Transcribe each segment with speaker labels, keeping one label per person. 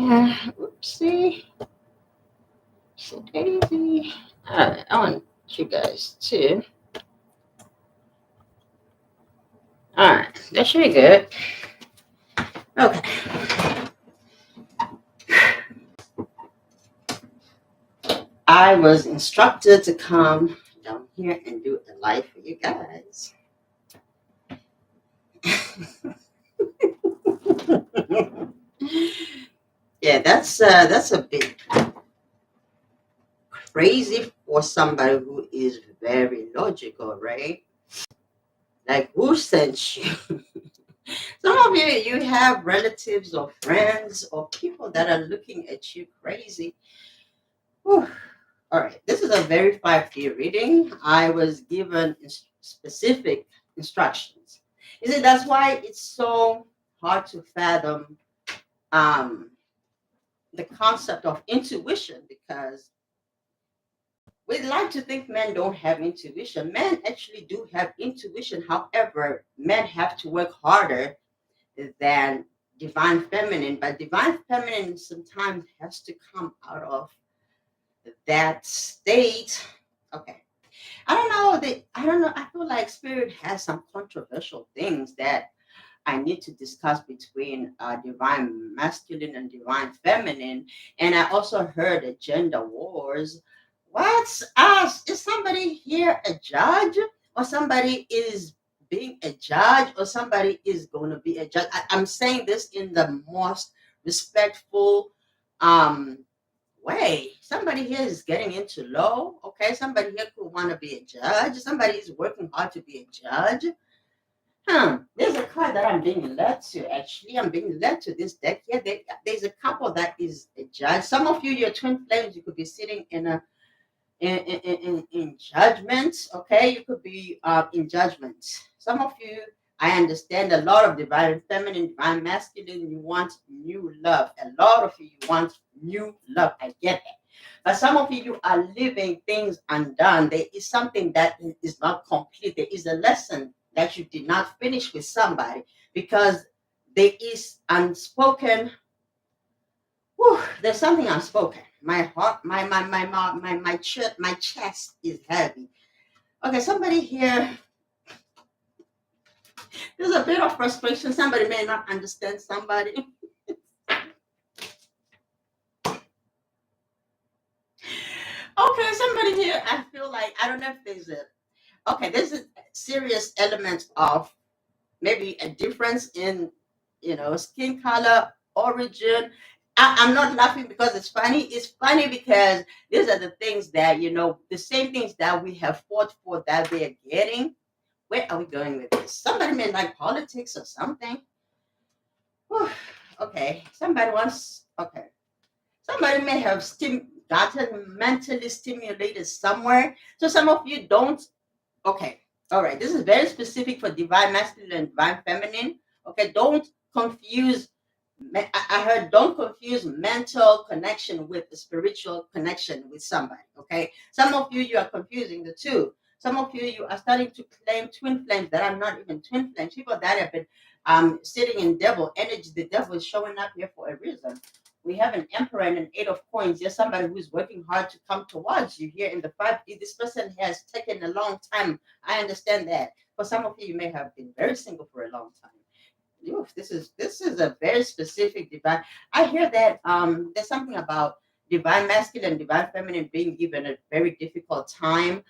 Speaker 1: Oopsie. So daisy. Alright, I want you guys to. Alright, that should be good. Okay. I was instructed to come down here and do a live for you guys. Yeah, that's a bit crazy for somebody who is very logical, right? Like, who sent you? Some of you have relatives or friends or people that are looking at you crazy. Whew. All right, this is a very 5D reading. I was given specific instructions. You see, that's why it's so hard to fathom um, the concept of intuition, because we like to think men don't have intuition. Men actually do have intuition. However, men have to work harder than divine feminine. But divine feminine sometimes has to come out of that state. Okay. I don't know. I don't know. I feel like spirit has some controversial things that I need to discuss between divine masculine and divine feminine. And I also heard a gender wars. What's us? Is somebody here a judge, or somebody is being a judge, or somebody is going to be a judge? I'm saying this in the most respectful way. Somebody here is getting into law. Okay, somebody here could want to be a judge. Somebody is working hard to be a judge. There's a card that I'm being led to. Actually, I'm being led to this deck here. There's a couple that is a judge. Some of you, your twin flames, you could be sitting in judgment. Okay, you could be in judgment. Some of you, I understand a lot of divine feminine, divine masculine. You want new love. A lot of you want new love. I get it. But some of you are leaving things undone. There is something that is not complete. There is a lesson that you did not finish with somebody because there is unspoken. There's something unspoken. My heart, my chest is heavy. Okay, somebody here. There's a bit of frustration. Somebody may not understand somebody. Okay, somebody here. I feel like I don't know if there's there's a serious element of maybe a difference in skin color, origin. I'm not laughing because it's funny. It's funny because these are the things that the same things that we have fought for that we are getting. Where are we going with this? Somebody may like politics or something. Whew. Okay, somebody wants. Okay, somebody may have gotten mentally stimulated somewhere. So some of you don't. Okay. All right. This is very specific for divine masculine and divine feminine. Okay. Don't confuse. I heard don't confuse mental connection with the spiritual connection with somebody. Okay. Some of you are confusing the two. Some of you are starting to claim twin flames that are not even twin flames. People that have been sitting in devil energy. The devil is showing up here for a reason. We have an emperor and an 8 of coins. There's somebody who's working hard to come towards you here in the 5D. This person has taken a long time. I understand that. For some of you, you may have been very single for a long time. Oof, this is a very specific divine. I hear that there's something about divine masculine, divine feminine being given a very difficult time.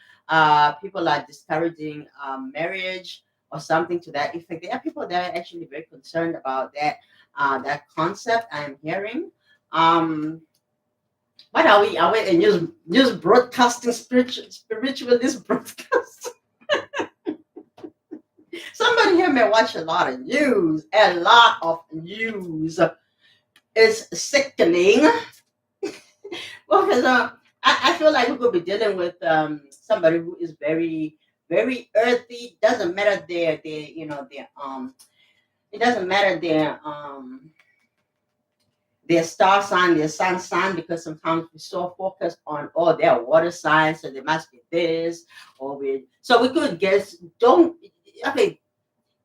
Speaker 1: People are discouraging marriage or something to that effect. There are people that are actually very concerned about that concept I'm hearing. What are we? Are we in just broadcasting spiritualist broadcast? Somebody here may watch a lot of news. A lot of news. It's sickening. Well, because I feel like we could be dealing with somebody who is very, very earthy. Doesn't matter their it doesn't matter their star sign, their sun sign, because sometimes we're so focused on their water sign, so they must be this, so we could guess.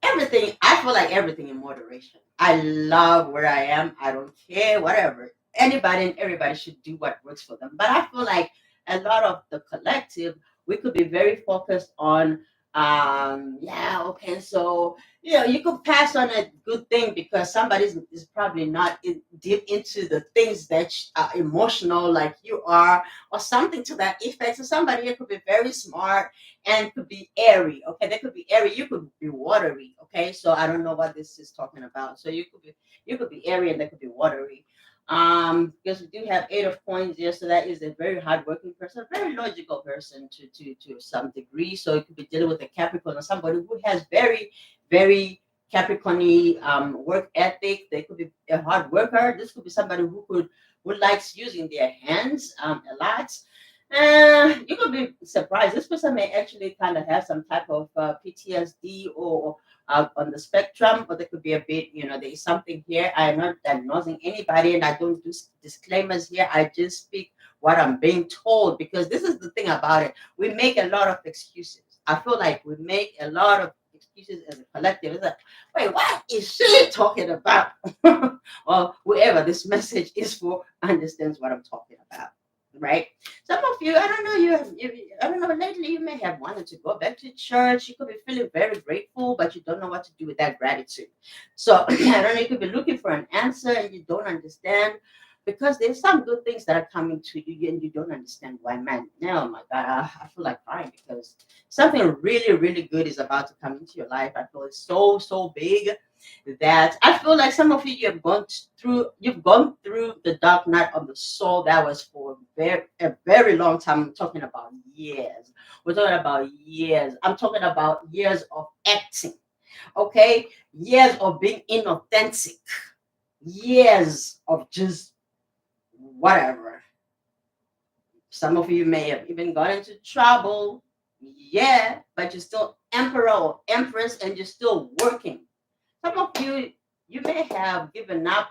Speaker 1: Everything. I feel like everything in moderation. I love where I am. I don't care, whatever. anybody and everybody should do what works for them. But I feel like a lot of the collective, we could be very focused on, yeah, okay, so you could pass on a good thing because somebody is probably not deep into the things that are emotional like you are, or something to that effect. So somebody here could be very smart and could be airy. Okay, they could be airy. You could be watery. Okay, so I don't know what this is talking about. So you could be airy and they could be watery. Because we do have eight of coins here, so that is a very hardworking person, a very logical person to some degree. So it could be dealing with a Capricorn or somebody who has very Capricorn-y work ethic. They could be a hard worker. This could be somebody who likes using their hands a lot. You could be surprised. This person may actually kind of have some type of PTSD or on the spectrum, or there could be a bit, there is something here. I am not diagnosing anybody, and I don't do disclaimers here. I just speak what I'm being told, because this is the thing about it. We make a lot of excuses. I feel like we make a lot of excuses as a collective. It's like, wait, what is she talking about? Well, whoever this message is for understands what I'm talking about, right? Some of you, I don't know, I don't know, lately you may have wanted to go back to church. You could be feeling very grateful, but you don't know what to do with that gratitude. So I don't know, you could be looking for an answer and you don't understand, because there's some good things that are coming to you and you don't understand why. Man, oh my God, I feel like crying, because something really, really good is about to come into your life. I feel it's so, so big that I feel like some of you, you've gone through the dark night of the soul. That was for a very long time. I'm talking about years. We're talking about years. I'm talking about years of acting. Okay, years of being inauthentic, years of just whatever. Some of you may have even got into trouble. Yeah, but you're still emperor or empress and you're still working. Some of you, you may have given up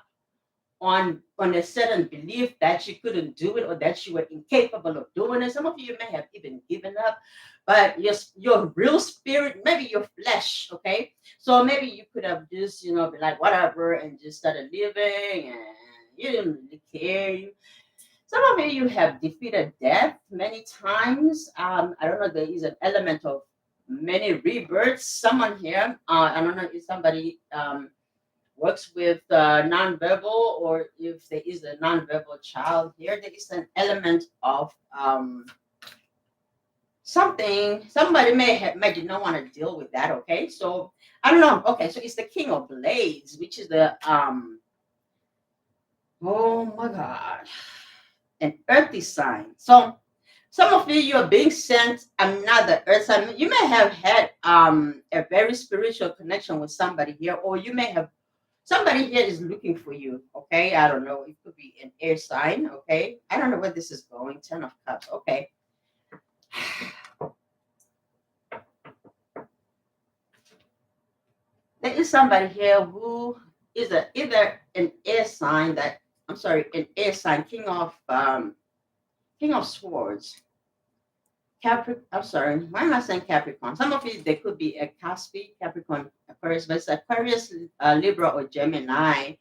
Speaker 1: on a certain belief that you couldn't do it or that you were incapable of doing it. Some of you may have even given up, but your real spirit, maybe your flesh, okay? So maybe you could have just, be like, whatever, and just started living, and you didn't really care. Some of you have defeated death many times. I don't know, there is an element of many rebirths. Someone here, I don't know if somebody works with nonverbal, or if there is a nonverbal child here, there is an element of something. Somebody may did not want to deal with that. Okay, so I don't know. Okay, so it's the King of Blades, which is the oh my God, an earthy sign. So some of you are being sent another earth sign. You may have had a very spiritual connection with somebody here, or you may have somebody here is looking for you. Okay, I don't know. It could be an air sign. Okay, I don't know where this is going. 10 of Cups. Okay. There is somebody here who is either an air sign an air sign, King of Swords. I'm sorry, why am I saying Capricorn? Some of you, they could be a Capricorn, Aquarius, but it's Aquarius, Libra, or Gemini.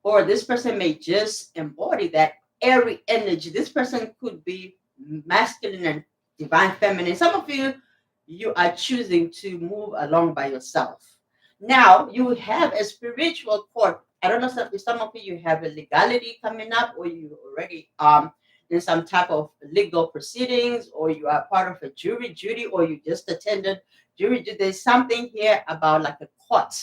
Speaker 1: Or this person may just embody that airy energy. This person could be masculine and divine feminine. Some of you, you are choosing to move along by yourself. Now, you have a spiritual court. I don't know if some of you have a legality coming up, or you already in some type of legal proceedings, or you are part of a jury duty, or you just attended jury duty. There's something here about like a court.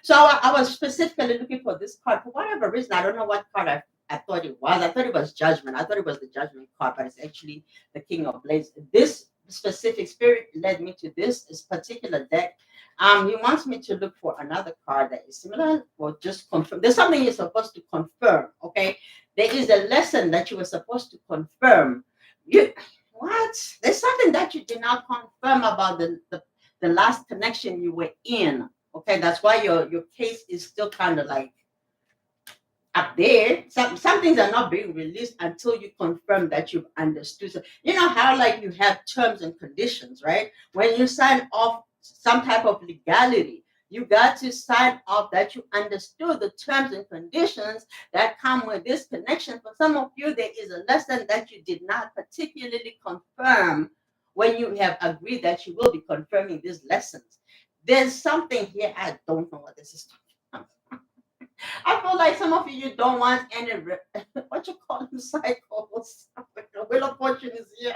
Speaker 1: So I was specifically looking for this card for whatever reason. I don't know what card I thought it was. I thought it was Judgment. I thought it was the Judgment card, but it's actually the King of Blades. This specific spirit led me to this particular deck. He wants me to look for another card that is similar, or just confirm. There's something you're supposed to confirm. Okay, there is a lesson that you were supposed to confirm. What? There's something that you did not confirm about the last connection you were in. Okay, that's why your case is still kind of like up there. Some things are not being released until you confirm that you've understood. So, you know how like you have terms and conditions, right? When you sign off some type of legality, You got to sign off that you understood the terms and conditions that come with this connection. For some of you, there is a lesson that you did not particularly confirm when you have agreed that you will be confirming these lessons. There's something here, I don't know what this is talking about. I feel like some of you don't want any what you call them cycles. Wheel of Fortune is here.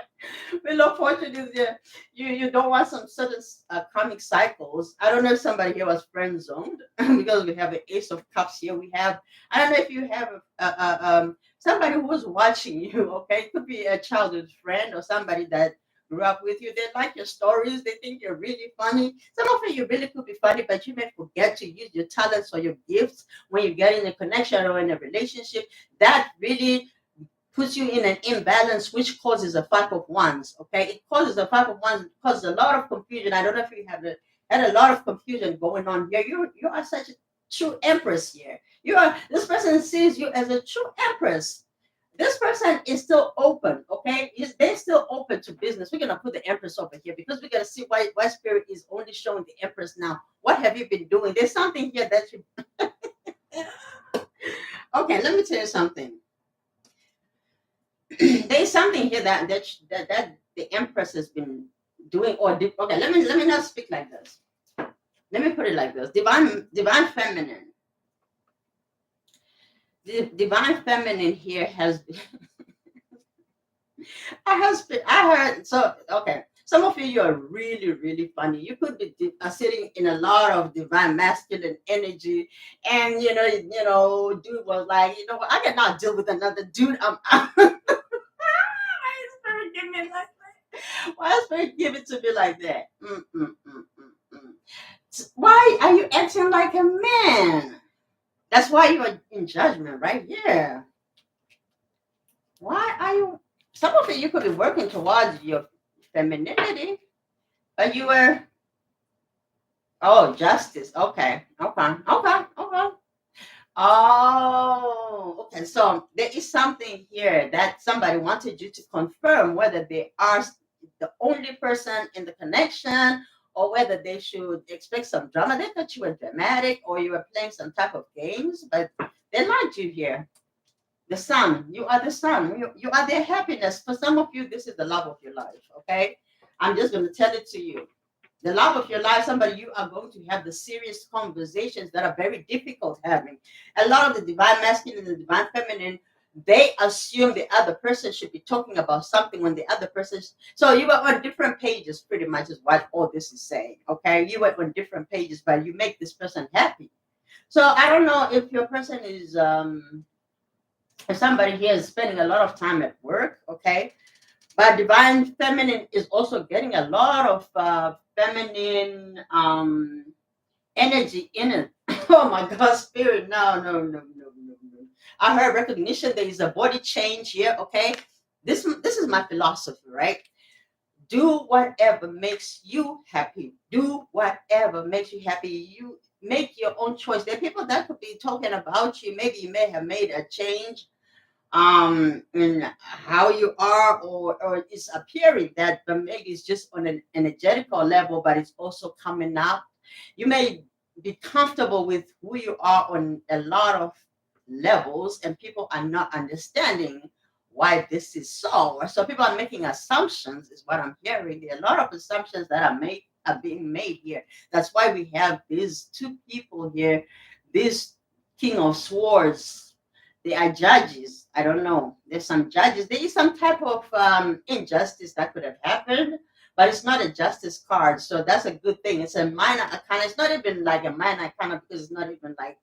Speaker 1: Wheel of Fortune is here. You don't want some certain karmic cycles. I don't know if somebody here was friend zoned because we have the Ace of Cups here. We have I don't know if you have somebody who was watching you. Okay, it could be a childhood friend or somebody that grew up with you. They like your stories. They think you're really funny. Some of you really could be funny, but you may forget to use your talents or your gifts when you get in a connection or in a relationship. That really puts you in an imbalance, which causes a 5 of wands. Okay, it causes a 5 of wands, causes a lot of confusion. I don't know if you have had a lot of confusion going on here. You are such a true empress here. You are this person sees you as a true empress. This person is still open, okay? They're still open to business. We're gonna put the Empress over here because we're gonna see why Spirit is only showing the Empress now. What have you been doing? There's something here that you. Okay, let me tell you something. There's something here that the Empress has been doing or did. Okay, let me not speak like this. Let me put it like this: divine feminine. The divine feminine here has I heard so okay. Some of you are really, really funny. You could be sitting in a lot of divine masculine energy, and dude was like, you know what? I cannot deal with another dude. I'm out. Why is Spirit give me like that? Why is Spirit give it to me like that? Why are you acting like a man? That's why you are in judgment, right? Yeah. Why are you? Some of you could be working towards your femininity, but you were. Oh, justice. Okay. Okay. Okay. Okay. Oh, okay. So there is something here that somebody wanted you to confirm whether they are the only person in the connection or whether they should expect some drama. They thought you were dramatic or you were playing some type of games, but they liked you here. The sun, you are the sun. You are their happiness. For some of you, this is the love of your life. Okay, I'm just going to tell it to you. The love of your life, somebody you are going to have the serious conversations that are very difficult having. A lot of the divine masculine and the divine feminine, they assume the other person should be talking about something when the other person. So you are on different pages, pretty much is what all this is saying. Okay, you are on different pages, but you make this person happy. So I don't know if your person is if somebody here is spending a lot of time at work, okay, but divine feminine is also getting a lot of feminine energy in it. Oh my God, spirit, no, no, no, no, no, no. I heard recognition. There is a body change here, okay. This is my philosophy, right? Do whatever makes you happy. Do whatever makes you happy. You make your own choice. There are people that could be talking about you. Maybe you may have made a change in how you are, or it's appearing that, but maybe it's just on an energetical level, but it's also coming out. You may be comfortable with who you are on a lot of levels, and people are not understanding why this is so. So people are making assumptions, is what I'm hearing. There are a lot of assumptions that are being made here. That's why we have these two people here, this King of Swords. They are judges. I don't know. There's some judges. There is some type of injustice that could have happened, but it's not a justice card. So that's a good thing. It's a minor arcana. It's not even like a minor arcana because it's not even like,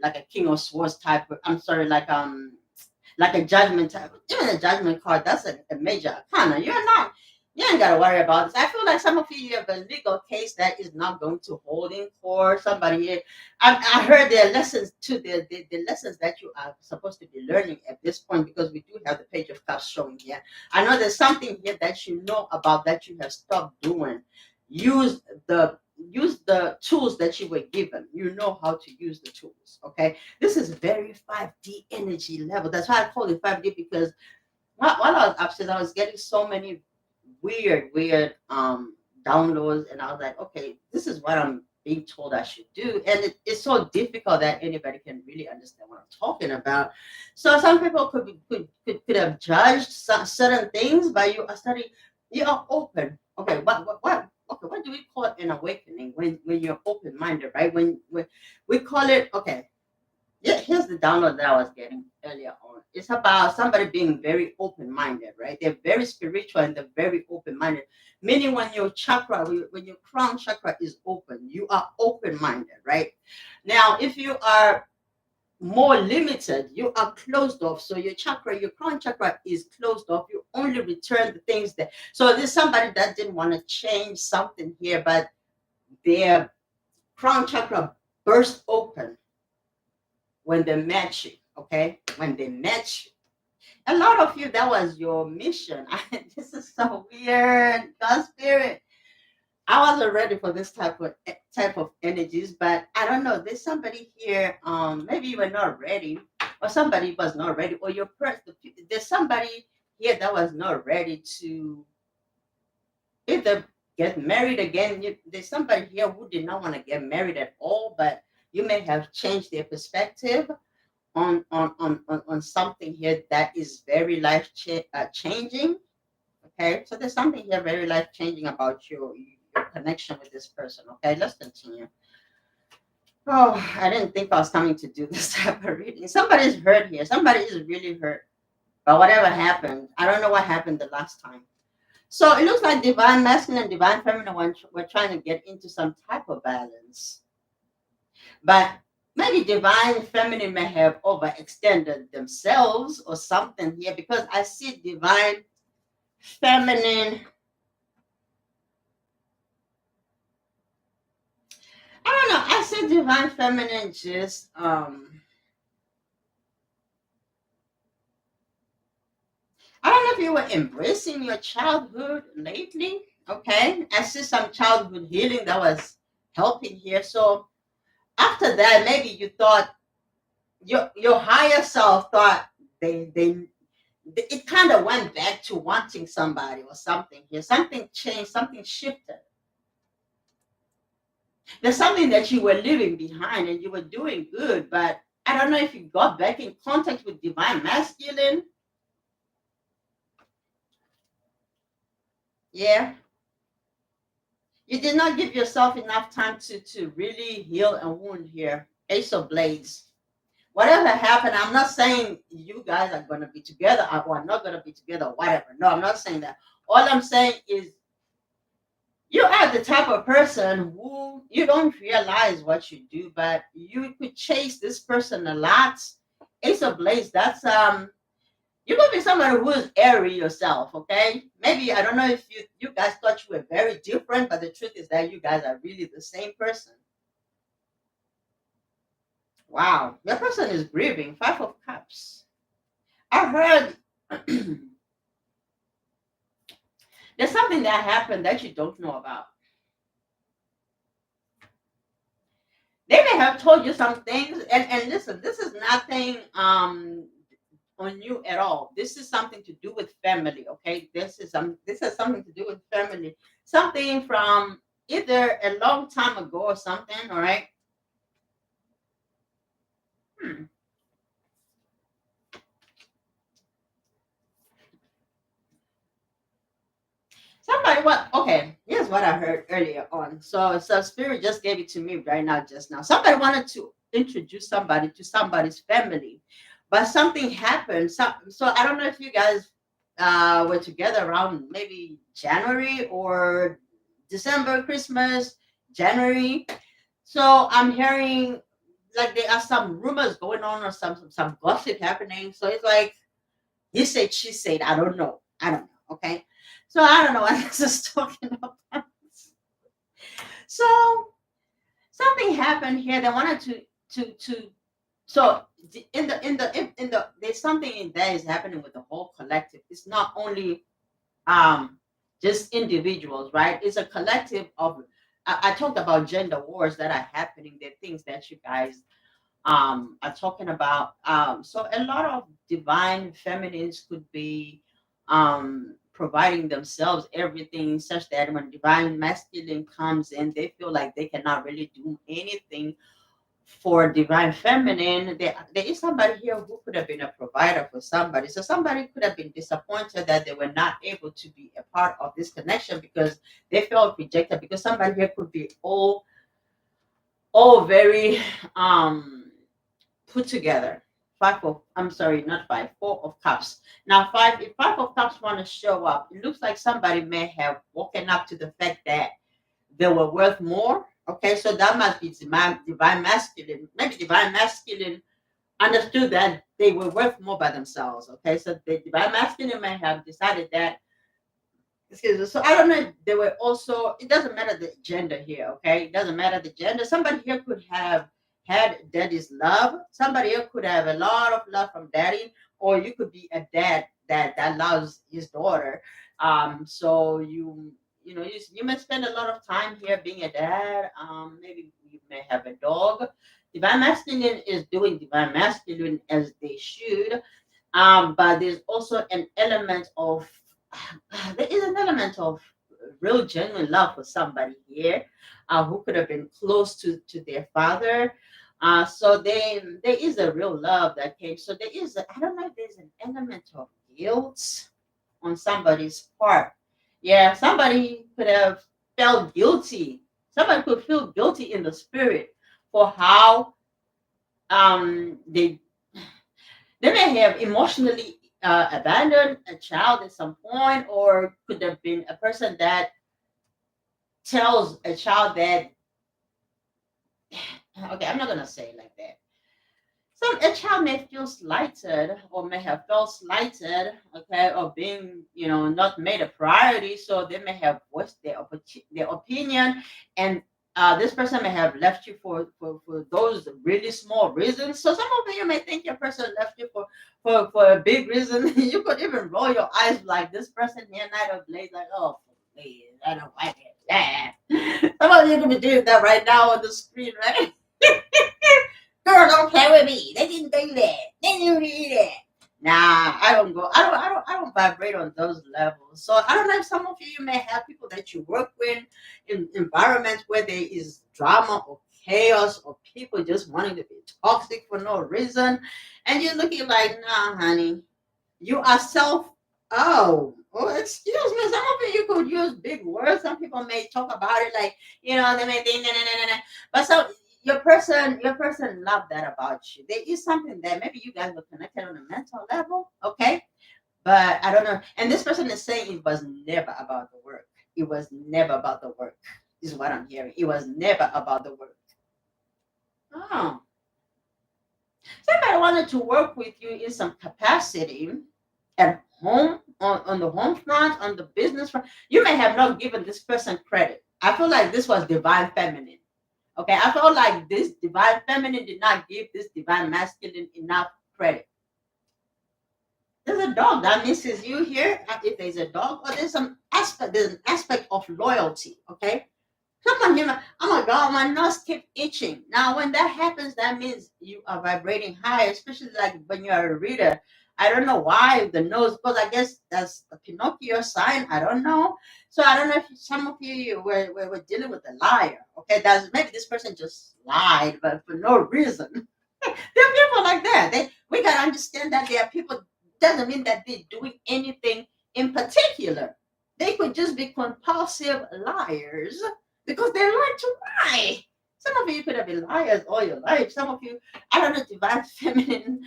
Speaker 1: like a King of Swords type. I'm sorry, like a judgment type. Even a judgment card, that's a major arcana. You ain't gotta worry about this. I feel like some of you have a legal case that is not going to hold in court. Somebody, I heard there are lessons to the lessons that you are supposed to be learning at this point, because we do have the Page of Cups showing here. I know there's something here that you know about that you have stopped doing. Use the tools that you were given. You know how to use the tools. Okay, this is very 5D energy level. That's why I call it 5D, because while I was upstairs, I was getting so many weird downloads, and I was like, okay, this is what I'm being told I should do. And it's so difficult that anybody can really understand what I'm talking about. So some people could have judged certain things, but you are studying, you are open. Okay, what okay, what do we call it an awakening when you're open minded, right? When we call it, okay, yeah, here's the download that I was getting earlier on. It's about somebody being very open-minded, right? They're very spiritual and they're very open-minded. Meaning when your chakra, when your crown chakra is open, you are open-minded, right? Now, if you are more limited, you are closed off. So your chakra, your crown chakra is closed off. You only return the things that. So there's somebody that didn't want to change something here, but their crown chakra burst open when they met you, okay? When they met you. A lot of you, that was your mission. This is so weird. God's spirit. I wasn't ready for this type of energies, but I don't know. There's somebody here. Maybe you were not ready, or somebody was not ready, or your person. There's somebody here that was not ready to either get married again. There's somebody here who did not want to get married at all, but you may have changed their perspective on something here that is very changing. Okay, so there's something here very life changing about your connection with this person. Okay, let's continue. Oh, I didn't think I was coming to do this type of reading. Somebody's hurt here. Somebody is really hurt. But whatever happened, I don't know what happened the last time. So it looks like divine masculine and divine feminine we're trying to get into some type of balance. But maybe divine feminine may have overextended themselves or something here, because I see divine feminine. I don't know. I see divine feminine just I don't know if you were embracing your childhood lately. Okay. I see some childhood healing that was helping here. So after that, maybe you thought your higher self thought they it kind of went back to wanting somebody or something here. Something changed, something shifted. There's something that you were leaving behind and you were doing good, but I don't know if you got back in contact with divine masculine. Yeah. You did not give yourself enough time to really heal a wound here. Ace of Blades. Whatever happened, I'm not saying you guys are going to be together or are not going to be together, whatever. No, I'm not saying that. All I'm saying is you are the type of person who you don't realize what you do, but you could chase this person a lot. Ace of Blades, that's you could be somebody who is airy yourself, okay? Maybe I don't know if you guys thought you were very different, but the truth is that you guys are really the same person. Wow, your person is grieving. Five of Cups. I heard there's something that happened that you don't know about. They may have told you some things, and listen, this is nothing on you at all. This is something to do with family, okay? This has something to do with family. Something from either a long time ago or something, all right? Hmm. Somebody what okay, here's what I heard earlier on. So spirit just gave it to me right now, just now. Somebody wanted to introduce somebody to somebody's family, but something happened. So I don't know if you guys were together around maybe January or December, Christmas, January. So I'm hearing like there are some rumors going on or some gossip happening. So it's like he said, she said, I don't know. I don't know. Okay. So I don't know what this is talking about. So something happened here. They wanted to so in the there's something in there is happening with the whole collective. It's not only um just individuals, right? It's a collective of I talked about gender wars that are happening. They're things that you guys are talking about. So a lot of divine feminines could be providing themselves everything, such that when divine masculine comes in, they feel like they cannot really do anything for divine feminine. There is somebody here who could have been a provider for somebody. So somebody could have been disappointed that they were not able to be a part of this connection because they felt rejected. Because somebody here could be all very put together. I'm sorry, not five, 4 of cups. Now if 5 of cups want to show up, it looks like somebody may have woken up to the fact that they were worth more. Okay, so that must be divine masculine. Maybe divine masculine understood that they were worth more by themselves. Okay, so the divine masculine may have decided that. Excuse me. So I don't know if they were also. It doesn't matter the gender here. Okay, it doesn't matter the gender. Somebody here could have had daddy's love. Somebody here could have a lot of love from daddy, or you could be a dad that loves his daughter. So you may spend a lot of time here being a dad. Maybe you may have a dog. Divine masculine is doing divine masculine as they should. But there's also an element of there is an element of real genuine love for somebody here who could have been close to their father. So there is a real love that came. So I don't know if there's an element of guilt on somebody's part. Yeah, somebody could have felt guilty. Somebody could feel guilty in the spirit for how they may have emotionally abandoned a child at some point, or could have been a person that tells a child that, okay, I'm not going to say it like that. So a child may feel slighted or may have felt slighted, okay, or being, not made a priority. So they may have voiced their opinion, and this person may have left you for those really small reasons. So some of you may think your person left you for a big reason. You could even roll your eyes like this person here, Night of Blaze, like, oh, please, I don't like it. Yeah. Some of you could be doing that right now on the screen, right? Girl, don't play with me. They didn't do that. They didn't do that. Nah, I don't go. I don't vibrate on those levels. So I don't know if some of you may have people that you work with in environments where there is drama or chaos or people just wanting to be toxic for no reason, and you're looking like, nah, honey, you are self. Oh, excuse me. Some of you could use big words. Some people may talk about it like, they may think, nah, nah, nah, nah, nah. But so your person love that about you. There is something that maybe you guys were connected on a mental level, okay? But I don't know. And this person is saying it was never about the work. It was never about the work, is what I'm hearing. It was never about the work. Oh. Somebody wanted to work with you in some capacity at home, on the home front, on the business front. You may have not given this person credit. I feel like this was divine feminine. Okay, I felt like this divine feminine did not give this divine masculine enough credit. There's a dog that misses you here. If there's a dog, or there's an aspect of loyalty. Okay, someone here, oh my God, my nose keep itching. Now, when that happens, that means you are vibrating high, especially like when you're a reader. I don't know why the nose, because I guess that's the Pinocchio sign. I don't know. So I don't know if some of you were dealing with a liar. Okay, that's maybe this person just lied, but for no reason. There are people like that. We gotta understand that there are people. Doesn't mean that they're doing anything in particular. They could just be compulsive liars because they like to lie. Some of you could have been liars all your life. Some of you, I don't know, divine feminine.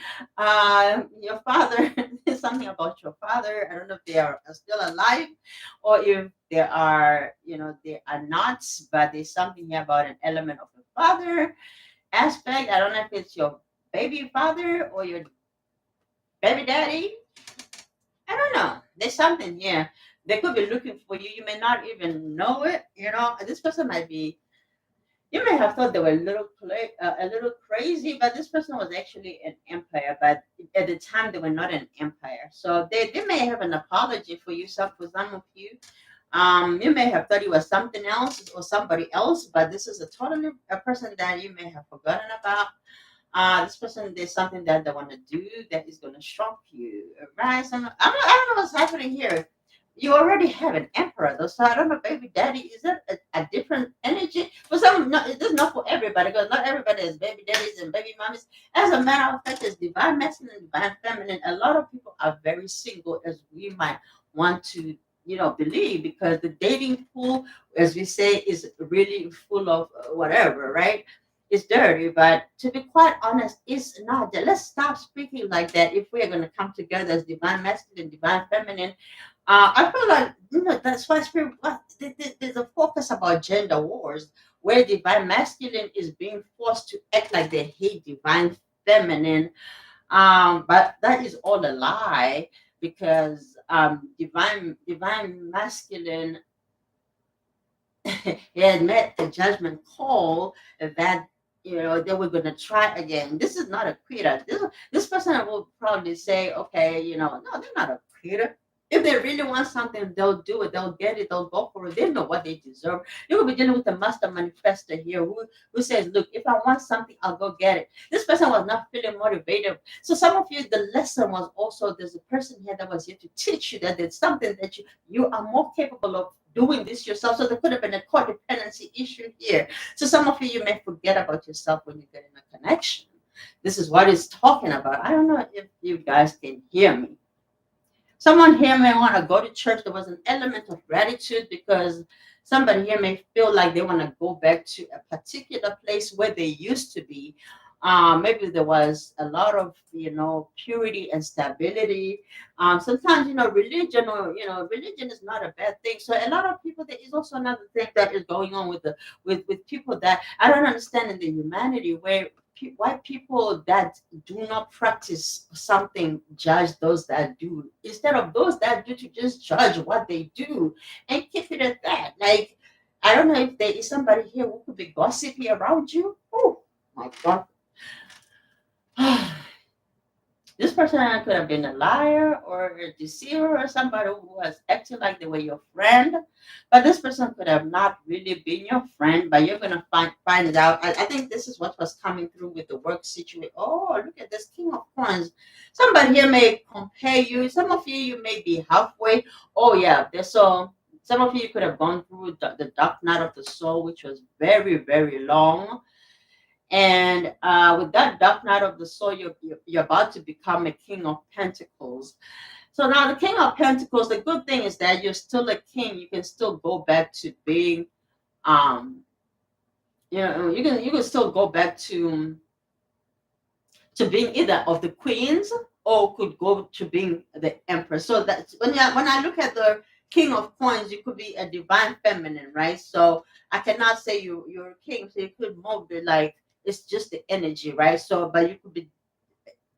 Speaker 1: Your father, there's something about your father. I don't know if they are still alive or if they are, they are not, but there's something here about an element of the father aspect. I don't know if it's your baby father or your baby daddy. I don't know. There's something here. They could be looking for you. You may not even know it. This person might be. You may have thought they were a little crazy, but this person was actually an empire. But at the time, they were not an empire. So they may have an apology for you. For some of you, you may have thought it was something else or somebody else, but this is a person that you may have forgotten about. This person, there's something that they want to do that is going to shock you, right? I don't know what's happening here. you already have an emperor though, so I don't know, baby daddy, is that a different energy for some? No, it is not for everybody, because not everybody is baby daddies and baby mommies. As a matter of fact, it's divine masculine and divine feminine. A lot of people are very single, as we might want to, believe, because the dating pool, as we say, is really full of whatever, right? It's dirty, but to be quite honest, it's not that. Let's stop speaking like that if we are going to come together as divine masculine, divine feminine. I feel like, that's why spirit. There's a focus about gender wars, where divine masculine is being forced to act like they hate divine feminine. But that is all a lie, because divine masculine he had met the judgment call that they were going to try again. This is not a quitter. This person will probably say, okay, no, they're not a quitter. If they really want something, they'll do it. They'll get it. They'll go for it. They know what they deserve. You will be dealing with a master manifester here who says, look, if I want something, I'll go get it. This person was not feeling motivated. So some of you, the lesson was also, there's a person here that was here to teach you that there's something that you are more capable of doing this yourself. So there could have been a codependency issue here. So some of you may forget about yourself when you get in a connection. This is what it's talking about. I don't know if you guys can hear me. Someone here may want to go to church. There was an element of gratitude, because somebody here may feel like they want to go back to a particular place where they used to be. Maybe there was a lot of, purity and stability. Sometimes, religion is not a bad thing. So a lot of people, there is also another thing that is going on with people that I don't understand in the humanity, where white people that do not practice something judge those that do, instead of those that do to just judge what they do and keep it at that. Like, I don't know if there is somebody here who could be gossipy around you. Oh my god. This person could have been a liar or a deceiver, or somebody who was acting like they were your friend. But this person could have not really been your friend, but you're going to find it out. I think this is what was coming through with the work situation. Oh, look at this King of Coins. Somebody here may compare you. Some of you may be halfway. Oh, yeah. So some of you could have gone through the dark night of the soul, which was very, very long. And with that dark night of the soul, you're about to become a king of pentacles. So now the king of pentacles, the good thing is that you're still a king. You can still go back to being, you can still go back to being either of the queens, or could go to being the empress. So that's when I look at the king of coins, you could be a divine feminine, right? So I cannot say you're a king, so you could more be like, it's just the energy, right? So but you could be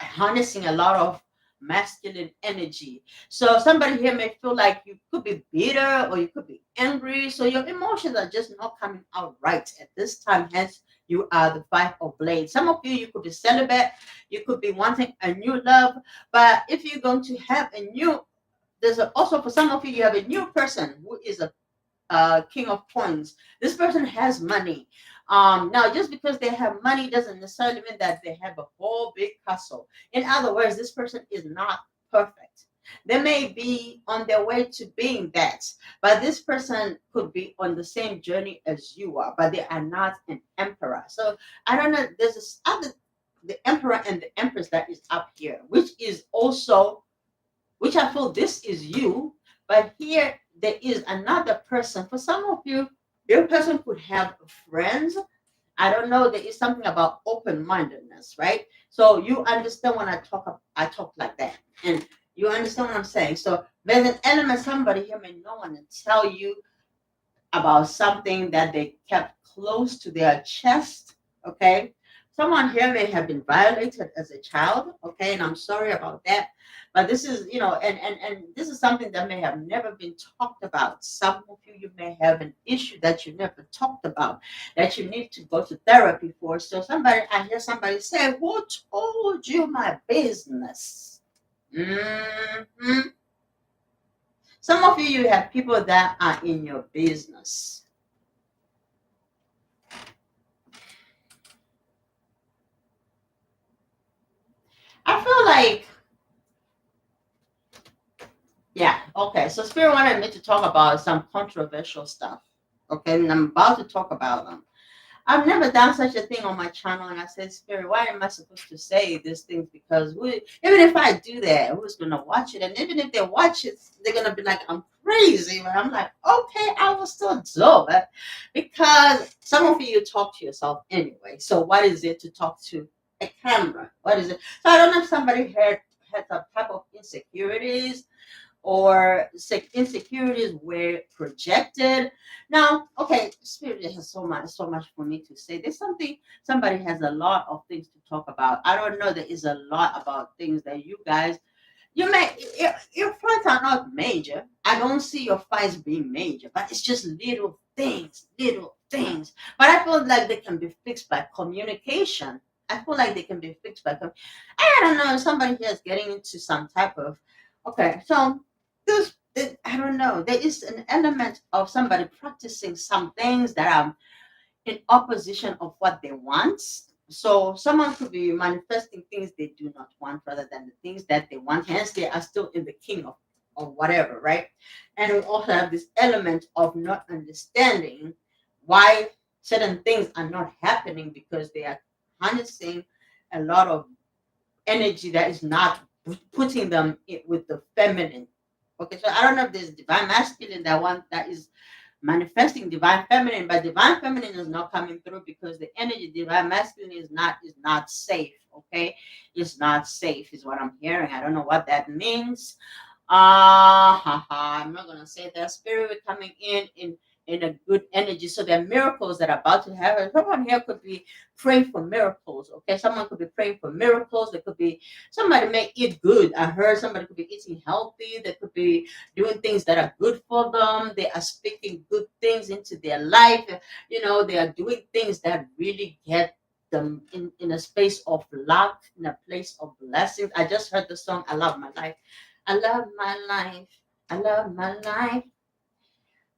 Speaker 1: harnessing a lot of masculine energy. So somebody here may feel like you could be bitter, or you could be angry. So your emotions are just not coming out right at this time. Hence, you are the Five of Blades. Some of you could be celibate. You could be wanting a new love. But if you're going to have a new, also for some of you, you have a new person who is a king of coins. This person has money. Now, just because they have money doesn't necessarily mean that they have a whole big castle. In other words, this person is not perfect. They may be on their way to being that, but this person could be on the same journey as you are, but they are not an emperor. So I don't know. There's this other, the emperor and the empress that is up here, which is also, which I feel this is you, but here there is another person. For some of you, your person could have friends. I don't know. There is something about open-mindedness, right? So you understand when I talk like that, and you understand what I'm saying. So there's an element, somebody here may not want to tell you about something that they kept close to their chest. Okay, someone here may have been violated as a child. Okay, and I'm sorry about that, but this is, and this is something that may have never been talked about. Some of you may have an issue that you never talked about, that you need to go to therapy for. So I hear somebody say, who told you my business? Hmm. Some of you have people that are in your business. I feel like Yeah. Okay. So Spirit wanted me to talk about some controversial stuff. Okay, and I'm about to talk about them. I've never done such a thing on my channel, and I said, Spirit, why am I supposed to say these things? Because even if I do that, who's gonna watch it? And even if they watch it, they're gonna be like, I'm crazy. But I'm like, okay, I will still do it because some of you talk to yourself anyway. So what is it to talk to a camera? What is it? So I don't know if somebody had some type of insecurities or insecurities were projected. Now, okay, Spirit has so much for me to say. There's something somebody has a lot of things to talk about. I don't know. There is a lot about things that you guys you may your fights are not major. I don't see your fights being major, but it's just little things, little things. But I feel like they can be fixed by communication. I feel like they can be fixed by I don't know. Somebody here is getting into some type of okay. So I don't know. There is an element of somebody practicing some things that are in opposition of what they want. So someone could be manifesting things they do not want rather than the things that they want. Hence, they are still in the king of whatever, right? And we also have this element of not understanding why certain things are not happening because they are harnessing a lot of energy that is not putting them with the feminine. Okay, so I don't know if there's divine masculine that is manifesting divine feminine, but divine feminine is not coming through because the energy divine masculine is not safe. Okay, it's not safe is what I'm hearing. I don't know what that means. I'm not gonna say that spirit coming in a good energy. So there are miracles that are about to happen. Someone here could be praying for miracles. Okay, someone could be praying for miracles. There could be somebody may eat good. I heard somebody could be eating healthy. They could be doing things that are good for them. They are speaking good things into their life. They are doing things that really get them in a space of luck, in a place of blessings. I just heard the song I Love My Life. I love my life. I love my life.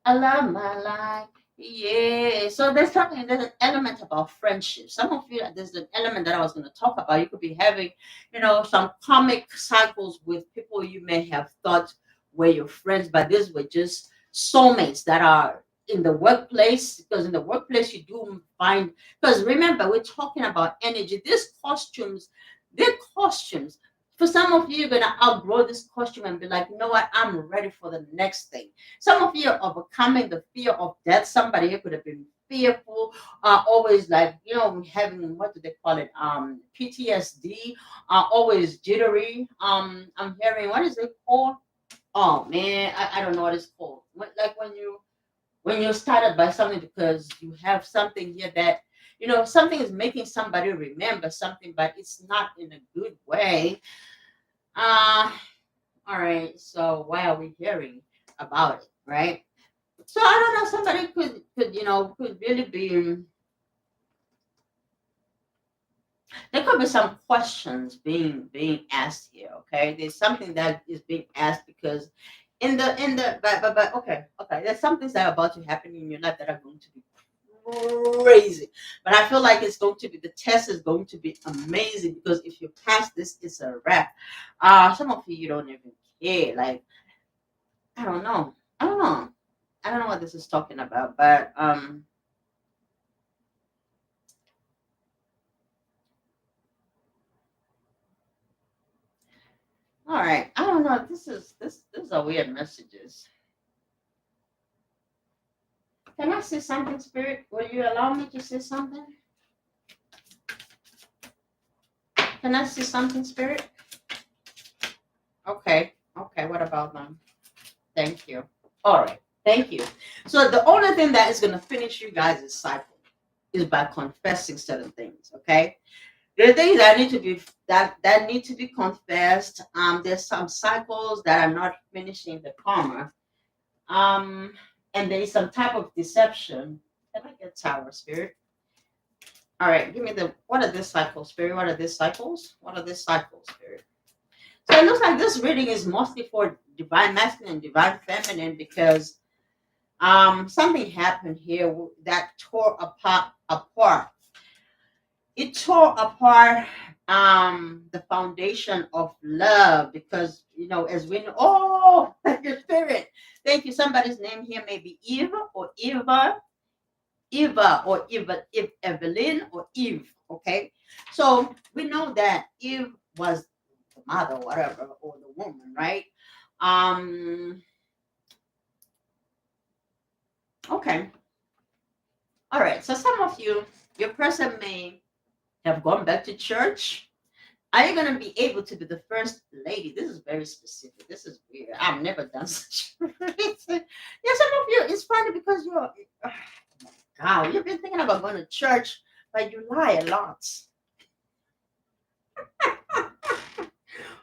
Speaker 1: I love my life. Yeah. So there's an element about friendship. Some of you, there's an element that I was going to talk about. You could be having, some comic cycles with people you may have thought were your friends, but these were just soulmates that are in the workplace. Because in the workplace, you do find, because remember, we're talking about energy. They're costumes. For some of you, you're going to outgrow this costume and be like, you know what? I'm ready for the next thing. Some of you are overcoming the fear of death. Somebody here could have been fearful, always like, having, what do they call it? PTSD, always jittery. I'm hearing, what is it called? Oh man, I don't know what it's called. Like when you're started by something because you have something here that something is making somebody remember something, but it's not in a good way. Uh all right. So why are we hearing about it, right? So I don't know. Somebody could really be. There could be some questions being asked here. Okay, there's something that is being asked because but okay. There's some things that are about to happen in your life that are going to be crazy. But I feel like it's going to be the test is going to be amazing because if you pass this, it's a wrap. Some of you don't even care. Like I don't know. I don't know. I don't know what this is talking about, but all right. I don't know. This is a weird messages. Can I say something, Spirit? Will you allow me to say something? Can I say something, Spirit? Okay. Okay. What about them? Thank you. All right. Thank you. So the only thing that is gonna finish you guys' cycle is by confessing certain things. Okay. There are things that need to be confessed. There's some cycles that are not finishing the karma. Um, and there is some type of deception. Can I get Tower Spirit? All right, give me what are these cycles, Spirit? What are these cycles? What are these cycles, Spirit? So it looks like this reading is mostly for divine masculine and divine feminine because something happened here that tore apart. It tore apart the foundation of love, because as we know, oh, thank you, spirit, thank you. Somebody's name here may be Eva or Evelyn or Eve. Okay, so we know that Eve was the mother, whatever, or the woman, right? um okay, all right, so some of you, your person may have gone back to church. Are you going to be able to be the first lady? This is very specific. This is weird. I've never done such. Yeah, some of you, it's funny because you're, God, you've been thinking about going to church, but you lie a lot.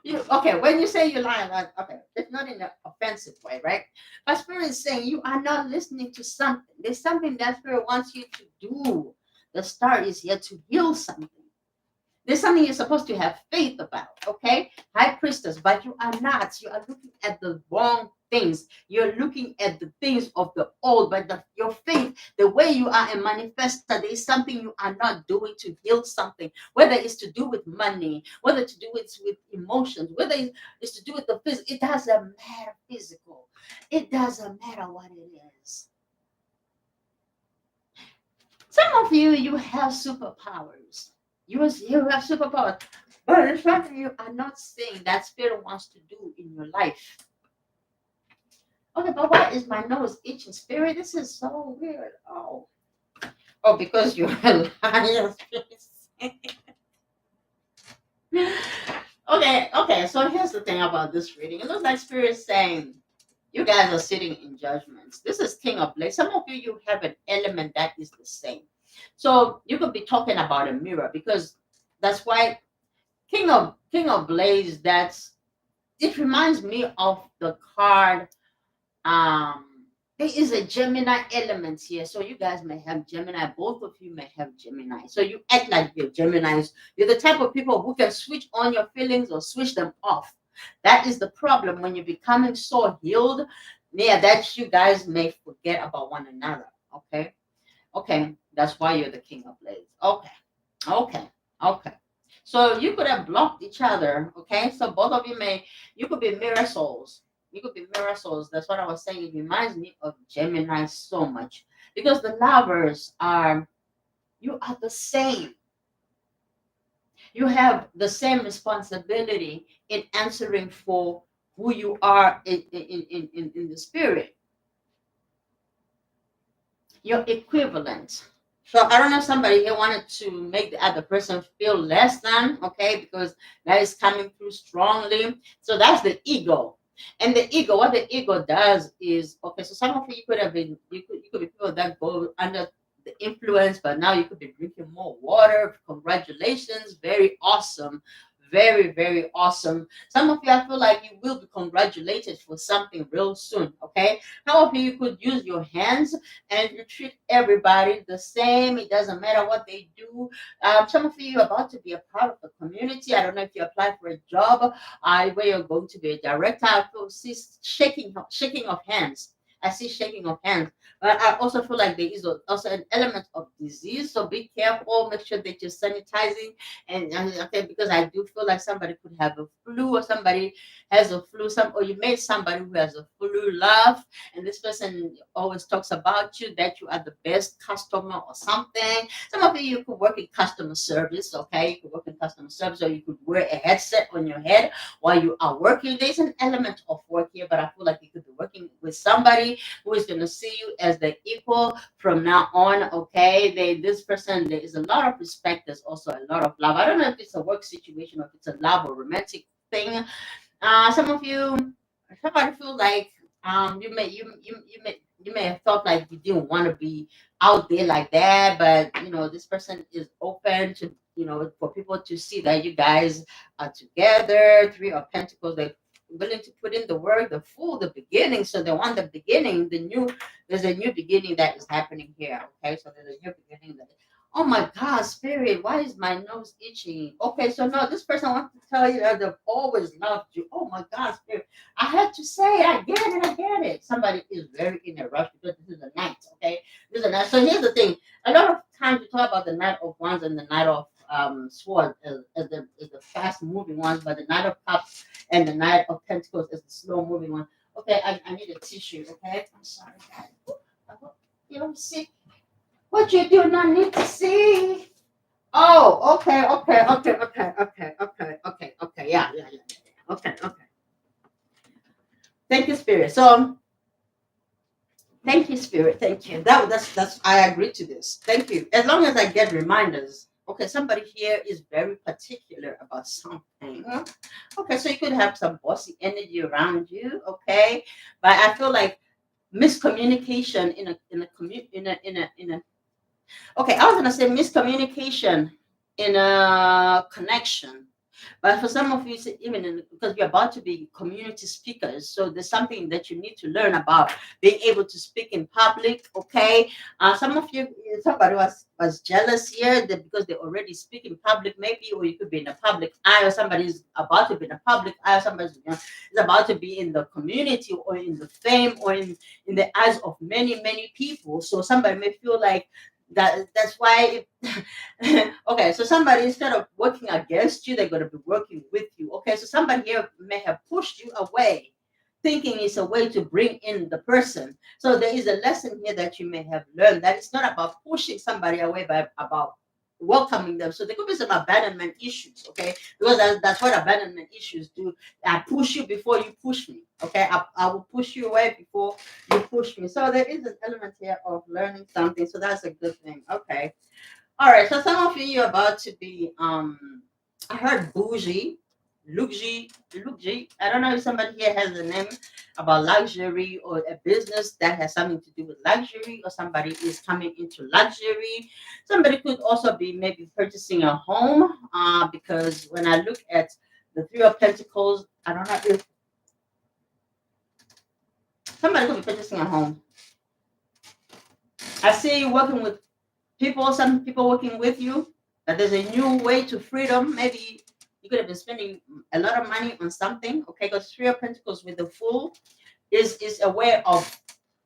Speaker 1: Okay, when you say you lie a lot, okay, it's not in an offensive way, right? But Spirit is saying you are not listening to something. There's something that Spirit wants you to do. The star is here to heal something. There's something you're supposed to have faith about, okay? High priestess, but you are not. You are looking at the wrong things. You're looking at the things of the old, but your faith, the way you are a manifester, there is something you are not doing to heal something, whether it's to do with money, whether to do it with emotions, whether it's to do with the physical. It doesn't matter physical. It doesn't matter what it is. Some of you, you have superpowers. You have superpowers. But it's something you are not saying that Spirit wants to do in your life. Okay, but why is my nose itching? Spirit, this is so weird. Oh, because you're a liar. Okay, so here's the thing about this reading. It looks like Spirit is saying you guys are sitting in judgments. This is King of Blades. Some of you have an element that is the same. So you could be talking about a mirror, because that's why King of Blades, it reminds me of the card. There is a Gemini element here. So you guys may have Gemini. Both of you may have Gemini. So you act like you're Geminis. You're the type of people who can switch on your feelings or switch them off. That is the problem when you're becoming so healed. Yeah, that you guys may forget about one another. Okay, that's why you're the King of Blades. Okay. So you could have blocked each other. Okay, so both of you could be mirror souls. You could be mirror souls. That's what I was saying. It reminds me of Gemini so much, because the lovers you are the same. You have the same responsibility in answering for who you are in the spirit. You're equivalent. So I don't know if somebody here wanted to make the other person feel less than, okay, because that is coming through strongly. So that's the ego. And the ego, what the ego does is, okay, so some of you could have been, you could be people that go under the influence, but now you could be drinking more water. Congratulations, very awesome. Very, very awesome. Some of you, I feel like you will be congratulated for something real soon. Okay. Some of you could use your hands and you treat everybody the same. It doesn't matter what they do. Some of you are about to be a part of the community. I don't know if you apply for a job where you're going to be a director. I see shaking of hands. I see shaking of hands. But I also feel like there is also an element of disease. So be careful. Make sure that you're sanitizing. And okay, because I do feel like somebody could have a flu, or somebody has a flu. Or you made somebody who has a flu laugh, and this person always talks about you, that you are the best customer or something. Some of you could work in customer service. Okay, you could work in customer service, or you could wear a headset on your head while you are working. There's an element of work here, but I feel like you could be working with somebody who is going to see you as the equal from now on. Okay, this person, there is a lot of respect. There's also a lot of love. I don't know if it's a work situation or if it's a love or romantic thing. Some of you, somebody feel like you may have felt like you didn't want to be out there like that, but this person is open to for people to see that you guys are together. Three of Pentacles, they willing to put in the work, the beginning. So they want the beginning, there's a new beginning that is happening here. Okay, so there's a new beginning that. Oh my God, Spirit, why is my nose itching? Okay, so no, this person wants to tell you that they've always loved you. Oh my God, Spirit, I had to say it. I get it. Somebody is very in a rush because this is a night, okay? This is a night. So here's the thing. A lot of times we talk about the Knight of Wands and the Knight of Swords is the fast moving ones, but the Knight of Cups and the Knight of Pentacles is the slow moving one. Okay, I need a tissue. Okay, I'm sorry, guys. I hope you don't see what you do not need to see. Oh, okay. Yeah. Okay. Thank you, Spirit. So, thank you, Spirit. Thank you. That's I agree to this. Thank you. As long as I get reminders. Okay, somebody here is very particular about something. Okay, so you could have some bossy energy around you. Okay, but I feel like miscommunication in a commu- in a okay, I was gonna say miscommunication in a connection. But for some of you, even because you're about to be community speakers, so there's something that you need to learn about being able to speak in public. Okay, some of you, somebody was jealous here that because they already speak in public, maybe, or you could be in a public eye, or somebody's about to be in a public eye, or somebody's is about to be in the community or in the fame or in the eyes of many people. So somebody may feel like that's why okay, so somebody instead of working against you, they're going to be working with you. Okay, so somebody here may have pushed you away thinking it's a way to bring in the person. So there is a lesson here that you may have learned that it's not about pushing somebody away but about welcoming them. So there could be some abandonment issues. Okay, because that's what abandonment issues do. I push you before you push me. Okay, I will push you away before you push me. So there is an element here of learning something, so that's a good thing. Okay, all right, so some of you you're about to be I heard bougie, luxury. I don't know if somebody here has a name about luxury or a business that has something to do with luxury, or somebody is coming into luxury. Somebody could also be maybe purchasing a home, because when I look at the Three of Pentacles, I don't know if somebody could be purchasing a home. I see you working with people, some people working with you, that there's a new way to freedom. Maybe you could have been spending a lot of money on something. Okay, because Three of Pentacles with the Fool is a way of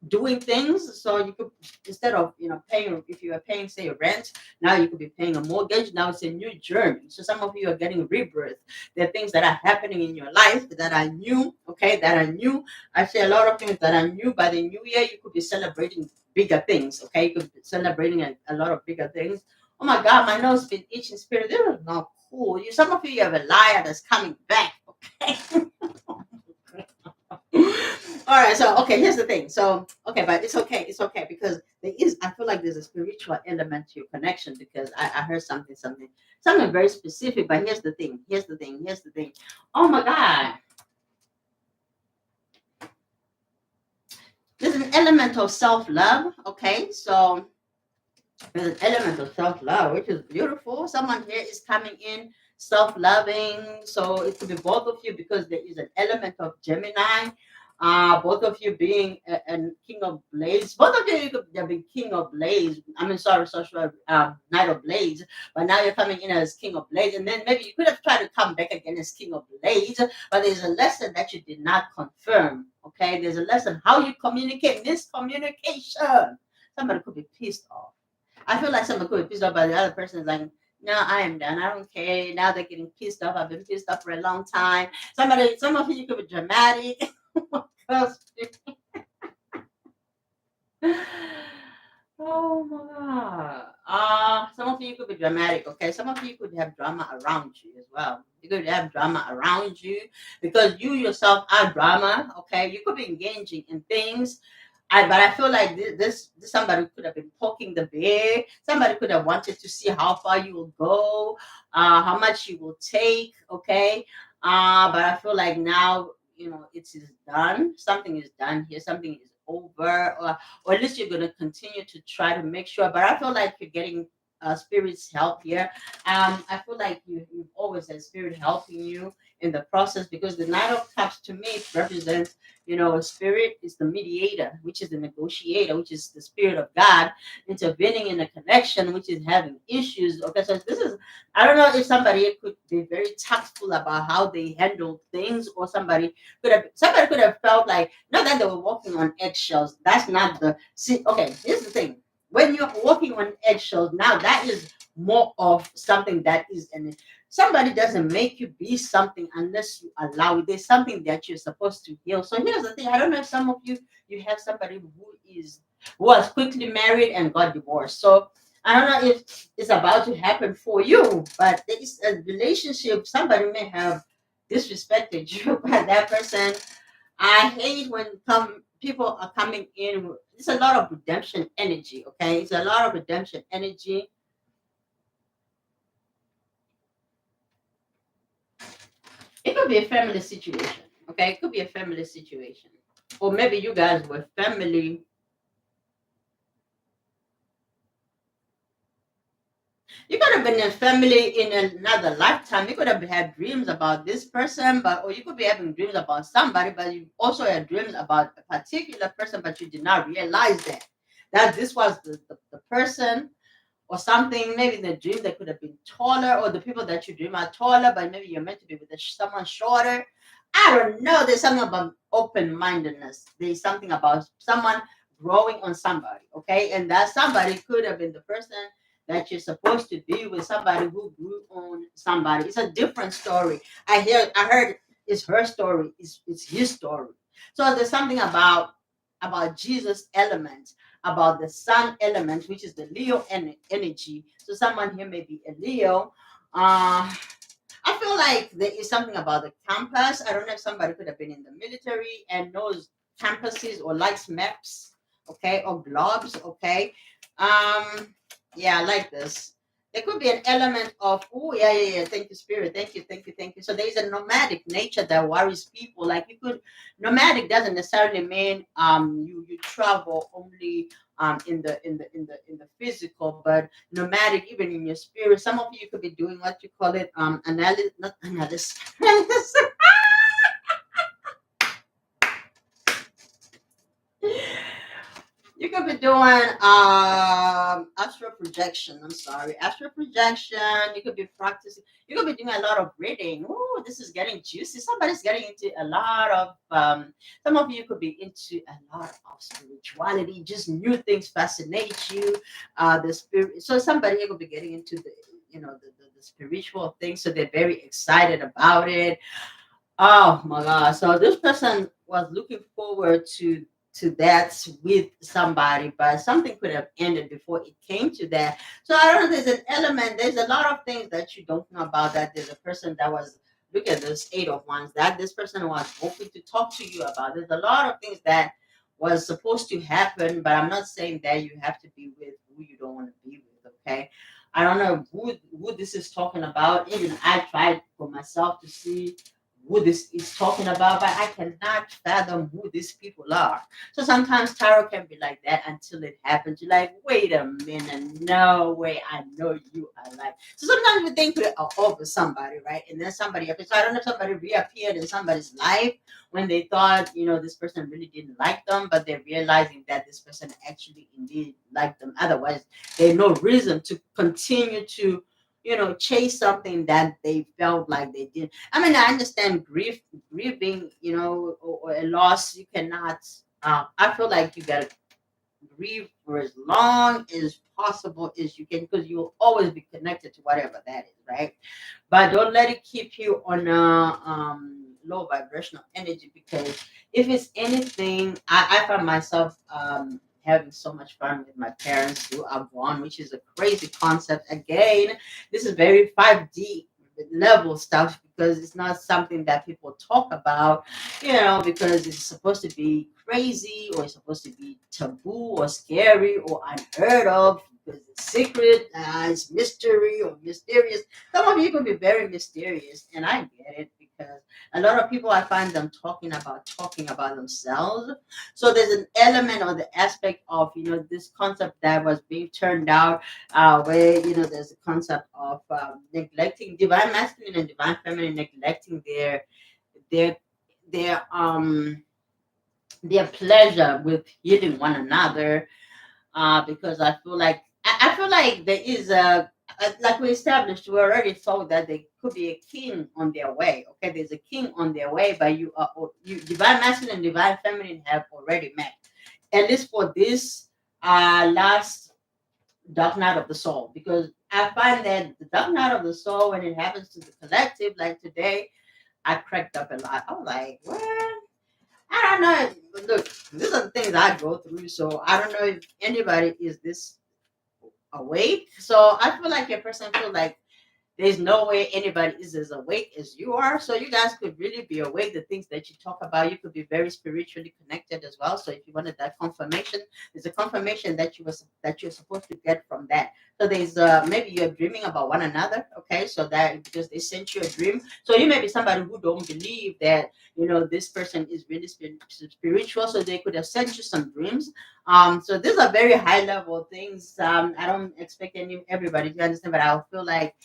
Speaker 1: doing things. So you could, instead of paying, if you are paying say a rent, now you could be paying a mortgage. Now it's a new journey. So some of you are getting rebirth. There are things that are happening in your life that are new. Okay, that are new. I say a lot of things that are new. By the new year, you could be celebrating bigger things. Okay, you could be celebrating a lot of bigger things. Oh my God, my nose been itching. Spirit, this is not cool. You, some of you have a liar that's coming back. Okay. All right, so okay, here's the thing. So okay, but it's okay because there is. I feel like there's a spiritual element to your connection because I heard something very specific. But here's the thing. Oh my God, there's an element of self love. Okay, so there's an element of self love, which is beautiful. Someone here is coming in self loving, so it could be both of you because there is an element of Gemini. Both of you being a king of blades. Both of you could have been king of blades. I mean, sorry, knight of blades. But now you're coming in as king of blades, and then maybe you could have tried to come back again as king of blades. But there's a lesson that you did not confirm. Okay, there's a lesson how you communicate. Miscommunication. Somebody could be pissed off. I feel like somebody could be pissed off, but the other person is like, no, I am done. I don't care. Now they're getting pissed off. I've been pissed off for a long time. Some of you could be dramatic. Oh my God. Some of you could be dramatic, okay? Some of you could have drama around you as well. You could have drama around you because you yourself are drama, okay? You could be engaging in things. But I feel like this somebody could have been poking the bear. Somebody could have wanted to see how far you will go, how much you will take, okay? But I feel like now, it is done. Something is done here. Something is over, or at least you're going to continue to try to make sure. But I feel like you're getting spirit's help here. I feel like you've always had spirit helping you in the process because the Knight of Cups to me represents, a spirit is the mediator, which is the negotiator, which is the spirit of God intervening in a connection, which is having issues. Okay, so this is, I don't know if somebody could be very tactful about how they handle things, or somebody could have felt like not that they were walking on eggshells. That's not the see. Okay, here's the thing: when you're walking on eggshells, now that is more of something that is in it. Somebody doesn't make you be something unless you allow it. There's something that you're supposed to heal. So here's the thing. I don't know if some of you have somebody who was quickly married and got divorced. So I don't know if it's about to happen for you, but there is a relationship. Somebody may have disrespected you by that person. I hate when people are coming in. It's a lot of redemption energy. Okay, it's a lot of redemption energy. It could be a family situation. Okay, it could be a family situation, or maybe you guys were family. You could have been a family in another lifetime. You could have had dreams about this person, but or you could be having dreams about somebody, but you also had dreams about a particular person, but you did not realize that this was the person or something. Maybe in the dream they could have been taller, or the people that you dream are taller, but maybe you're meant to be with someone shorter. I don't know. There's something about open-mindedness. There's something about someone growing on somebody, okay? And that somebody could have been the person that you're supposed to be with, somebody who grew on somebody. It's a different story. I heard it's her story, it's his story. So there's something about Jesus element, about the sun element, which is the Leo energy. So someone here may be a Leo. I feel like there is something about the campus. I don't know if somebody could have been in the military and knows campuses or likes maps, okay, or globes, okay. Yeah, I like this. There could be an element of, oh, yeah. Thank you, Spirit. Thank you. So there is a nomadic nature that worries people. Like nomadic doesn't necessarily mean you travel only in the physical, but nomadic even in your spirit. Some of you could be doing what you call it analysis, not analysis. You could be doing astral projection. I'm sorry, astral projection. You could be practicing. You could be doing a lot of reading. Oh, this is getting juicy. Somebody's getting into a lot of. Some of you could be into a lot of spirituality. Just new things fascinate you. The spirit. So somebody here could be getting into the spiritual thing. So they're very excited about it. Oh my God. So this person was looking forward to that with somebody, but something could have ended before it came to that. So I don't know, there's an element, there's a lot of things that you don't know about that. There's a person that was look at this eight of wands that this person was hoping to talk to you about. There's a lot of things that was supposed to happen, but I'm not saying that you have to be with who you don't want to be with, okay? I don't know who this is talking about. Even I tried for myself to see who this is talking about, but I cannot fathom who these people are. So sometimes tarot can be like that until it happens. You're like, wait a minute, no way, I know you are like. So sometimes we think we're over somebody, right? And then somebody appears. So I don't know if somebody reappeared in somebody's life when they thought, this person really didn't like them, but they're realizing that this person actually indeed liked them. Otherwise, there's no reason to continue to chase something that they felt like they did. I mean, I understand grieving, or a loss. You cannot. I feel like you gotta grieve for as long as possible as you can, because you'll always be connected to whatever that is, right? But don't let it keep you on a low vibrational energy, because if it's anything, I find myself having so much fun with my parents who are gone, which is a crazy concept. Again, this is very 5D level stuff, because it's not something that people talk about, because it's supposed to be crazy, or it's supposed to be taboo or scary or unheard of, because it's secret, it's mystery or mysterious. Some of you can be very mysterious, and I get it, because a lot of people, I find them talking about themselves. So there's an element or the aspect of this concept that was being turned out, where there's a concept of neglecting divine masculine and divine feminine, neglecting their their um their pleasure with healing one another, because I feel like there is like we established, we already saw that there could be a king on their way. Okay, there's a king on their way, but you divine masculine and divine feminine have already met, at least for this last dark night of the soul, because I find that the dark night of the soul, when it happens to the collective, like today, I cracked up a lot. I'm like, what? I don't know. Look, these are the things I go through, so I don't know if anybody is this awake. So I feel like a person feel like there's no way anybody is as awake as you are. So you guys could really be awake. The things that you talk about, you could be very spiritually connected as well. So if you wanted that confirmation, there's a confirmation that that you're supposed to get from that. So there's maybe you're dreaming about one another. Okay, so that because they sent you a dream. So you may be somebody who don't believe that this person is really spiritual. So they could have sent you some dreams. So these are very high level things. I don't expect everybody to understand, but I feel like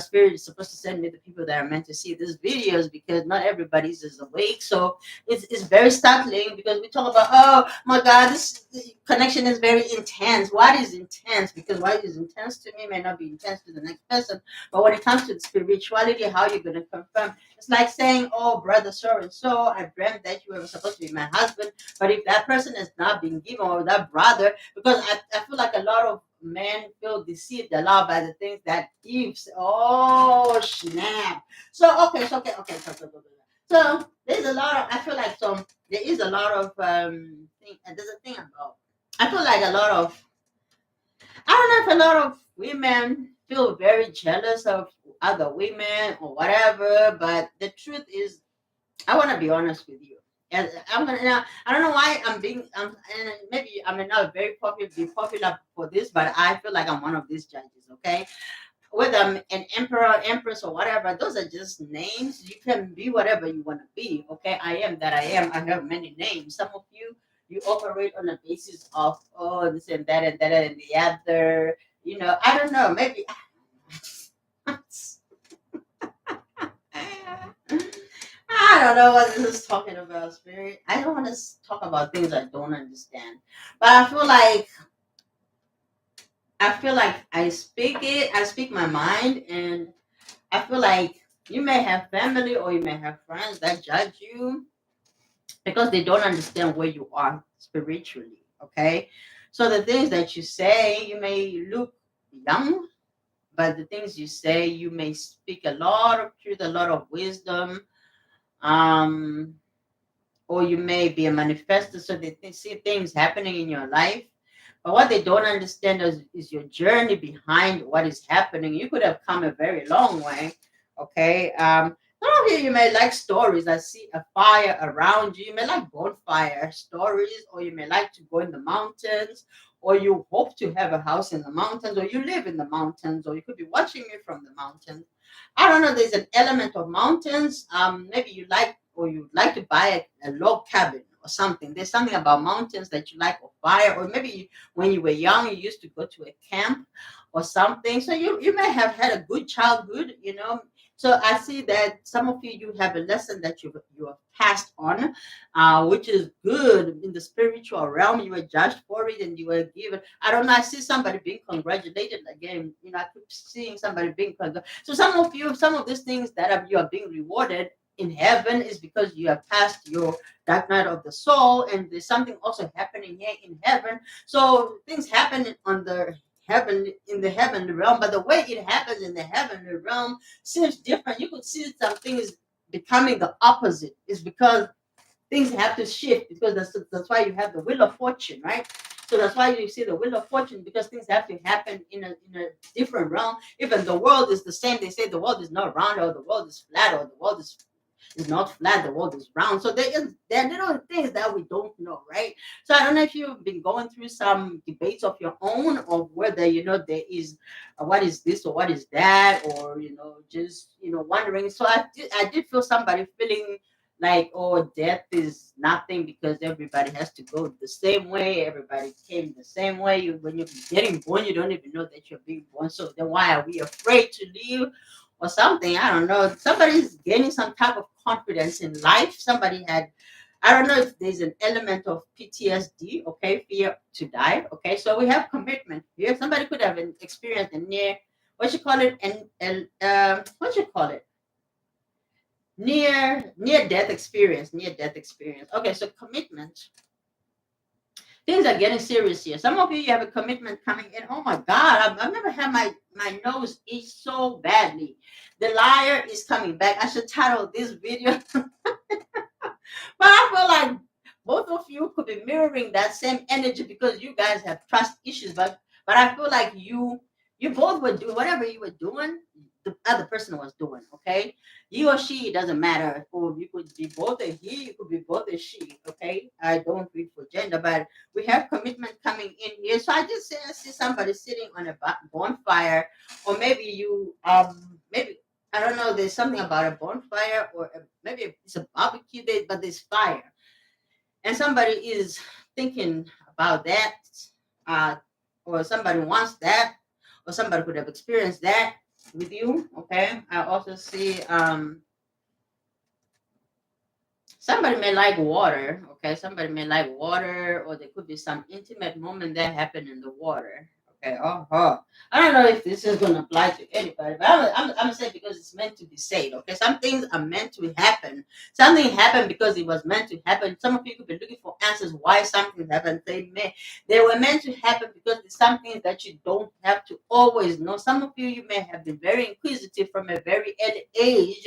Speaker 1: spirit is supposed to send me the people that are meant to see these videos, because not everybody's is awake. So it's very startling, because we talk about, oh my god, this connection is very intense. What is intense? Because what is intense to me may not be intense to the next person. But when it comes to the spirituality, how you're going to confirm, it's like saying, oh brother so and so, I dreamt that you were supposed to be my husband. But if that person has not been given, or that brother, because I feel like a lot of men feel deceived a lot by the things that Eve said. Oh snap! So okay, so there's a lot of, I feel like, so there is a lot of there's a thing about, I feel like a lot of, I don't know if a lot of women feel very jealous of other women or whatever, but the truth is, I want to be honest with you. And I'm gonna now. I don't know why I'm being. And maybe I may not be popular for this, but I feel like I'm one of these judges. Okay, whether I'm an emperor, empress, or whatever, those are just names. You can be whatever you want to be. Okay, I am that I am. I have many names. Some of you operate on the basis of, oh, this and that and the other. I don't know. Maybe. I don't know what this is talking about, spirit. I don't want to talk about things I don't understand. But I feel like I speak it, I speak my mind, and I feel like you may have family or you may have friends that judge you because they don't understand where you are spiritually. Okay. So the things that you say, you may look young, but the things you say, you may speak a lot of truth, a lot of wisdom. Um, or you may be a manifester, so they see things happening in your life. But what they don't understand is your journey behind what is happening. You could have come a very long way. Okay. Some of you may like stories. I see a fire around you. You may like bonfire stories, or you may like to go in the mountains, or you hope to have a house in the mountains, or you live in the mountains, or you could be watching me from the mountains. I don't know. There's an element of mountains. Maybe you like, or you'd like to buy a log cabin or something. There's something about mountains that you like, or fire, or maybe when you were young, you used to go to a camp or something. So you may have had a good childhood. So I see that some of you have a lesson that you have passed on, which is good in the spiritual realm. You were judged for it, and you were given. I don't know. I see somebody being congratulated again. I keep seeing somebody being congratulated. So some of these things that you are being rewarded in heaven is because you have passed your dark night of the soul, and there's something also happening here in heaven. So things happen on the heaven in the heavenly realm, but the way it happens in the heavenly realm seems different. You could see some things becoming the opposite. Is because things have to shift, because that's why you have the wheel of fortune, right? So that's why you see the wheel of fortune, because things have to happen in a different realm. Even the world is the same. They say the world is not round, or the world is flat, or the world is not flat, the world is round. So there are little things that we don't know, right? So I don't know if you've been going through some debates of your own, or whether there is what is this or what is that, or just wondering. So I did feel somebody feeling like, oh, death is nothing, because everybody has to go the same way, everybody came the same way. When you're getting born, you don't even know that you're being born, so then why are we afraid to leave or something? I don't know. Somebody's gaining some type of confidence in life. Somebody had, I don't know if there's an element of PTSD, okay, fear to die. Okay, so we have commitment here. Somebody could have experienced a near, what you call it, and what you call it, near death experience. Okay, so commitment. Things are getting serious here. Some of you have a commitment coming in. Oh my God, I've never had my nose itch so badly. The liar is coming back. I should title this video. But I feel like both of you could be mirroring that same energy because you guys have trust issues. But I feel like you both were doing whatever you were doing, the other person was doing. Okay, he or she, it doesn't matter. Or you could be both a he, you could be both a she. Okay, I don't read for gender, but we have commitment coming in here. So I just say I see somebody sitting on a bonfire, or maybe you maybe I don't know. There's something about a bonfire, or maybe it's a barbecue day, but there's fire, and somebody is thinking about that, uh, or somebody wants that, or somebody could have experienced that with you. Okay. I also see somebody may like water. Okay, somebody may like water, or there could be some intimate moment that happened in the water. Okay, I don't know if this is going to apply to anybody, but I'm saying because it's meant to be said. Okay, some things are meant to happen. Something happened because it was meant to happen. Some of you could be looking for answers why something happened. They were meant to happen because it's something that you don't have to always know. Some of you may have been very inquisitive from a very early age,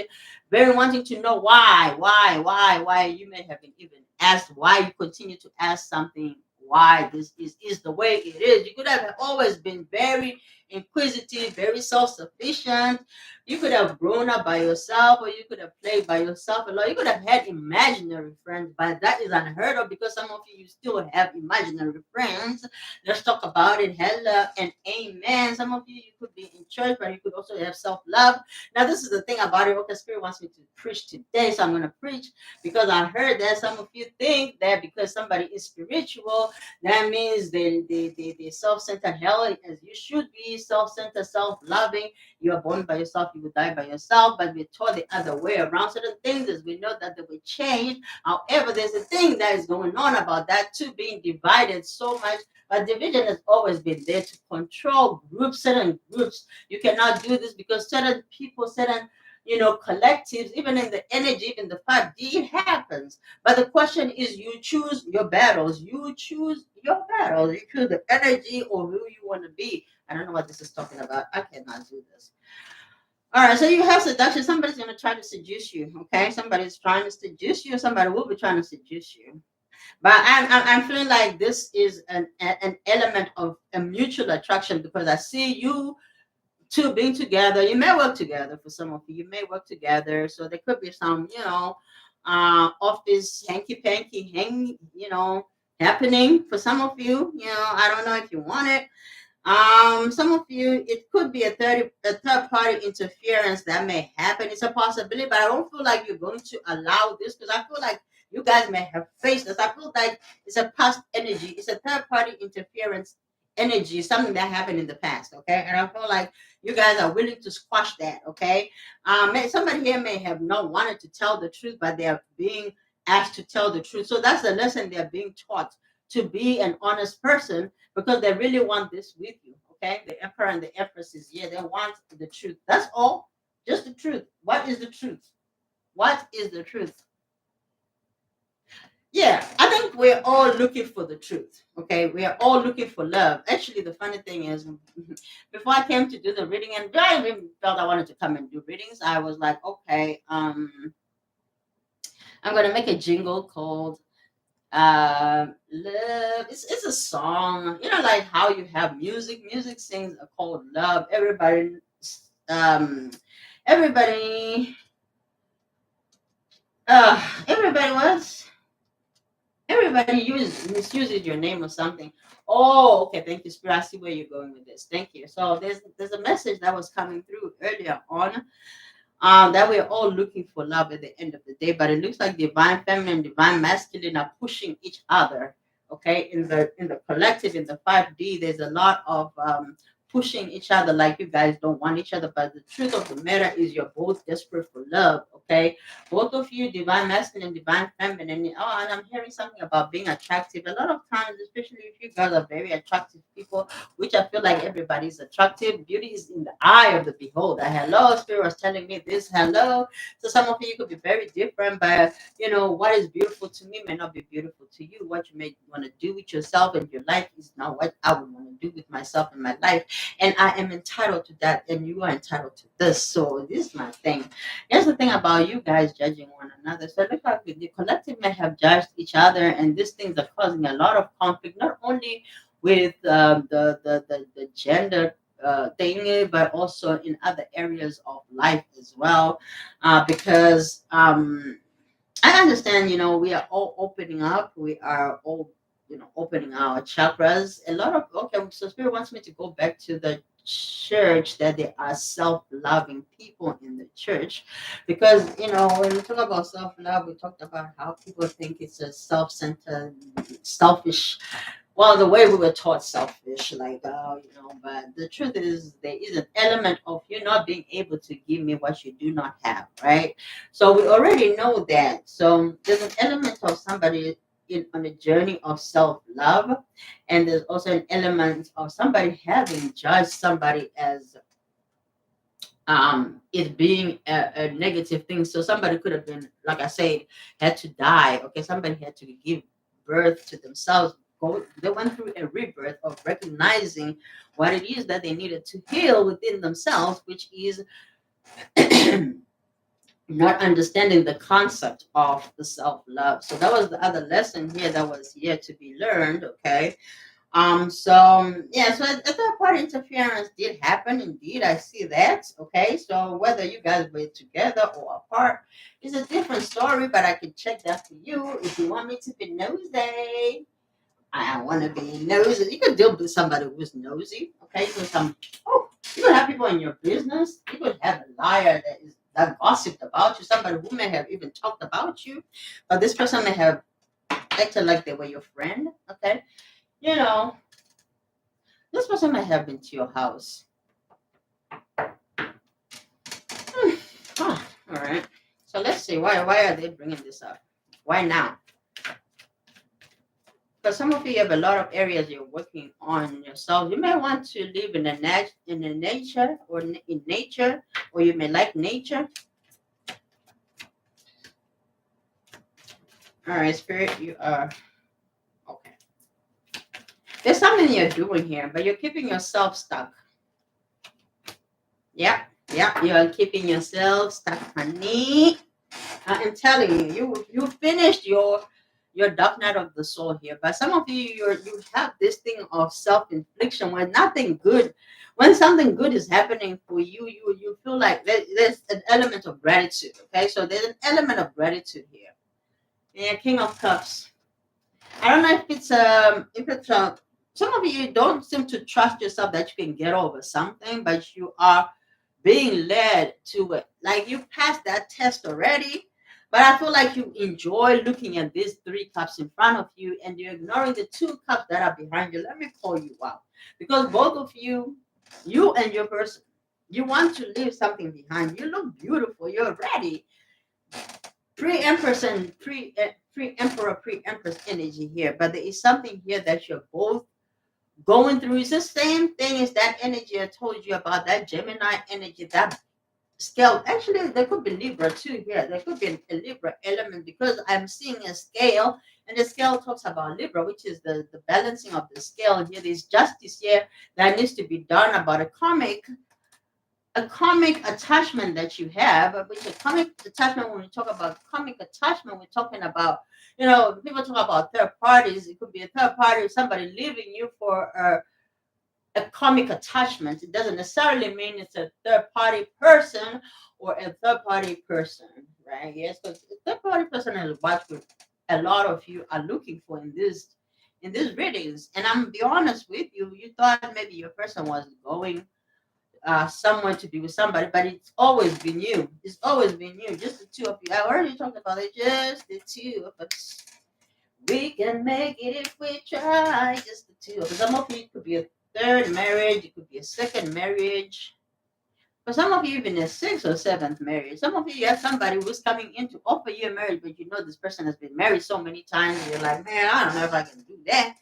Speaker 1: very wanting to know why. You may have been even asked why, you continue to ask something, why this is the way it is. You could have always been very inquisitive, very self-sufficient. You could have grown up by yourself, or you could have played by yourself a lot. You could have had imaginary friends, but that is unheard of because some of you still have imaginary friends. Let's talk about it. Hello and amen. Some of you could be in church, but you could also have self-love. Now, this is the thing about it. Okay, Spirit wants me to preach today, so I'm going to preach because I heard that some of you think that because somebody is spiritual, that means they self-centered. Hell, as you should be self-centered, self-loving. You are born by yourself, you will die by yourself. But we're taught the other way around. Certain things, as we know that they will change. However, there's a thing that is going on about that too, being divided so much. But division has always been there to control groups, certain groups. You cannot do this because certain people, certain collectives, even in the energy, even the 5D, it happens. But the question is, you choose your battles. You choose your battles. You choose the energy or who you want to be. I don't know what this is talking about. I cannot do this. All right, so you have seduction. Somebody's going to try to seduce you. Okay, somebody's trying to seduce you. Somebody will be trying to seduce you. But I'm feeling like this is an element of a mutual attraction because I see you two being together. You may work together for some of you. You may work together. So there could be some, office hanky panky happening for some of you. I don't know if you want it. Some of you, it could be a third party interference that may happen. It's a possibility, but I don't feel like you're going to allow this because I feel like you guys may have faced this. I feel like it's a past energy. It's a third party interference energy, something that happened in the past. Okay, and I feel like you guys are willing to squash that. Okay, somebody here may have not wanted to tell the truth, but they are being asked to tell the truth. So that's the lesson they're being taught, to be an honest person because they really want this with you. Okay, the emperor and the empress is here. They want the truth. That's all. Just the truth. What is the truth? What is the truth? Yeah, I think we're all looking for the truth. Okay, we are all looking for love. Actually, the funny thing is, before I came to do the reading, and I even felt I wanted to come and do readings, I was like, okay, I'm gonna make a jingle called love. It's a song, like how you have music sings are called love. Um everybody everybody was everybody misuses your name or something. Oh, okay, thank you, Spirit. I see where you're going with this. Thank you. So there's a message that was coming through earlier on, that we're all looking for love at the end of the day, but it looks like divine feminine and divine masculine are pushing each other. Okay, in the collective, in the 5D, there's a lot of pushing each other, like you guys don't want each other, but the truth of the matter is you're both desperate for love. Okay, both of you, divine masculine, divine feminine. Oh, and I'm hearing something about being attractive. A lot of times, especially if you guys are very attractive people, which I feel like everybody's attractive. Beauty is in the eye of the beholder. Hello, Spirit was telling me this. Hello. So some of you could be very different, but what is beautiful to me may not be beautiful to you. What you may want to do with yourself and your life is not what I would want to do with myself and my life. And I am entitled to that, and you are entitled to this. So this is my thing. Here's the thing about you guys judging one another. So look like the collective may have judged each other, and these things are causing a lot of conflict, not only with the gender thing, but also in other areas of life as well. Because I understand, we are all opening up. We are all, opening our chakras. A lot of, okay, so Spirit wants me to go back to the church, that there are self-loving people in the church. Because, when we talk about self-love, we talked about how people think it's a self-centered, selfish, well, the way we were taught selfish, like, but the truth is there is an element of you not being able to give me what you do not have, right? So we already know that. So there's an element of somebody on a journey of self-love, and there's also an element of somebody having judged somebody as it being a negative thing. So somebody could have been, like I said, had to die. Okay, somebody had to give birth to themselves. They went through a rebirth of recognizing what it is that they needed to heal within themselves, which is not understanding the concept of the self-love. So that was the other lesson here that was yet to be learned. Okay. So yeah, so a third party interference did happen. Indeed, I see that. Okay, so whether you guys were together or apart is a different story, but I can check that for you if you want me to be nosy. I want to be nosy. You could deal with somebody who's nosy. Okay, so you could have people in your business. You could have a liar that gossiped about you. Somebody who may have even talked about you, but this person may have acted like they were your friend. Okay, you know this person might have been to your house. All right. So let's see. Why are they bringing this up? Why now? Because some of you have a lot of areas you're working on yourself. You may want to live in the nature or in nature, or you may like nature. All right, Spirit, you are okay. There's something you're doing here, but you're keeping yourself stuck. Yeah, you're keeping yourself stuck, honey. I am telling you, you finished your dark night of the soul here. But some of you have this thing of self-infliction when something good is happening for you, you feel like there's an element of gratitude. Okay, so there's an element of gratitude here. Yeah, King of Cups. I don't know if it's some of you don't seem to trust yourself that you can get over something, but you are being led to it. Like you passed that test already, but I feel like you enjoy looking at these three cups in front of you and you're ignoring the two cups that are behind you. Let me call you out. Because both of you and your person, you want to leave something behind. You look beautiful. You're ready. Pre-empress and pre-emperor, pre-empress energy here. But there is something here that you're both going through. It's the same thing as that energy I told you about, that Gemini energy, that scale. Actually, there could be Libra too here. There could be a Libra element because I'm seeing a scale, and the scale talks about Libra, which is the balancing of the scale. Here, there's justice here that needs to be done about a karmic attachment that you have, which a karmic attachment, when we talk about karmic attachment, we're talking about, people talk about third parties. It could be a third party, somebody leaving you for a karmic attachment. It doesn't necessarily mean it's a third party person or a third party person, right? Yes, because a third party person is what a lot of you are looking for in these readings. And I'm be honest with you, you thought maybe your person was going somewhere to be with somebody, but it's always been you. It's always been you, just the two of you. I already talked about it, just the two of us. We can make it if we try, just the two of us. Some of you, it could be a third marriage, it could be a second marriage. For some of you, even a sixth or seventh marriage. Some of you have somebody who's coming in to offer you a marriage, but you know this person has been married so many times. You're like, man, I don't know if I can do that.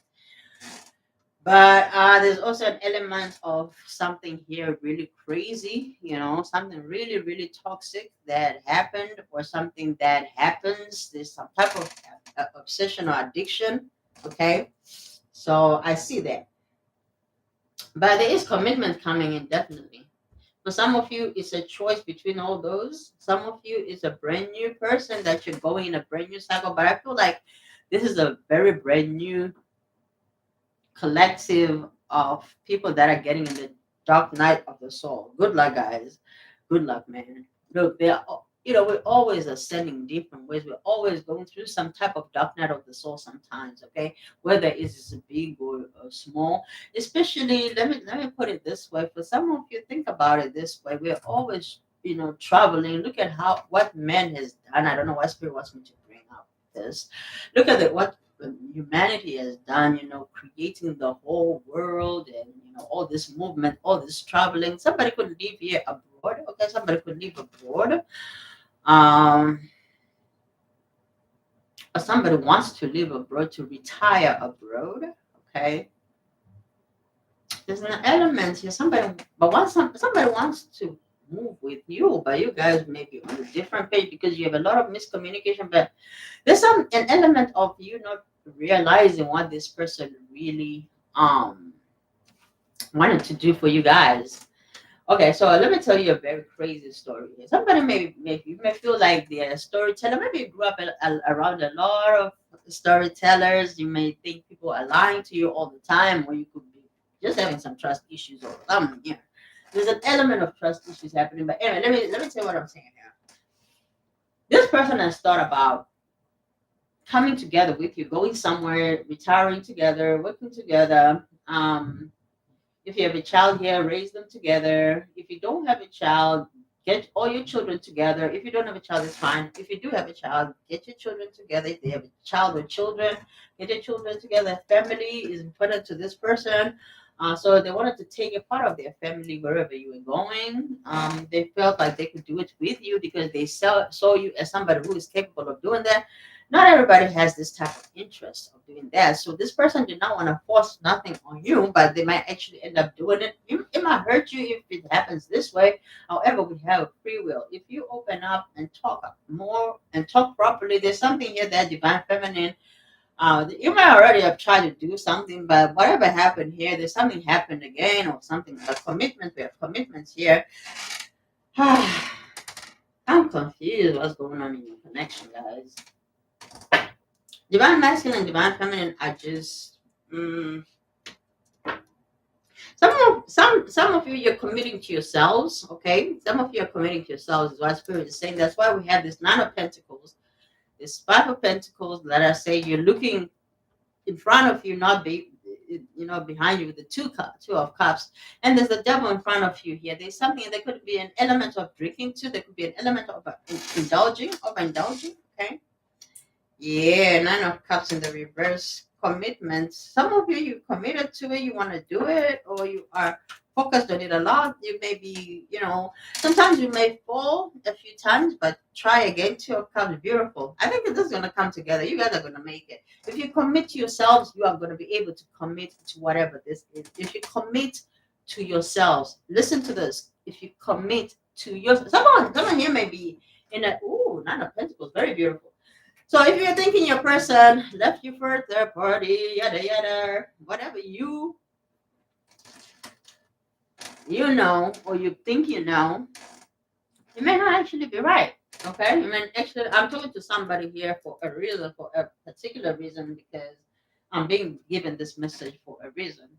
Speaker 1: But there's also an element of something here really crazy, something really, really toxic that happened, or something that happens. There's some type of obsession or addiction. Okay. So I see that. But there is commitment coming in, definitely. For some of you, it's a choice between all those. Some of you, it's a brand new person that you're going in a brand new cycle. But I feel like this is a very brand new collective of people that are getting in the dark night of the soul. Good luck, guys. Good luck, man. Look, we're always ascending different ways. We're always going through some type of dark night of the soul sometimes, okay? Whether it's big or small. Especially, let me put it this way. For some of you, think about it this way. We're always, traveling. Look at what man has done. I don't know why Spirit wants me to bring up this. Look at what humanity has done, creating the whole world, and all this movement, all this traveling. Somebody could live here abroad, okay? Somebody could live abroad, or somebody wants to live abroad, to retire abroad, okay? There's an element here. Somebody wants to move with you, but you guys may be on a different page because you have a lot of miscommunication. But there's an element of you not realizing what this person really wanted to do for you guys. Okay, so let me tell you a very crazy story. Somebody you may feel like they're a storyteller. Maybe you grew up around a lot of storytellers. You may think people are lying to you all the time, or you could be just having some trust issues or something. There's an element of trust issues happening. But anyway, let me tell you what I'm saying here. This person has thought about coming together with you, going somewhere, retiring together, working together. If you have a child here, raise them together. If you don't have a child, get all your children together. If you don't have a child, it's fine. If you do have a child, get your children together. If they have a child or children, get your children together. Family is important to this person. So they wanted to take a part of their family wherever you were going. They felt like they could do it with you because they saw you as somebody who is capable of doing that. Not everybody has this type of interest of doing that. So this person did not want to force nothing on you, but they might actually end up doing it. It might hurt you if it happens this way. However, we have free will. If you open up and talk more and talk properly, there's something here that divine feminine. You might already have tried to do something, but whatever happened here, there's something happened again or something. A commitment. We have commitments here. I'm confused. What's going on in your connection, guys? Divine masculine and divine feminine are just some of you, you're committing to yourselves, okay? Some of you are committing to yourselves is what Spirit is saying. That's why we have this Nine of Pentacles, this Five of Pentacles. Let us say you're looking in front of you, not behind you, with the two of Cups, and there's the Devil in front of you here. There's something. There could be an element of drinking too. There could be an element of indulging, okay? Yeah, Nine of Cups in the reverse. Commitment. Some of you committed to it, you want to do it, or you are focused on it a lot. You may be, sometimes you may fall a few times, but try again. Two of Cups, beautiful. I think this is going to come together. You guys are going to make it. If you commit to yourselves, you are going to be able to commit to whatever this is. If you commit to yourselves, listen to this. If you commit to yourself, someone here may be in a, Nine of Pentacles, very beautiful. So if you're thinking your person left you for a third party, yada yada, whatever you or you think you may not actually be right. Okay? I'm talking to somebody here for a reason, for a particular reason, because I'm being given this message for a reason.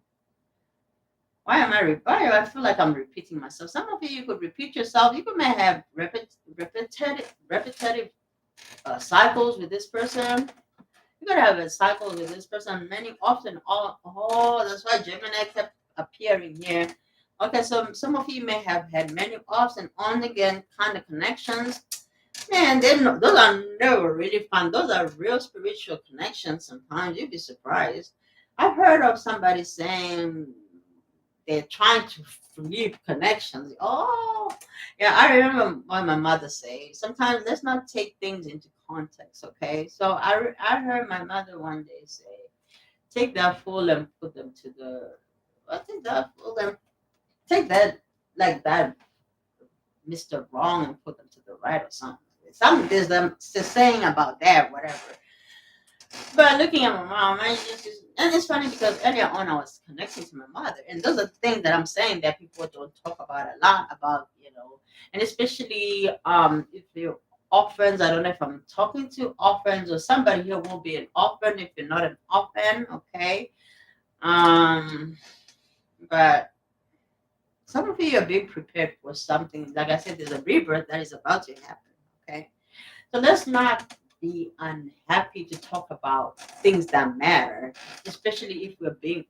Speaker 1: Why am I feel like I'm repeating myself. Some of you could repeat yourself. You may have repetitive cycles with this person. You're gonna have a cycle with this person that's why Gemini kept appearing here. Okay, so some of you may have had many offs and on again kind of connections. Man, those are never really fun. Those are real spiritual connections. Sometimes you'd be surprised. I've heard of somebody saying they're trying to flip connections. Oh, yeah, I remember what my mother say. Sometimes let's not take things into context, okay? So I heard my mother one day say, take that fool and put them to the. I think that fool and take that like that Mr. Wrong and put them to the right or something. Something there's them saying about that, whatever. But looking at my mom, and it's funny because earlier on I was connecting to my mother, and those are things that I'm saying that people don't talk about a lot about, and especially if you're orphans. I don't know if I'm talking to orphans or somebody here will be an orphan if you're not an orphan, okay? Um, but some of you are being prepared for something. Like I said, there's a rebirth that is about to happen, okay? So let's not be unhappy to talk about things that matter, especially if we're being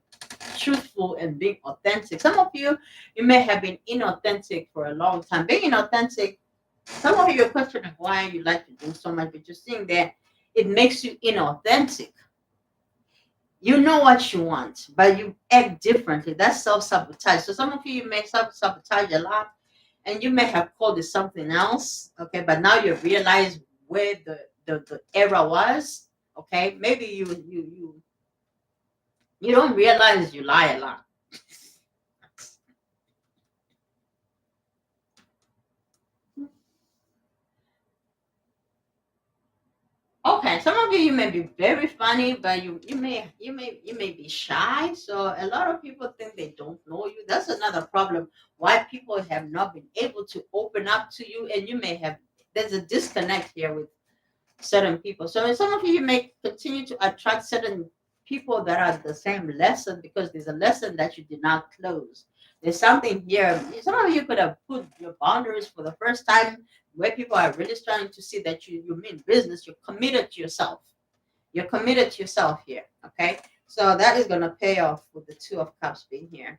Speaker 1: truthful and being authentic. Some of you, you may have been inauthentic for a long time. Being inauthentic, some of you are questioning why you like to do so much, but you're seeing that it makes you inauthentic. You know what you want, but you act differently. That's self-sabotage. So some of you may self-sabotage a lot, and you may have called it something else, okay, but now you realize where the error was, okay. Maybe you don't realize you lie a lot. Okay, some of you may be very funny, but you may be shy. So a lot of people think they don't know you. That's another problem. Why people have not been able to open up to you, and you may have there's a disconnect here with certain people. So some of you may continue to attract certain people that are the same lesson because there's a lesson that you did not close. There's something here. Some of you could have put your boundaries for the first time where people are really starting to see that you mean business. You're committed to yourself. You're committed to yourself here. Okay. So that is going to pay off with the Two of Cups being here.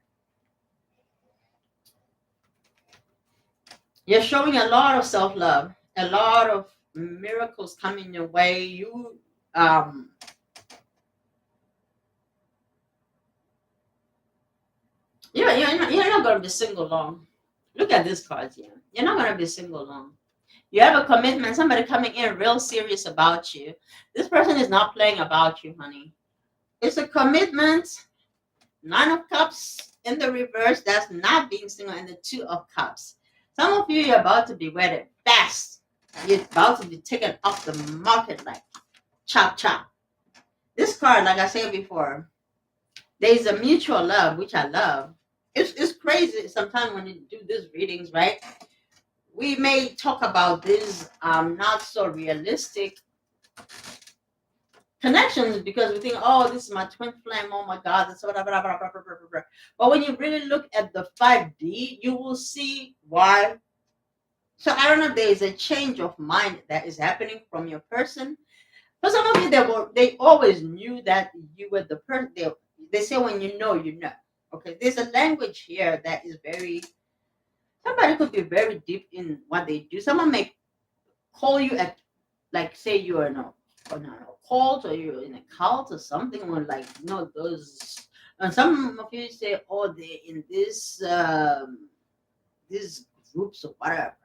Speaker 1: You're showing a lot of self-love, a lot of miracles coming your way. You're not going to be single long. Look at this card here. You're not going to be single long. You have a commitment, somebody coming in real serious about you. This person is not playing about you, honey. It's a commitment. Nine of Cups in the reverse. That's not being single. And the Two of Cups. Some of you are about to be wedded fast. You're about to be taken off the market like chop chop. This card, like I said before, there's a mutual love, which I love. It's crazy sometimes when you do these readings, right? We may talk about these not so realistic connections because we think, oh, this is my twin flame. Oh my God, that's blah, blah, blah, blah, blah, blah, blah, blah. But when you really look at the 5D, you will see why. So I don't know if there is a change of mind that is happening from your person. For some of you, they always knew that you were the person. They say when you know, you know. Okay, there's a language here that is very. Somebody could be very deep in what they do. Someone may call you at, like, say you're in a cult or you're in a cult or something, or like, those. And some of you say, oh, they're in these groups or whatever.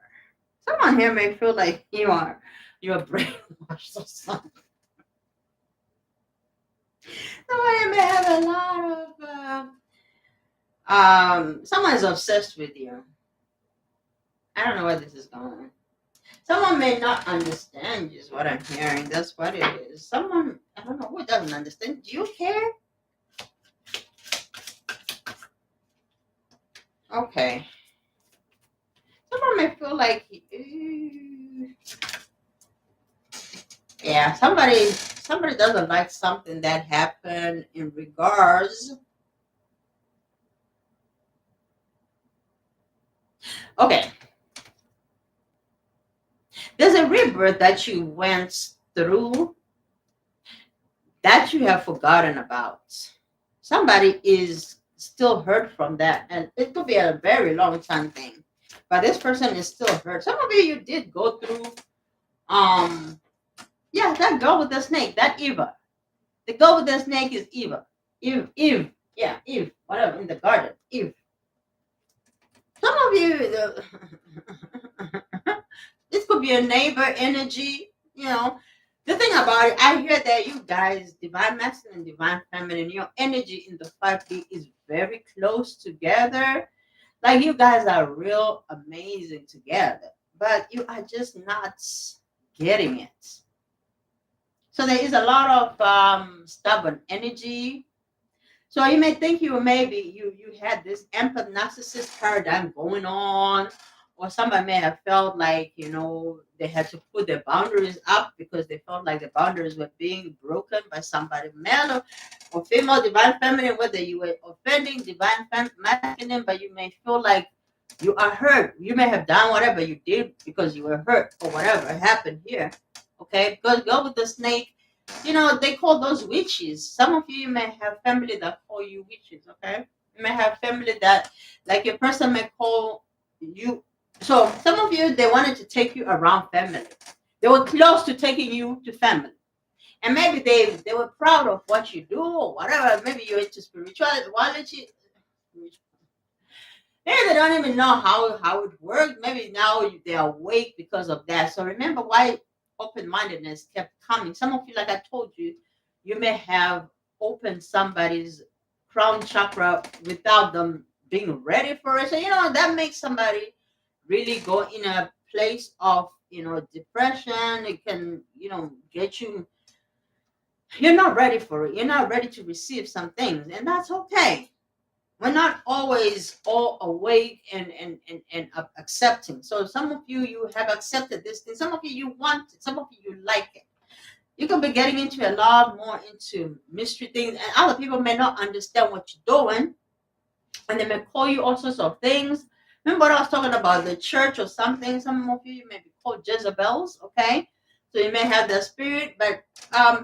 Speaker 1: Someone here may feel like you're brainwashed or something. Somebody may have a lot of someone is obsessed with you. I don't know where this is going. Someone may not understand is what I'm hearing. That's what it is. Someone, I don't know, who doesn't understand. Do you care? Okay. Someone may feel like, yeah, somebody doesn't like something that happened in regards. Okay. There's a rebirth that you went through that you have forgotten about. Somebody is still hurt from that, and it could be a very long time thing. But this person is still hurt. Some of you did go through, yeah, that girl with the snake, that Eva. The girl with the snake is Eva. Eve, yeah, Eve, whatever, in the garden, Eve. Some of you, this could be a neighbor energy. You know, the thing about it, I hear that you guys, divine masculine and divine feminine, your energy in the 5D is very close together. Like you guys are real amazing together, but you are just not getting it. So there is a lot of stubborn energy. So you may think you had this empath narcissist paradigm going on, or somebody may have felt like they had to put their boundaries up because they felt like the boundaries were being broken by somebody, male or female, divine feminine, whether you were offending divine masculine, but you may feel like you are hurt. You may have done whatever you did because you were hurt or whatever happened here. Okay, go with the snake. They call those witches. Some of you may have family that call you witches, okay? You may have family that, like, your person may call you. So some of you, they wanted to take you around family. They were close to taking you to family. And maybe they were proud of what you do or whatever. Maybe you're into spirituality. Maybe they don't even know how it works. Maybe now they're awake because of that. So remember why open-mindedness kept coming. Some of you, like I told you, you may have opened somebody's crown chakra without them being ready for it. So that makes somebody really go in a place of depression. It can get you. You're not ready for it. You're not ready to receive some things, and that's okay. We're not always all awake and accepting. So some of you have accepted this thing. Some of you want it. Some of you like it. You can be getting into a lot more into mystery things, and other people may not understand what you're doing, and they may call you all sorts of things. Remember what I was talking about, the church or something? Some of you may be called Jezebels, okay? So you may have that spirit, but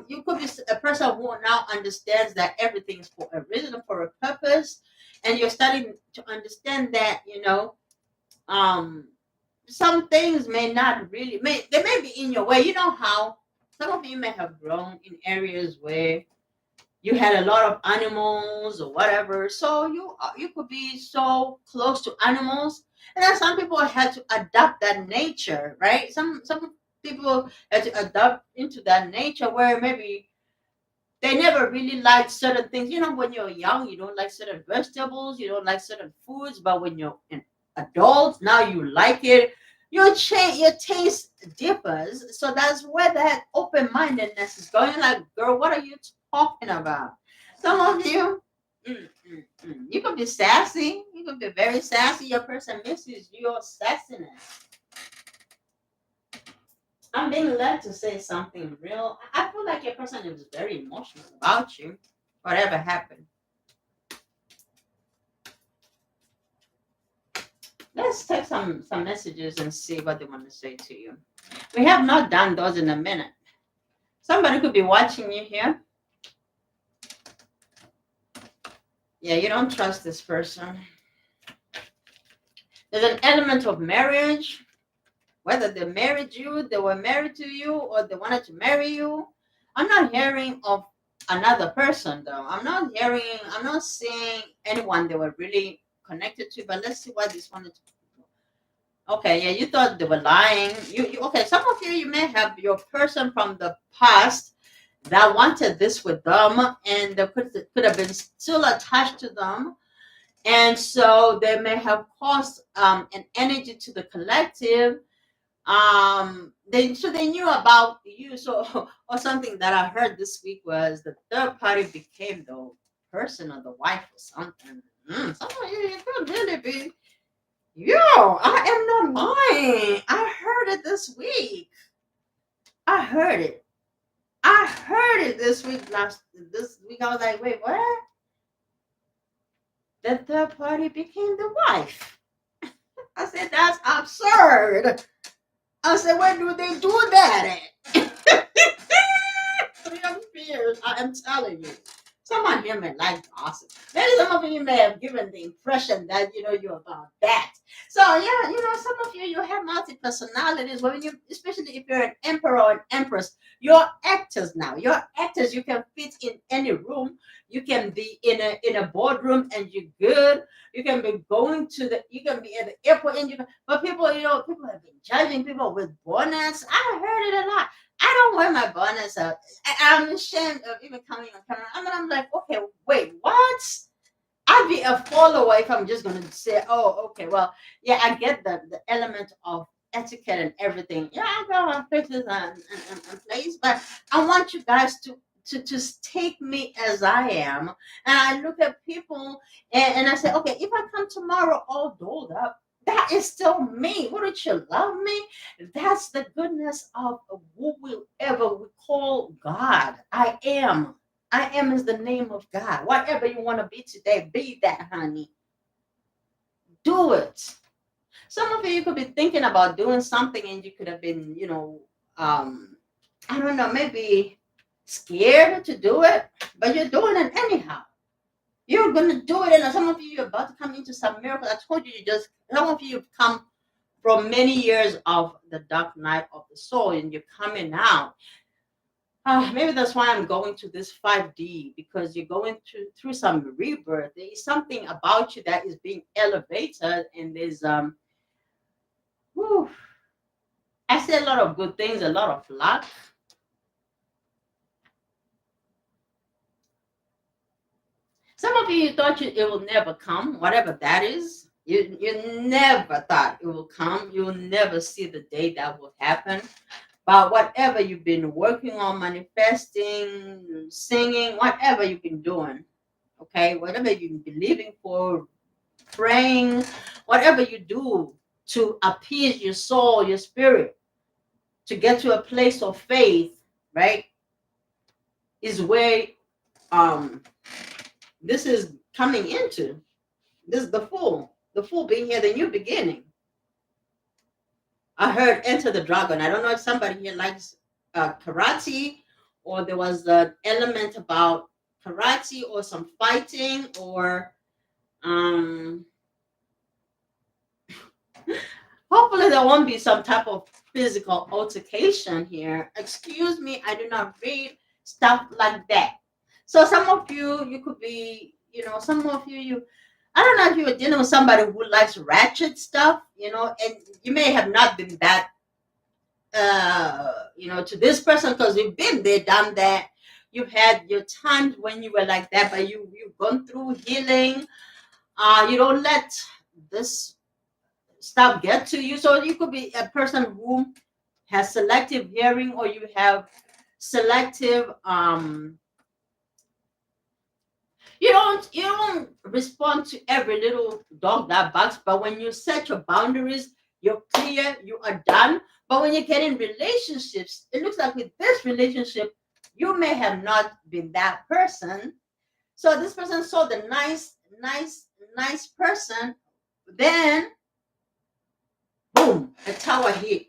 Speaker 1: you could be a person who now understands that everything is for a reason, for a purpose, and you're starting to understand that some things may not really they may be in your way. You know how some of you may have grown in areas where you had a lot of animals or whatever, so you could be so close to animals, and then some people had to adapt that nature, right? Some people had to adapt into that nature where maybe they never really liked certain things. When you're young, you don't like certain vegetables, you don't like certain foods, but when you're an adult, now you like it. Your taste differs. So that's where that open-mindedness is going. Like, girl, what are you talking about? Some of you, you can be sassy. You can be very sassy. Your person misses your sassiness. I'm being led to say something real. I feel like your person is very emotional about you, whatever happened. Let's take some messages and see what they want to say to you. We have not done those in a minute. Somebody could be watching you here. Yeah, you don't trust this person. There's an element of marriage. Whether they married you, they were married to you, or they wanted to marry you. I'm not hearing of another person though. I'm not seeing anyone they were really connected to, but let's see what this wanted to. Okay, yeah, you thought they were lying. You okay, some of you may have your person from the past that wanted this with them, and they could have been still attached to them. And so they may have caused an energy to the collective. They knew about you. So or something that I heard this week was the third party became the person or the wife or something. Something you could really be. Yo, I am not lying. I heard it this week. I heard it. I heard it this week. This week, I was like, wait, what? The third party became the wife. I said, that's absurd. I said, where do they do that at? 3 years, I am telling you. Someone here may like gossip. Maybe some of you may have given the impression that you're about that. So yeah, some of you have multi personalities. When you, especially if you're an emperor or an empress, you're actors now. You're actors. You can fit in any room. You can be in a boardroom and you're good. You can be going to the. You can be at the airport and you can. But people, people have been judging people with bonnets. I heard it a lot. I don't wear my bonnets. I'm ashamed of even coming on camera. I'm like, okay, wait, what? I'd be a follower if I'm just going to say, oh, okay, well, yeah, I get the element of etiquette and everything. Yeah, I got my places and place, but I want you guys to just take me as I am. And I look at people and I say, okay, if I come tomorrow all dolled up, that is still me. Wouldn't you love me? That's the goodness of who we ever we call God. I am is the name of God. Whatever you want to be today, be that, honey. Do it. Some of you could be thinking about doing something and you could have been, I don't know, maybe scared to do it, but you're doing it anyhow. You're going to do it. And some of you, you're about to come into some miracle. I told you, some of you have come from many years of the dark night of the soul and you're coming out. Maybe that's why I'm going to this 5D, because you're going through some rebirth. There is something about you that is being elevated, and there's whew, I say a lot of good things, a lot of luck. Some of you thought it will never come, whatever that is. You never thought it will come. You'll never see the day that will happen. But whatever you've been working on, manifesting, singing, whatever you've been doing, okay, whatever you've been believing for, praying, whatever you do to appease your soul, your spirit, to get to a place of faith, right, is where um this is coming into. This is the fool being here, the new beginning. I heard enter the dragon. I don't know if somebody here likes karate, or there was an element about karate or some fighting, or um hopefully there won't be some type of physical altercation here. Excuse me, I do not read stuff like that. So some of you, you could be, some of you, I don't know if you were dealing with somebody who likes ratchet stuff, and you may have not been that, to this person, because you've been there, done that. You've had your times when you were like that, but you've gone through healing. You don't let this stuff get to you. So you could be a person who has selective hearing, or you have selective you don't respond to every little dog that barks, but when you set your boundaries, you're clear, you are done. But when you get in relationships, it looks like with this relationship, you may have not been that person. So this person saw the nice person, then boom, a tower hit.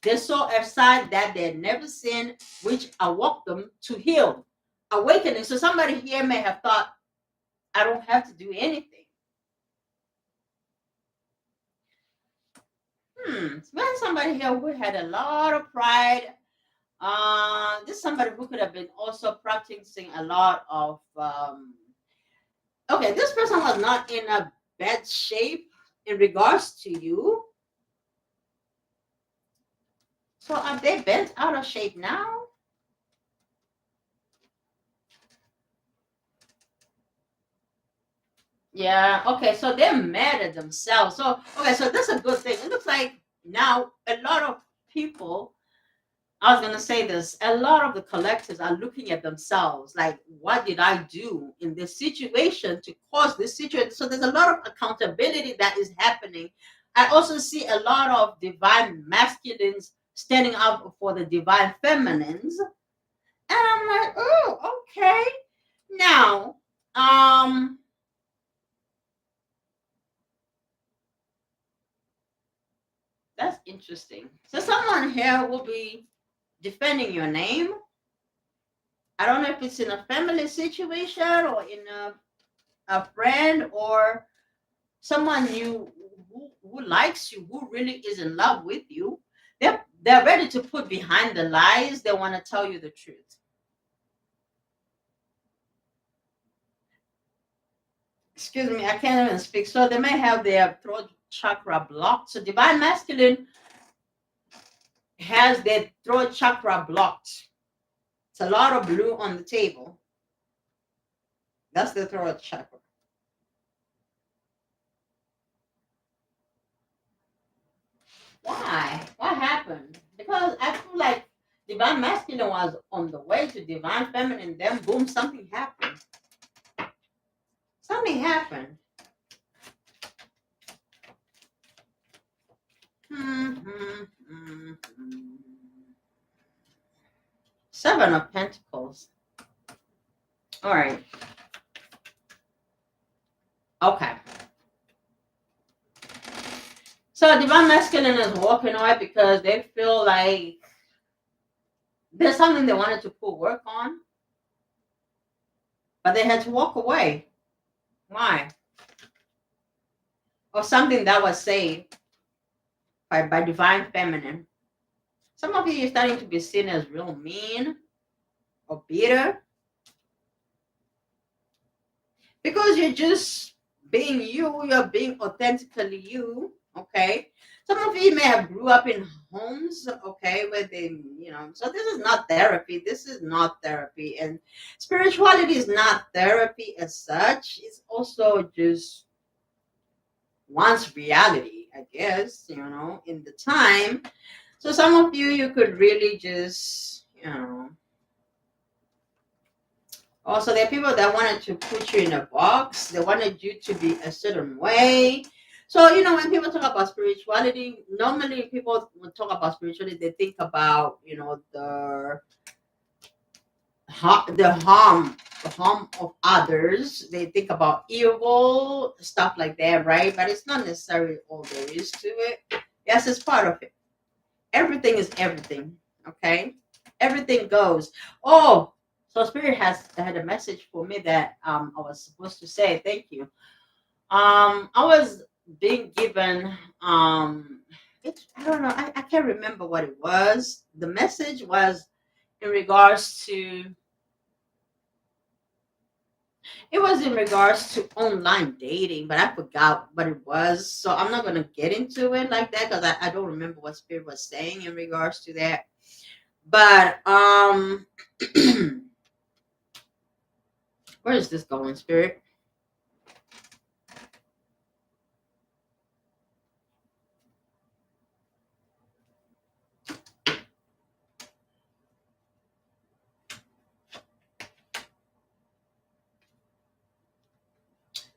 Speaker 1: They saw a side that they had never seen, which awoke them to heal, awakening. So somebody here may have thought, I don't have to do anything. When somebody here who had a lot of pride, this is somebody who could have been also practicing a lot of. Okay, this person was not in a bad shape in regards to you. So are they bent out of shape now? Yeah, okay, so they're mad at themselves. So, okay, so that's a good thing. It looks like now a lot of people, I was going to say this, a lot of the collectives are looking at themselves like, what did I do in this situation to cause this situation? So there's a lot of accountability that is happening. I also see a lot of divine masculines standing up for the divine feminines. And I'm like, oh, okay. Now, that's interesting. So someone here will be defending your name. I don't know if it's in a family situation or in a friend, or someone who likes you, who really is in love with you, they're ready to put behind the lies. They want to tell you the truth. Excuse me, I can't even speak. So they may have their throat chakra blocked. So divine masculine has their throat chakra blocked. It's a lot of blue on the table. That's the throat chakra. Why? What happened? Because I feel like divine masculine was on the way to divine feminine, then boom, something happened. Something happened. Seven of Pentacles. All right. Okay. So divine masculine is walking away because they feel like there's something they wanted to put work on, but they had to walk away. Why? Or something that was saved by divine feminine. Some of you are starting to be seen as real mean or bitter because you're just being you, you're being authentically you, okay? Some of you may have grew up in homes, okay, where they, so this is not therapy. This is not therapy. And spirituality is not therapy as such. It's also just one's reality, I guess, in the time. So some of you could really just, also, there are people that wanted to put you in a box. They wanted you to be a certain way. So, when people talk about spirituality, normally people will talk about spirituality, they think about, the harm of others. They think about evil, stuff like that, right? But it's not necessarily all there is to it. Yes, it's part of it. Everything is everything, okay? Everything goes. Oh, so Spirit had a message for me that I was supposed to say. Thank you. I was being given I don't know. I can't remember what it was. The message was in regards to online dating, but I forgot what it was. So I'm not gonna get into it like that because I don't remember what Spirit was saying in regards to that. But where is this going, Spirit?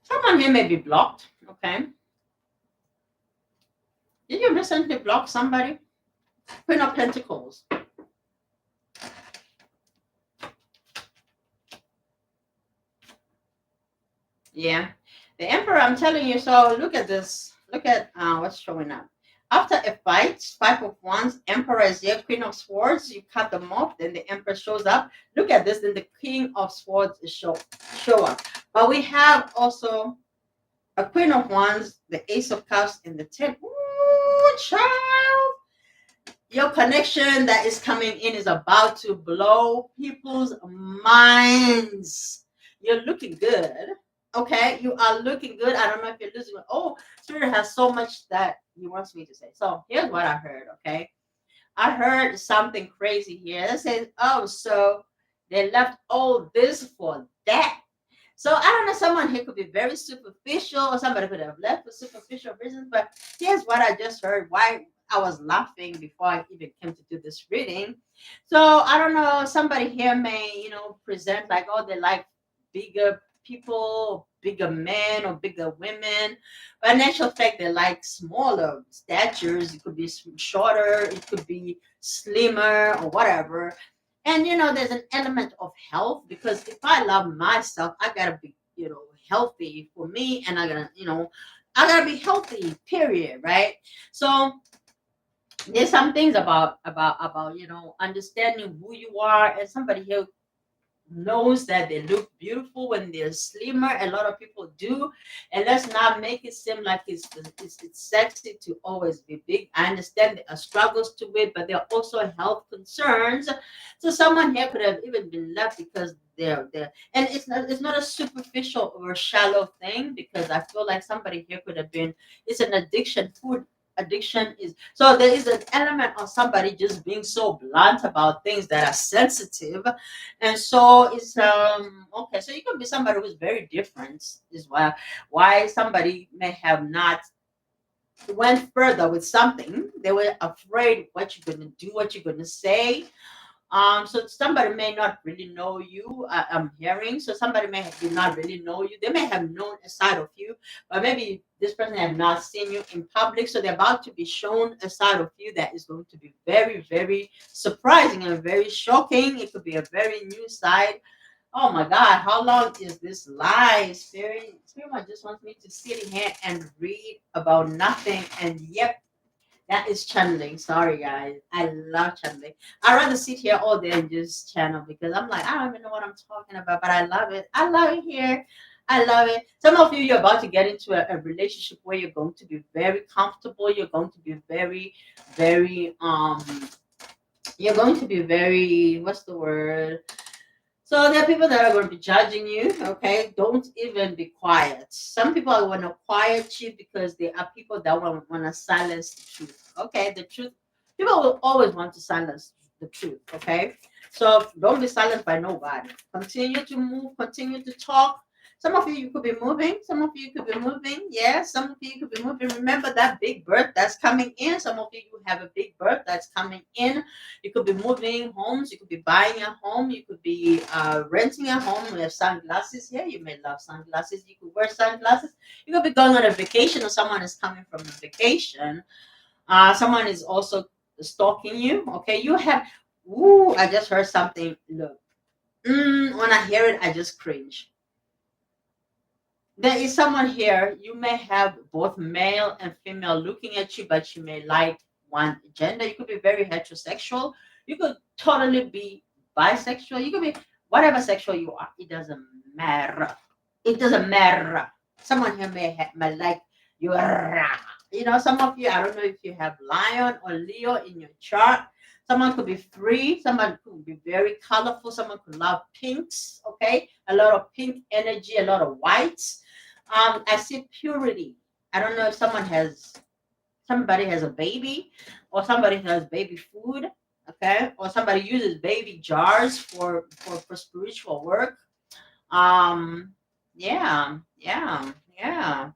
Speaker 1: Someone here may be blocked. Okay. Did you recently block somebody? Queen of Pentacles. Yeah. The Emperor, I'm telling you. So look at this. Look at what's showing up. After a fight, Five of Wands, Emperor is here, Queen of Swords, you cut them off, then the Emperor shows up. Look at this, then the King of Swords is show up. But we have also a Queen of Wands, the Ace of Cups, and the Ten. Ooh, child. Your connection that is coming in is about to blow people's minds. You're looking good. Okay, you are looking good. I don't know if you're losing. Oh, Spirit has so much that he wants me to say. So here's what I heard. Okay, I heard something crazy here. It says, "Oh, so they left all this for that." So I don't know. Someone here could be very superficial, or somebody could have left for superficial reasons. But here's what I just heard. Why I was laughing before I even came to do this reading. So I don't know. Somebody here may, present like, oh, they like bigger people, bigger men, or bigger women. But in actual fact, they like smaller statures. It could be shorter. It could be slimmer or whatever. And there's an element of health because if I love myself, I gotta be, healthy for me, and I gotta be healthy, period, right? So there's some things about understanding who you are, and somebody here knows that they look beautiful when they're slimmer. A lot of people do, and let's not make it seem like it's sexy to always be big. I understand there are struggles to it, but there are also health concerns. So someone here could have even been left because they're and it's not a superficial or shallow thing, because I feel like somebody here could have been, it's an addiction. Food addiction is, so there is an element of somebody just being so blunt about things that are sensitive. And so it's okay, so you can be somebody who's very different, is why somebody may have not went further with something. They were afraid what you're going to do, what you're going to say. So somebody may not really know you. I'm hearing. So somebody may not really know you. They may have known a side of you, but maybe this person have not seen you in public. So they're about to be shown a side of you that is going to be very, very surprising and very shocking. It could be a very new side. Oh my God, how long is this live? Spirit just wants me to sit here and read about nothing. And yep, that is channeling. Sorry, guys. I love channeling. I'd rather sit here all day and just channel, because I'm like, I don't even know what I'm talking about, but I love it. I love it here. I love it. Some of you, you're about to get into a relationship where you're going to be very comfortable. You're going to be very, very, you're going to be very, what's the word? So there are people that are going to be judging you. Okay, don't even be quiet. Some people are going to quiet you because they are people that want to silence the truth. Okay, the truth. People will always want to silence the truth. Okay, so don't be silenced by nobody. Continue to move. Continue to talk. Some of you could be moving. Some of you could be moving. Yeah, some of you could be moving. Remember that big birth that's coming in. Some of you have a big birth that's coming in. You could be moving homes. You could be buying a home. You could be renting a home. We have sunglasses here. You may love sunglasses. You could wear sunglasses. You could be going on a vacation, or someone is coming from a vacation. Someone is also stalking you. Okay, you have. Ooh, I just heard something. Look, when I hear it, I just cringe. There is someone here. You may have both male and female looking at you, but you may like one gender. You could be very heterosexual. You could totally be bisexual. You could be whatever sexual you are. It doesn't matter. It doesn't matter. Someone here may like you. You know, some of you, I don't know if you have Lion or Leo in your chart. Someone could be free. Someone could be very colorful. Someone could love pinks. Okay, a lot of pink energy, a lot of whites. I see purity. I don't know if somebody has a baby, or somebody has baby food. Okay, or somebody uses baby jars for spiritual work. um, yeah, yeah, yeah,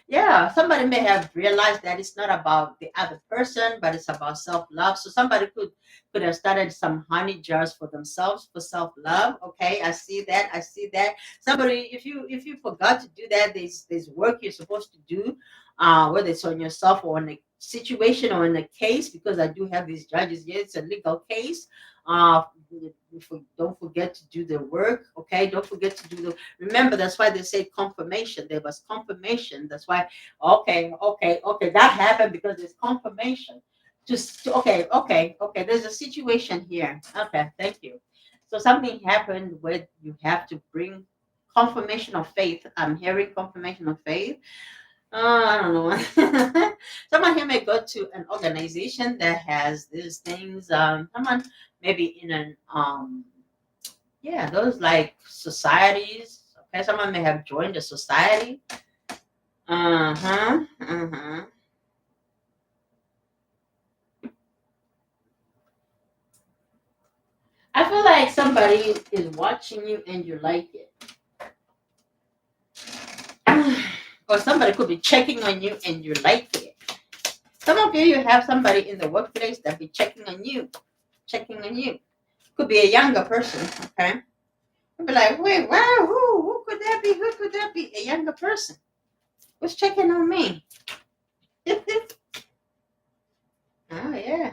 Speaker 1: yeah. Somebody may have realized that it's not about the other person, but it's about self-love. So somebody could have started some honey jars for themselves for self-love. Okay, I see that. I see that. Somebody, if you forgot to do that, there's work you're supposed to do, whether it's on yourself or on a situation or in a case, because I do have these judges. Yeah, it's a legal case. Uh, don't forget to do the work. Okay, don't forget to do the. Remember, that's why they say confirmation. There was confirmation. That's why. Okay, okay, okay. That happened because there's confirmation. Okay. There's a situation here. Okay, thank you. So something happened where you have to bring confirmation of faith. I'm hearing confirmation of faith. I don't know. Someone here may go to an organization that has these things. Someone maybe in an yeah, those like societies. Okay, someone may have joined a society. Uh-huh. Uh-huh. I feel like somebody is watching you and you like it. Or somebody could be checking on you and you like it. Some of you have somebody in the workplace that be checking on you. Checking on you. Could be a younger person, okay? You'll be like, wait, wow, who could that be? Who could that be? A younger person. Who's checking on me? Oh yeah.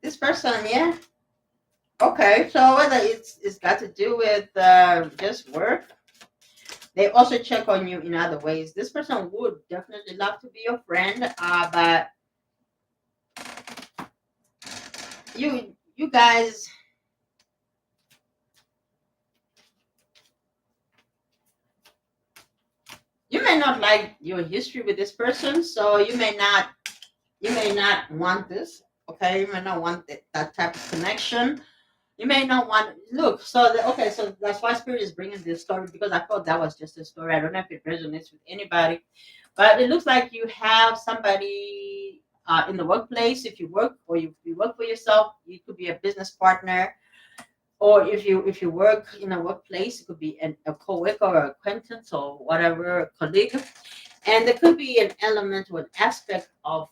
Speaker 1: This person, yeah. Okay, so whether it's got to do with just work, they also check on you in other ways. This person would definitely love to be your friend, but you guys, may not like your history with this person, so you may not want this. Okay, you may not want that type of connection. You may not want look. So okay, so that's why Spirit is bringing this story, because I thought that was just a story. I don't know if it resonates with anybody, but it looks like you have somebody in the workplace. If you work or you work for yourself, you could be a business partner, or if you work in a workplace, it could be a co-worker or acquaintance or whatever, colleague. And there could be an element or an aspect of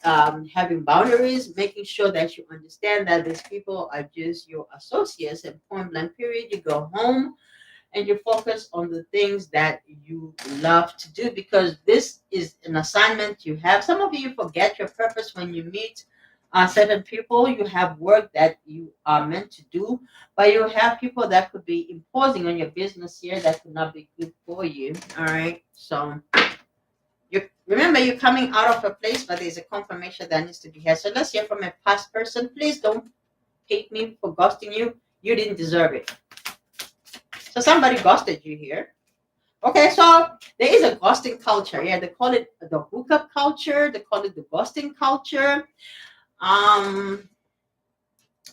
Speaker 1: having boundaries, making sure that you understand that these people are just your associates, and point blank period. You go home and you focus on the things that you love to do, because this is an assignment you have. Some of you forget your purpose when you meet certain people. You have work that you are meant to do, but you have people that could be imposing on your business here that could not be good for you. All right, so you remember, you're coming out of a place, but there's a confirmation that needs to be here. So let's hear from a past person. Please don't hate me for ghosting you. You didn't deserve it. So somebody ghosted you here. Okay, so there is a ghosting culture. Yeah, they call it the hookup culture. They call it the ghosting culture.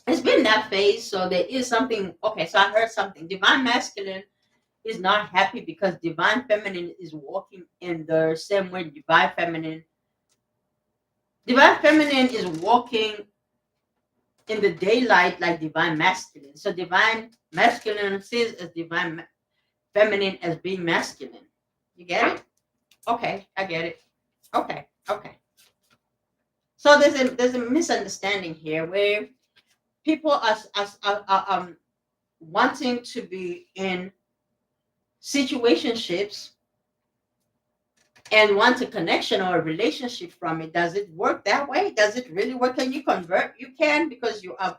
Speaker 1: It's been that phase. So there is something. Okay, so I heard something. Divine masculine is not happy because divine feminine is walking in the same way. Divine feminine is walking in the daylight like divine masculine. So divine masculine sees as divine feminine as being masculine. You get it? Okay, I get it. Okay. So there's a misunderstanding here where people are wanting to be in situationships and want a connection or a relationship from it. Does it work that way? Does it really work? Can you convert? You can, because you are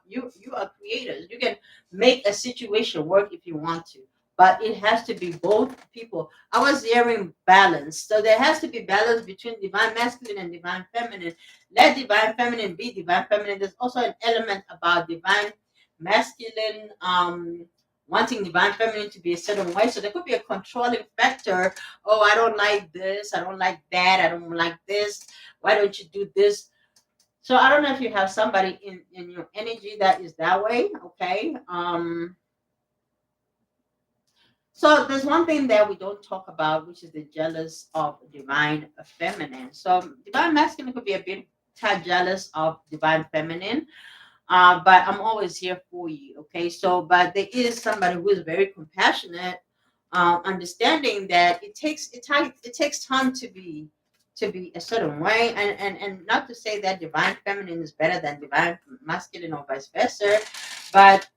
Speaker 1: creators. You can make a situation work if you want to, but it has to be both people. I was hearing balance, so there has to be balance between divine masculine and divine feminine. Let divine feminine be divine feminine. There's also an element about divine masculine wanting divine feminine to be a certain way. So there could be a controlling factor. Oh, I don't like this. I don't like that. I don't like this. Why don't you do this? So I don't know if you have somebody in your energy that is that way. Okay. So there's one thing that we don't talk about, which is the jealous of divine feminine. So divine masculine could be a bit jealous of divine feminine. But I'm always here for you. Okay, so but there is somebody who is very compassionate, understanding that it takes time to be a certain way, and not to say that divine feminine is better than divine masculine or vice versa, but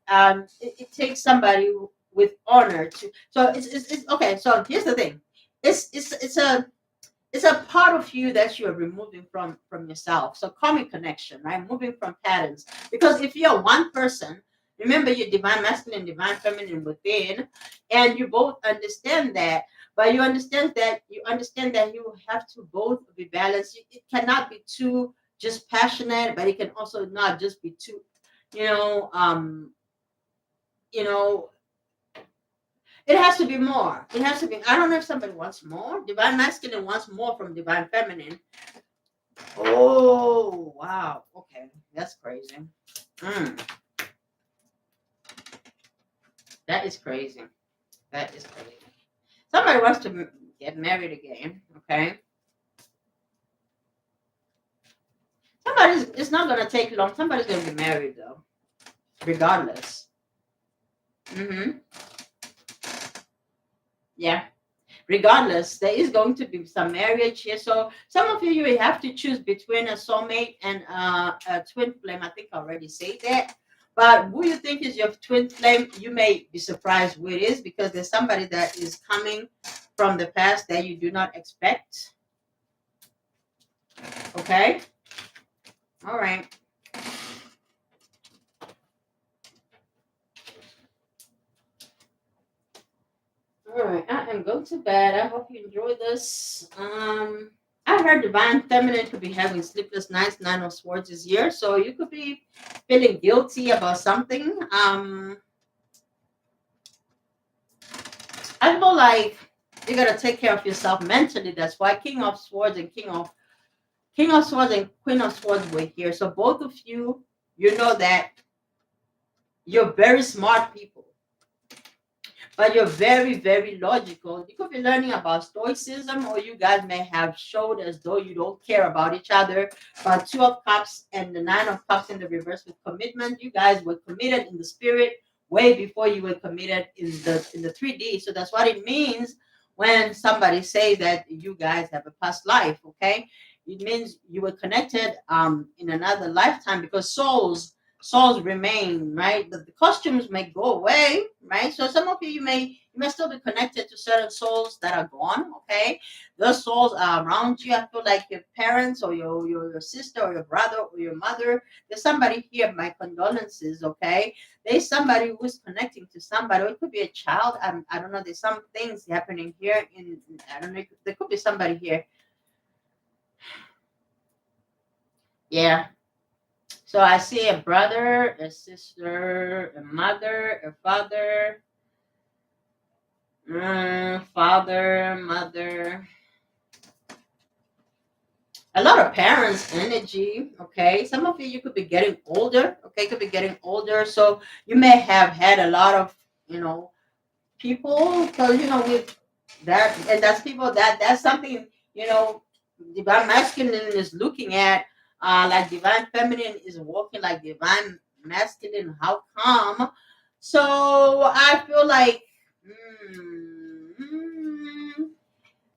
Speaker 1: it takes somebody with honor to. So it's okay. So here's the thing. It's a part of you that you are removing from yourself. So karmic connection, right? Moving from patterns. Because if you're one person, remember you're divine masculine, divine feminine within, and you both understand that. But you understand that you have to both be balanced. It cannot be too just passionate, but it can also not just be too, you know, you know, it has to be more. It has to be. I don't know if somebody wants more. Divine masculine wants more from divine feminine. Oh, wow. Okay. That's crazy. Mm, that is crazy. That is crazy. Somebody wants to get married again. Okay. It's not going to take long. Somebody's going to be married, though, regardless. Mm-hmm. Yeah. Regardless, there is going to be some marriage here. So some of you will have to choose between a soulmate and a twin flame. I think I already said that. But who you think is your twin flame, you may be surprised who it is, because there's somebody that is coming from the past that you do not expect. Okay? All right. All right, I am going to bed. I hope you enjoy this. I heard divine feminine could be having sleepless nights. Nine of Swords is here, so you could be feeling guilty about something. I feel like You gotta take care of yourself mentally. That's why King of Swords and King of Swords and Queen of Swords were here. So both of you, you know that you're very smart people, but you're very, very logical. You could be learning about stoicism, or you guys may have showed as though you don't care about each other. But Two of Cups and the Nine of Cups in the reverse with commitment. You guys were committed in the spirit way before you were committed in the 3D. So that's what it means when somebody say that you guys have a past life. Okay, it means you were connected in another lifetime, because souls remain, right? The costumes may go away, right? So some of you, you may still be connected to certain souls that are gone. Okay, those souls are around you. I feel like your parents, or your sister, or your brother, or your mother. There's somebody here. My condolences. Okay, there's somebody who's connecting to somebody, or it could be a child. I don't know. There's some things happening here. I don't know. There could be somebody here. Yeah. So I see a brother, a sister, a mother, a father, father, mother, a lot of parents' energy. Okay, some of you could be getting older. Okay, could be getting older, so you may have had a lot of people. Because with that, and that's people that's something divine masculine is looking at. Like divine feminine is walking like divine masculine. How come? So I feel like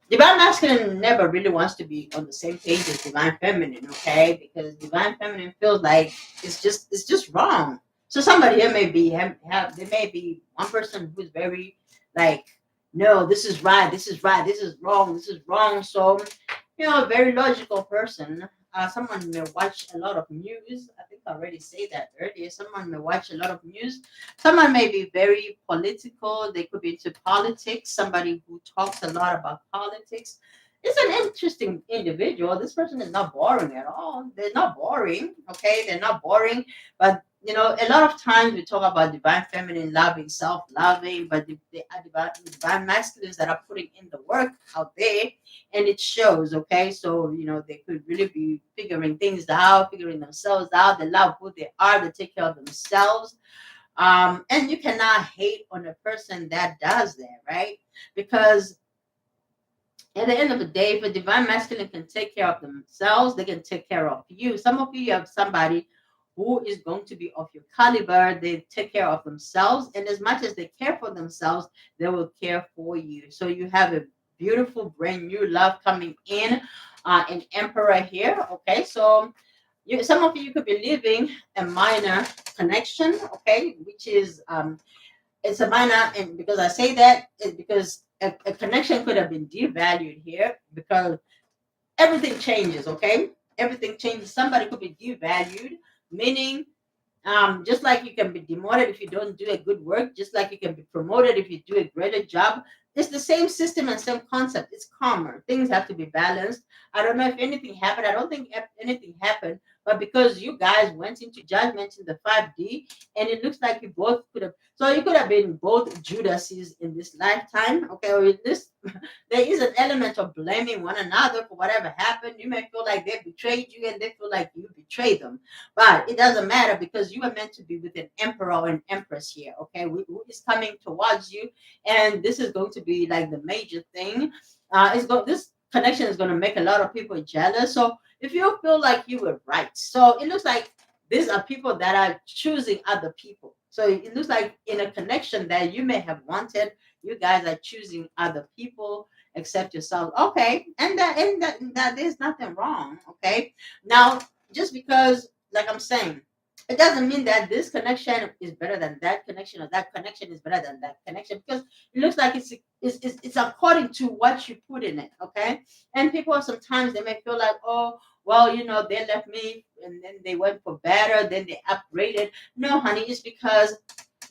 Speaker 1: divine masculine never really wants to be on the same page as divine feminine. Okay, because divine feminine feels like it's just wrong. So somebody here may be have there may be one person who's very like, no, this is right, this is right, this is wrong, this is wrong. So a very logical person. Someone may watch a lot of news. I think I already said that earlier. Someone may watch a lot of news. Someone may be very political. They could be into politics. Somebody who talks a lot about politics. It's an interesting individual. This person is not boring at all. They're not boring. Okay, they're not boring. But a lot of times we talk about divine feminine loving, self-loving, but the divine masculines that are putting in the work out there, and it shows. Okay, so they could really be figuring things out, figuring themselves out. They love who they are. They take care of themselves. And you cannot hate on a person that does that, right? Because at the end of the day, if a divine masculine can take care of themselves, they can take care of you. Some of you have somebody who is going to be of your caliber. They take care of themselves, and as much as they care for themselves, they will care for you. So you have a beautiful, brand new love coming in, an emperor here. Okay, so some of you could be living a minor connection. Okay, which is it's a minor, and because I say that is because a connection could have been devalued here, because everything changes. Okay, everything changes. Somebody could be devalued, meaning just like you can be demoted if you don't do a good work, just like you can be promoted if you do a greater job. It's the same system and same concept. It's karma. Things have to be balanced. I don't know if anything happened. I don't think anything happened, but because you guys went into judgment in the 5D, and it looks like you both could have. So you could have been both Judases in this lifetime. Okay, or in this, there is an element of blaming one another for whatever happened. You may feel like they betrayed you, and they feel like you betrayed them. But it doesn't matter, because you are meant to be with an emperor or an empress here. Okay, who is coming towards you, and this is going to be like the major thing. This connection is going to make a lot of people jealous. So if you feel like you were right, so it looks like these are people that are choosing other people. So it looks like in a connection that you may have wanted, you guys are choosing other people except yourself. Okay, and that there's nothing wrong. Okay, now just because, like I'm saying, it doesn't mean that this connection is better than that connection, or that connection is better than that connection, because it looks like it's according to what you put in it. Okay, and people sometimes they may feel like, oh, well, they left me and then they went for better, then they upgraded. No, honey, it's because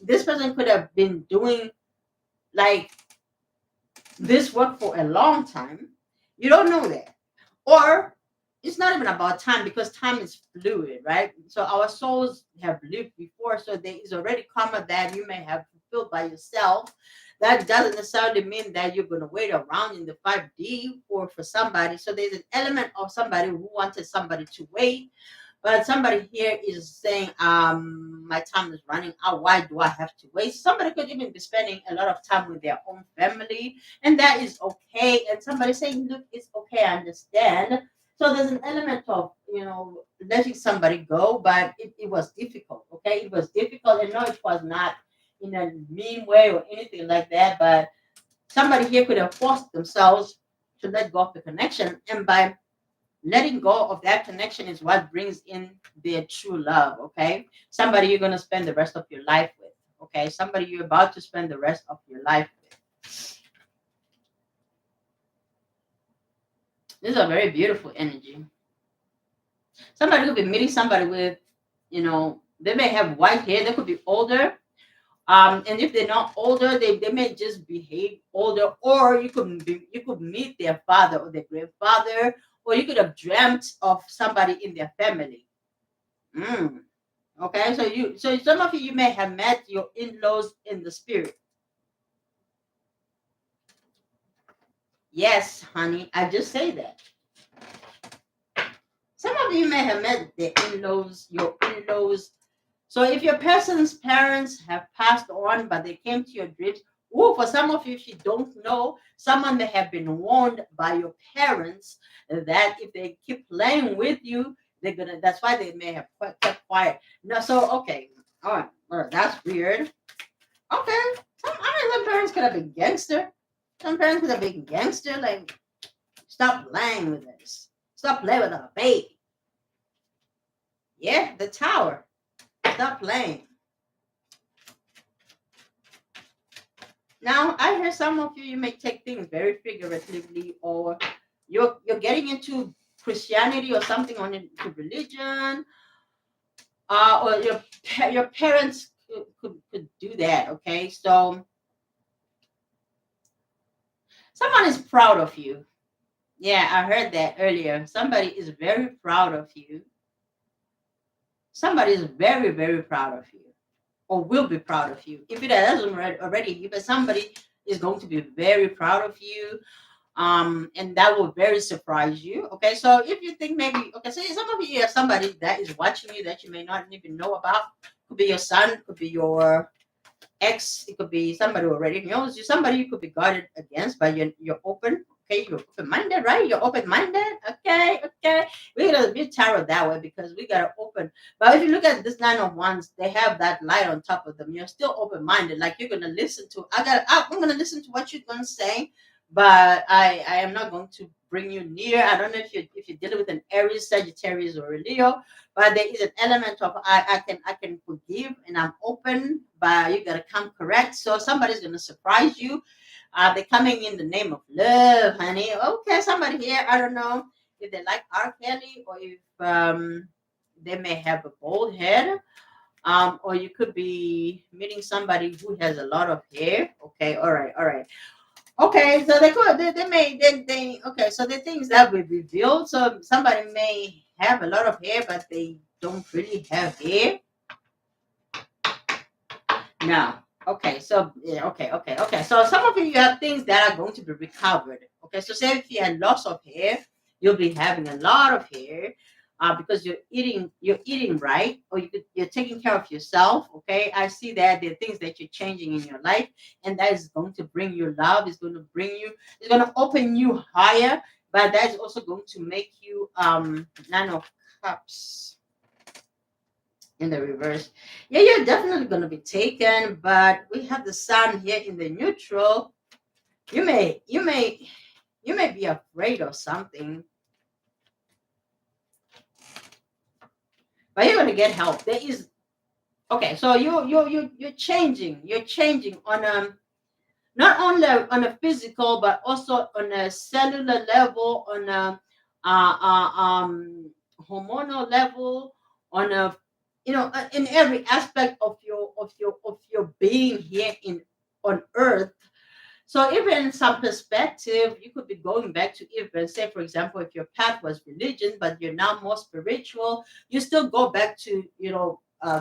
Speaker 1: this person could have been doing like this work for a long time. You don't know that. Or it's not even about time, because time is fluid, right? So our souls have lived before, so there is already karma that you may have fulfilled by yourself. that doesn't necessarily mean that you're going to wait around in the 5D for somebody. So there's an element of somebody who wanted somebody to wait, but somebody here is saying, my time is running out. Why do I have to wait? Somebody could even be spending a lot of time with their own family, and that is okay. And somebody saying, look, it's okay, I understand. So there's an element of, letting somebody go, but it was difficult. Okay, it was difficult. And no, it was not in a mean way or anything like that. But somebody here could have forced themselves to let go of the connection, and by letting go of that connection is what brings in their true love. Okay, somebody you're gonna spend the rest of your life with. Okay, somebody you're about to spend the rest of your life with. This is a very beautiful energy. Somebody could be meeting somebody with, they may have white hair. They could be older. And if they're not older, they may just behave older. Or you could meet their father or their grandfather, or you could have dreamt of somebody in their family. Okay, so some of you may have met your in-laws in the spirit. Yes, honey, I just say that. Some of you may have met the in-laws, your in-laws. So if your person's parents have passed on, but they came to your dreams, for some of you, if you don't know, someone may have been warned by your parents that if they keep playing with you, that's why they may have kept quiet. No, so okay, all right, that's weird. Okay, some parents could have been gangster. Some parents could have been gangster. Like, stop playing with us. Stop playing with our baby. Yeah, the tower. Stop playing. Now, I hear some of you may take things very figuratively, or you're getting into Christianity or something on into religion, or your parents could do that. Okay, so someone is proud of you. Yeah, I heard that earlier. Somebody is very proud of you. Somebody is very, very proud of you, or will be proud of you. If it hasn't already, but somebody is going to be very proud of you. And that will very surprise you. Okay, so if you think maybe, okay, so some of you have somebody that is watching you that you may not even know about. Could be your son, could be your ex, it could be somebody who already knows you, somebody you could be guarded against, but you're open. Okay, you're open-minded, right? You're open-minded. Okay. We're gonna be tarot that way because we gotta open. But if you look at this 9 of Wands, they have that light on top of them. You're still open-minded, like you're gonna listen to. I'm gonna listen to what you're gonna say, but I am not going to bring you near. I don't know if you're dealing with an Aries, Sagittarius, or a Leo, but there is an element of I can forgive and I'm open, but you gotta come correct. So somebody's gonna surprise you. They're coming in the name of love, honey. Okay, somebody here, I don't know if they like R. Kelly, or if they may have a bald head. Or you could be meeting somebody who has a lot of hair. Okay, all right. Okay, so okay, so the things that we revealed. So somebody may have a lot of hair, but they don't really have hair. No. Okay, so yeah, okay. So some of you have things that are going to be recovered. Okay, so say if you had loss of hair, you'll be having a lot of hair, because you're eating right, or you're taking care of yourself. Okay, I see that there are things that you're changing in your life, and that is going to bring you love. It's going to open you higher, but that is also going to make you 9 of Cups in the reverse. Yeah, you're definitely going to be taken, but we have the sun here in the neutral. You may be afraid of something, but you're going to get help. There is okay. So you're changing. You're changing on not only on a physical, but also on a cellular level, on a hormonal level, on a in every aspect of your being here in on earth. So even in some perspective, you could be going back to, even say, for example, if your path was religion, but you're now more spiritual, you still go back to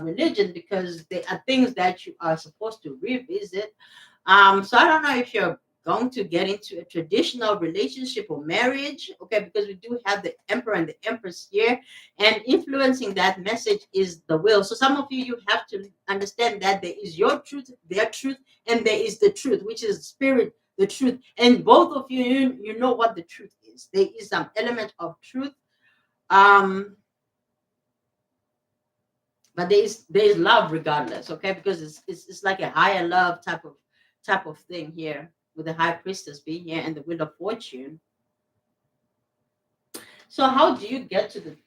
Speaker 1: religion, because there are things that you are supposed to revisit. So I don't know if you're going to get into a traditional relationship or marriage, okay, because we do have the emperor and the empress here, and influencing that message is the will. So some of you have to understand that there is your truth, their truth, and there is the truth, which is spirit, the truth. And both of you know what the truth is. There is some element of truth. Um, but there is love regardless, okay, because it's like a higher love type of thing here, with the high priestess being here and the wheel of fortune. So how do you get to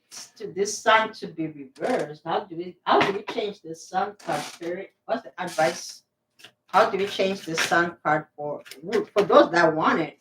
Speaker 1: this sun to be reversed? How do we change this sun card, spirit? What's the advice? How do we change this sun card for those that want it?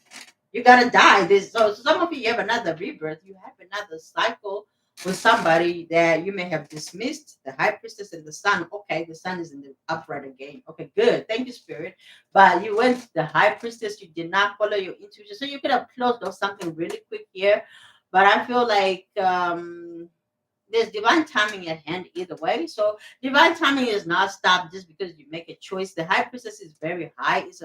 Speaker 1: You gotta die. This so some of you have another rebirth. You have another cycle with somebody that you may have dismissed. The high priestess and the sun. Okay, the sun is in the upright again. Okay, good. Thank you, spirit. But you went to the high priestess. You did not follow your intuition, so you could have closed off something really quick here. But I feel like there's divine timing at hand either way. So divine timing is not stopped just because you make a choice. The high priestess is very high. It's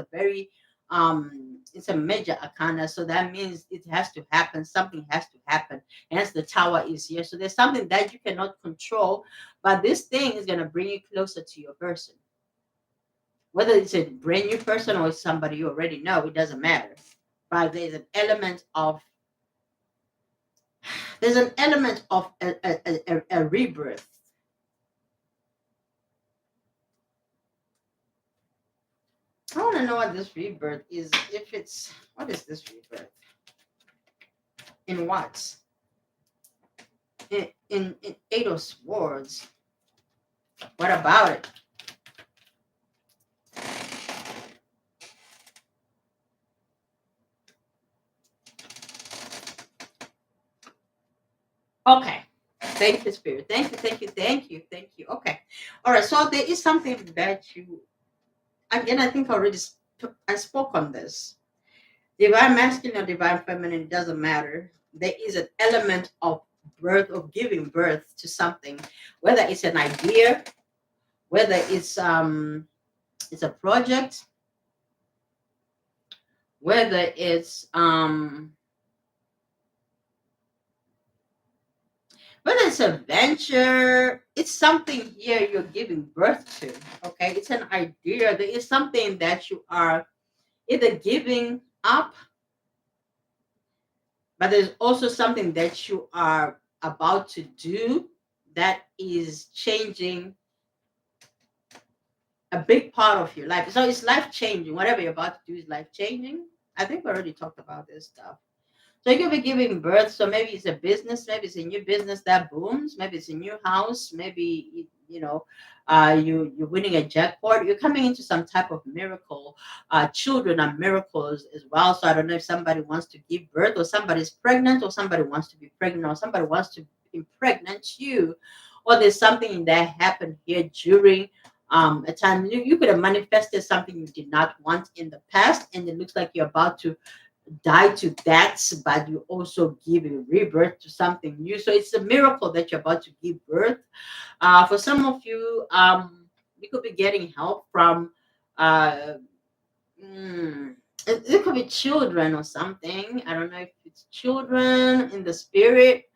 Speaker 1: a major arcana, so that means it has to happen. Something has to happen. Hence the tower is here. So there's something that you cannot control, but this thing is going to bring you closer to your person. Whether it's a brand new person or it's somebody you already know, it doesn't matter. But there's an element of a rebirth. I want to know what this rebirth is. What is this rebirth? In what? In Eight of Swords. What about it? Okay. Thank you, Spirit. Thank you, thank you, thank you, thank you. Okay. All right. So there is something that again, I think I spoke on this. Divine masculine or divine feminine, doesn't matter. There is an element of birth, of giving birth to something, whether it's an idea, whether it's a project, whether it's a venture, it's something here you're giving birth to. Okay, it's an idea. There is something that you are either giving up, but there's also something that you are about to do that is changing a big part of your life. So it's life changing. Whatever you're about to do is life changing. I think we already talked about this stuff. So you could be giving birth. So maybe it's a business, maybe it's a new business that booms, maybe it's a new house, maybe you're winning a jackpot. You're coming into some type of miracle. Children are miracles as well. So I don't know if somebody wants to give birth, or somebody's pregnant, or somebody wants to be pregnant, or somebody wants to impregnate you, or there's something that happened here during a time you could have manifested something you did not want in the past, and it looks like you're about to die to that, but you also give a rebirth to something new. So it's a miracle that you're about to give birth. For some of you, you could be getting help from it could be children or something. I don't know if it's children in the spirit.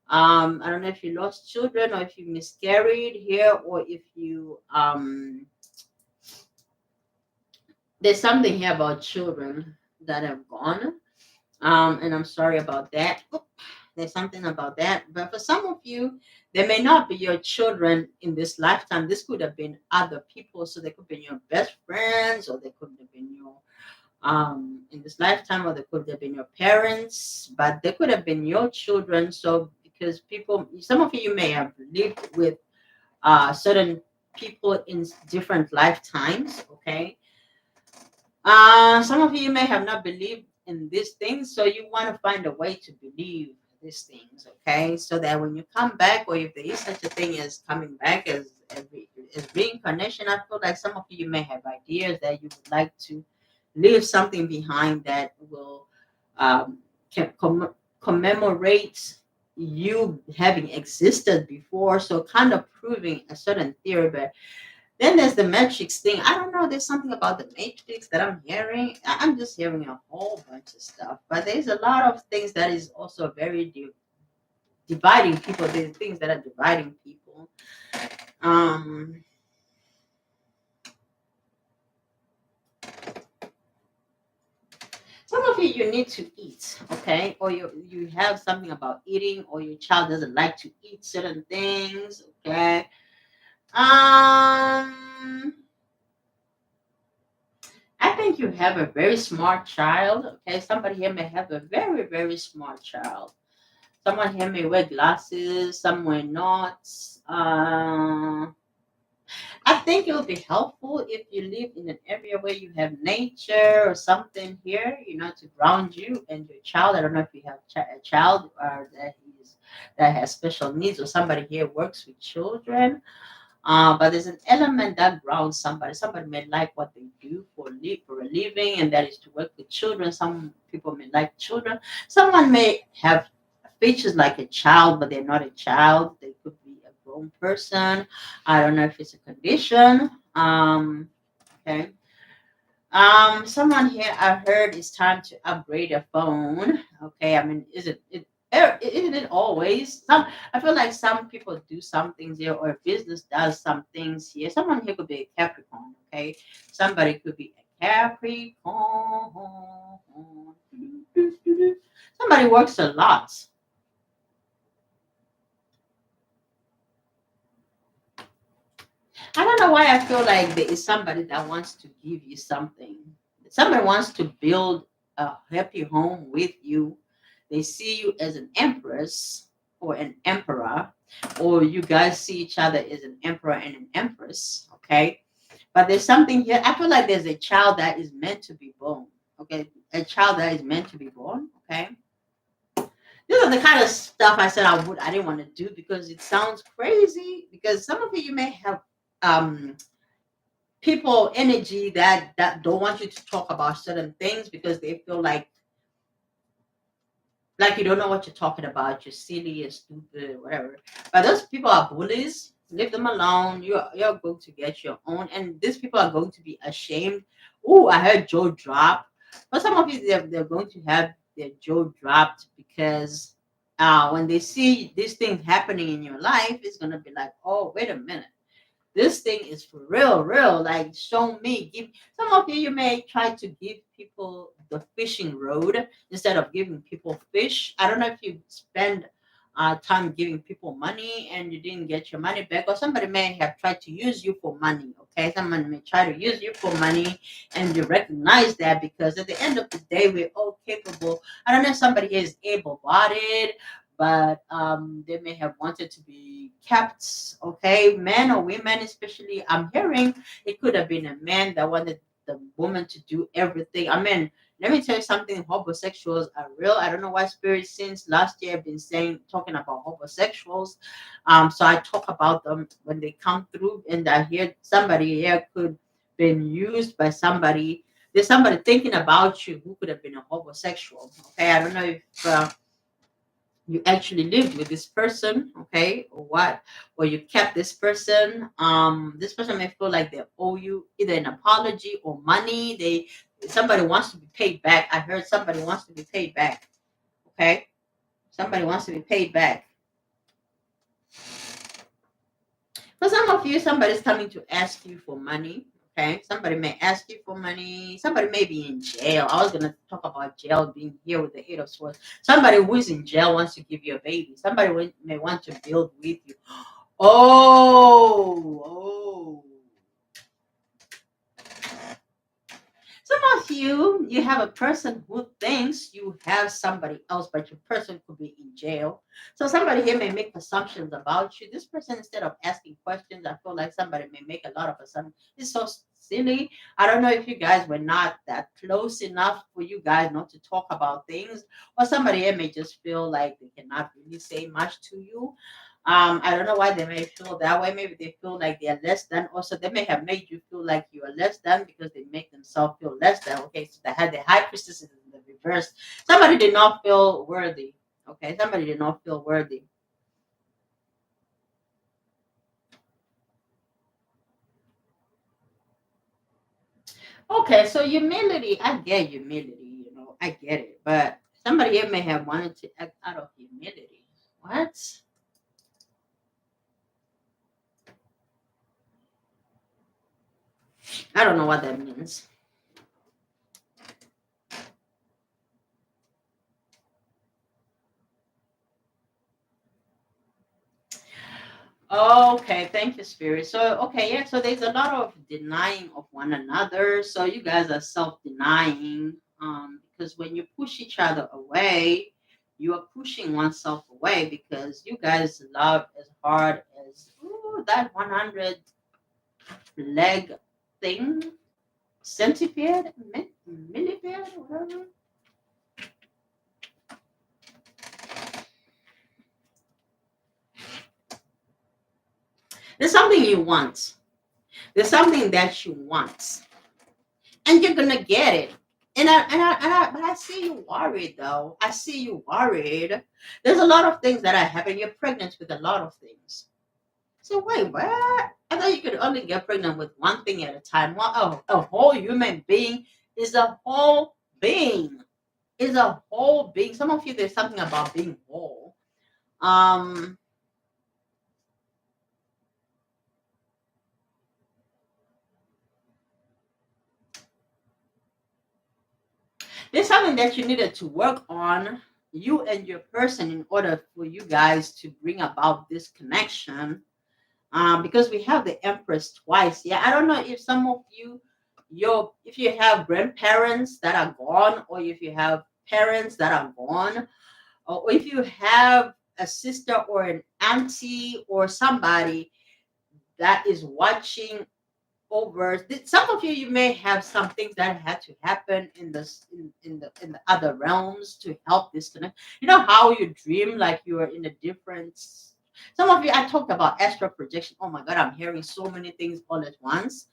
Speaker 1: I don't know if you lost children, or if you miscarried here, or if you there's something here about children that have gone. And I'm sorry about that. There's something about that. But for some of you, they may not be your children in this lifetime. This could have been other people. So they could be your best friends, or they could have been your in this lifetime, or they could have been your parents, but they could have been your children. So because some of you may have lived with certain people in different lifetimes, okay? Some of you may have not believed in these things, so you want to find a way to believe these things, okay? So that when you come back, or if there is such a thing as coming back as reincarnation, I feel like some of you may have ideas that you would like to leave something behind that will can commemorate you having existed before. So kind of proving a certain theory, but Then there's the matrix thing. I don't know. There's something about the matrix that I'm hearing. I'm just hearing a whole bunch of stuff. But there's a lot of things that is also very dividing people. There's things that are dividing people. Um, some of you need to eat, okay? Or you have something about eating, or your child doesn't like to eat certain things, okay? Um, I think you have a very smart child, okay? Somebody here may have a very, very smart child. Someone here may wear glasses, some wear not. I think it would be helpful if you live in an area where you have nature or something here, to ground you and your child. I don't know if you have a child that has special needs, or somebody here works with children. But there's an element that grounds somebody. Somebody may like what they do for a living, and that is to work with children. Some people may like children. Someone may have features like a child, but they're not a child. They could be a grown person. I don't know if it's a condition. Okay. Someone here I heard it's time to upgrade your phone. Okay, I mean, isn't it always? I feel like some people do some things here, or a business does some things here. Someone here could be a Capricorn. Okay, somebody could be a Capricorn. Somebody works a lot. I don't know why I feel like there is somebody that wants to give you something. Somebody wants to build a happy home with you. They see you as an empress or an emperor, or you guys see each other as an emperor and an empress. Okay. But there's something here. I feel like there's a child that is meant to be born. Okay. A child that is meant to be born. Okay. These are the kind of stuff I said I didn't want to do because it sounds crazy. Because some of you may have um people energy that don't want you to talk about certain things because they feel like you don't know what you're talking about. You're silly, you're stupid, whatever. But those people are bullies. Leave them alone. You're going to get your own, and these people are going to be ashamed. Oh, I heard Joe drop. But some of you, they're going to have their jaw dropped because when they see these things happening in your life, it's gonna be like, oh, wait a minute, this thing is for real. Like, show me. Give some of you may try to give people the fishing rod instead of giving people fish. I don't know if you spend time giving people money and you didn't get your money back, or somebody may have tried to use you for money. Okay, someone may try to use you for money, and you recognize that because at the end of the day, we're all capable. I don't know if somebody is able-bodied, but they may have wanted to be kept. Okay, men or women, especially, I'm hearing it could have been a man that wanted the woman to do everything. I mean, let me tell you something, homosexuals are real. I don't know why spirit since last year have been talking about homosexuals. So I talk about them when they come through, and I hear somebody here could been used by somebody. There's somebody thinking about you who could have been a homosexual. Okay, I don't know if you actually lived with this person, okay, or what, or you kept this person. This person may feel like they owe you either an apology or money. Somebody wants to be paid back. I heard somebody wants to be paid back. Okay, somebody wants to be paid back. For some of you, somebody's coming to ask you for money. Okay, somebody may ask you for money. Somebody may be in jail. I was gonna talk about jail being here with the Eight of Swords. Somebody who is in jail wants to give you a baby. Somebody may want to build with you. Oh. Some of you have a person who thinks you have somebody else, but your person could be in jail. So somebody here may make assumptions about you. This person, instead of asking questions, I feel like somebody may make a lot of assumptions. It's so silly. I don't know if you guys were not that close enough for you guys not to talk about things, or somebody here may just feel like they cannot really say much to you. I don't know why they may feel that way. Maybe they feel like they are less than. Also, they may have made you feel like you are less than because they make themselves feel less than. Okay, so they had the high priestess in the reverse. Somebody did not feel worthy. Okay, somebody did not feel worthy. Okay, so humility, I get humility, I get it. But somebody here may have wanted to act out of humility. What? I don't know what that means. Okay, thank you, Spirit. So, okay, yeah, so there's a lot of denying of one another. So you guys are self-denying, because when you push each other away, you are pushing oneself away because you guys love as hard as that 100 leg thing, centipede, millipede, whatever. There's something you want. There's something that you want, and you're gonna get it. But I see you worried though. I see you worried. There's a lot of things that are happening. You're pregnant with a lot of things. So wait, what? I thought you could only get pregnant with one thing at a time. Well, a whole human being is a whole being. Is a whole being. Some of you, there's something about being whole. Um, there's something that you needed to work on, you and your person, in order for you guys to bring about this connection. Because we have the Empress twice. Yeah, I don't know if some of you, if you have grandparents that are gone, or if you have parents that are gone, or if you have a sister or an auntie or somebody that is watching over. Some of you may have some things that had to happen in the other realms to help this connect. You know how you dream like you are in a different. Some of you, I talked about astral projection. Oh my god, I'm hearing so many things all at once.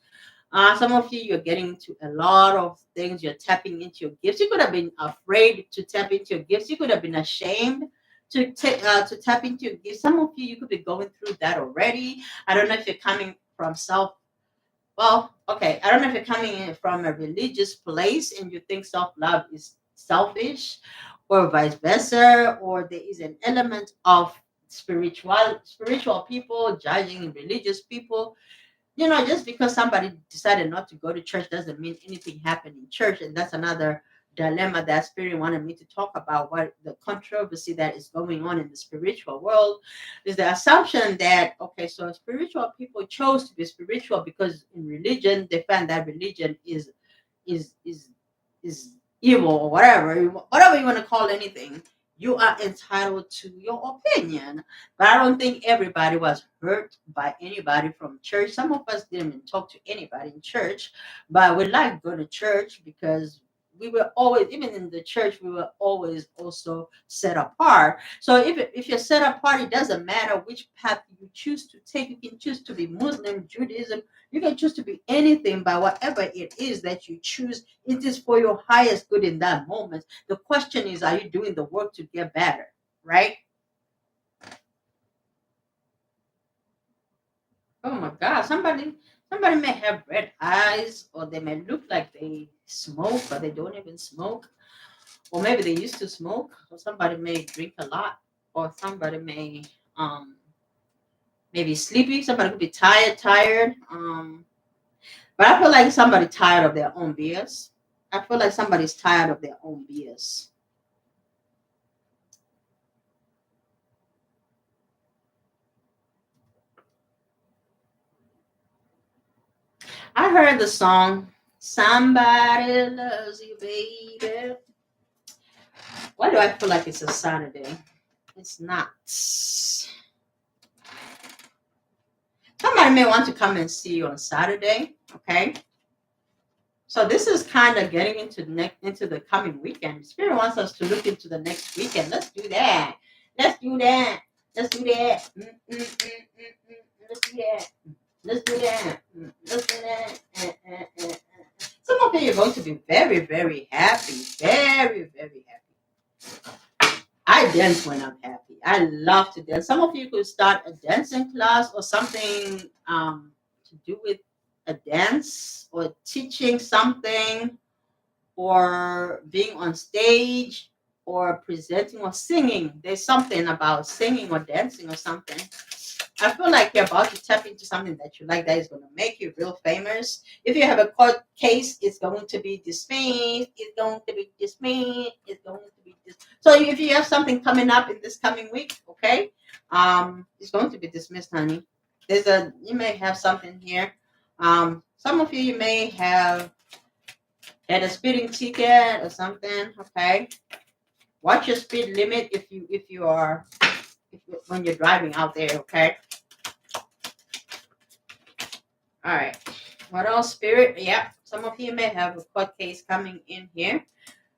Speaker 1: Some of you, you're getting into a lot of things. You're tapping into your gifts. You could have been afraid to tap into your gifts. You could have been ashamed to tap into your gifts. Some of you, you could be going through that already. I don't know if you're coming from well, okay. I don't know if you're coming in from a religious place and you think self love is selfish, or vice versa, or there is an element of spiritual people judging religious people. Just because somebody decided not to go to church doesn't mean anything happened in church. And that's another dilemma that Spirit wanted me to talk about, what the controversy that is going on in the spiritual world is the assumption that, okay, so spiritual people chose to be spiritual because in religion, they find that religion is is is evil, or whatever you want to call anything. You are entitled to your opinion. But I don't think everybody was hurt by anybody from church. Some of us didn't even talk to anybody in church, but we like go to church because we were always, even in the church, we were always also set apart. So if you're set apart, it doesn't matter which path you choose to take. You can choose to be Muslim, Judaism, you can choose to be anything. By whatever it is that you choose, it is for your highest good in that moment. The question is, are you doing the work to get better? Right? Oh my God! Somebody may have red eyes, or they may look like they smoke, but they don't even smoke. Or maybe they used to smoke. Or somebody may drink a lot, or somebody may maybe sleepy. Somebody could be tired. But I feel like somebody tired of their own BS. I feel like somebody's tired of their own BS. I heard the song "Somebody Loves You, Baby." Why do I feel like it's a Saturday? It's not. Somebody may want to come and see you on Saturday. Okay. So this is kind of getting into the coming weekend. Spirit wants us to look into the next weekend. Let's do that. Let's do that. Let's do that. Let's do that. Let's do that. Let's do that. Some of you are going to be very, very happy. Very, very happy. I dance when I'm happy. I love to dance. Some of you could start a dancing class or something to do with a dance or teaching something or being on stage or presenting or singing. There's something about singing or dancing or something. I feel like you're about to tap into something that you like that is going to make you real famous. If you have a court case, it's going to be dismissed. It's going to be dismissed. It's going to be So if you have something coming up in this coming week, okay, it's going to be dismissed, honey. You may have something here. Some of you may have had a speeding ticket or something. Okay, watch your speed limit when you're driving out there. Okay. All right. What else, Spirit? Yeah, some of you may have a court case coming in here,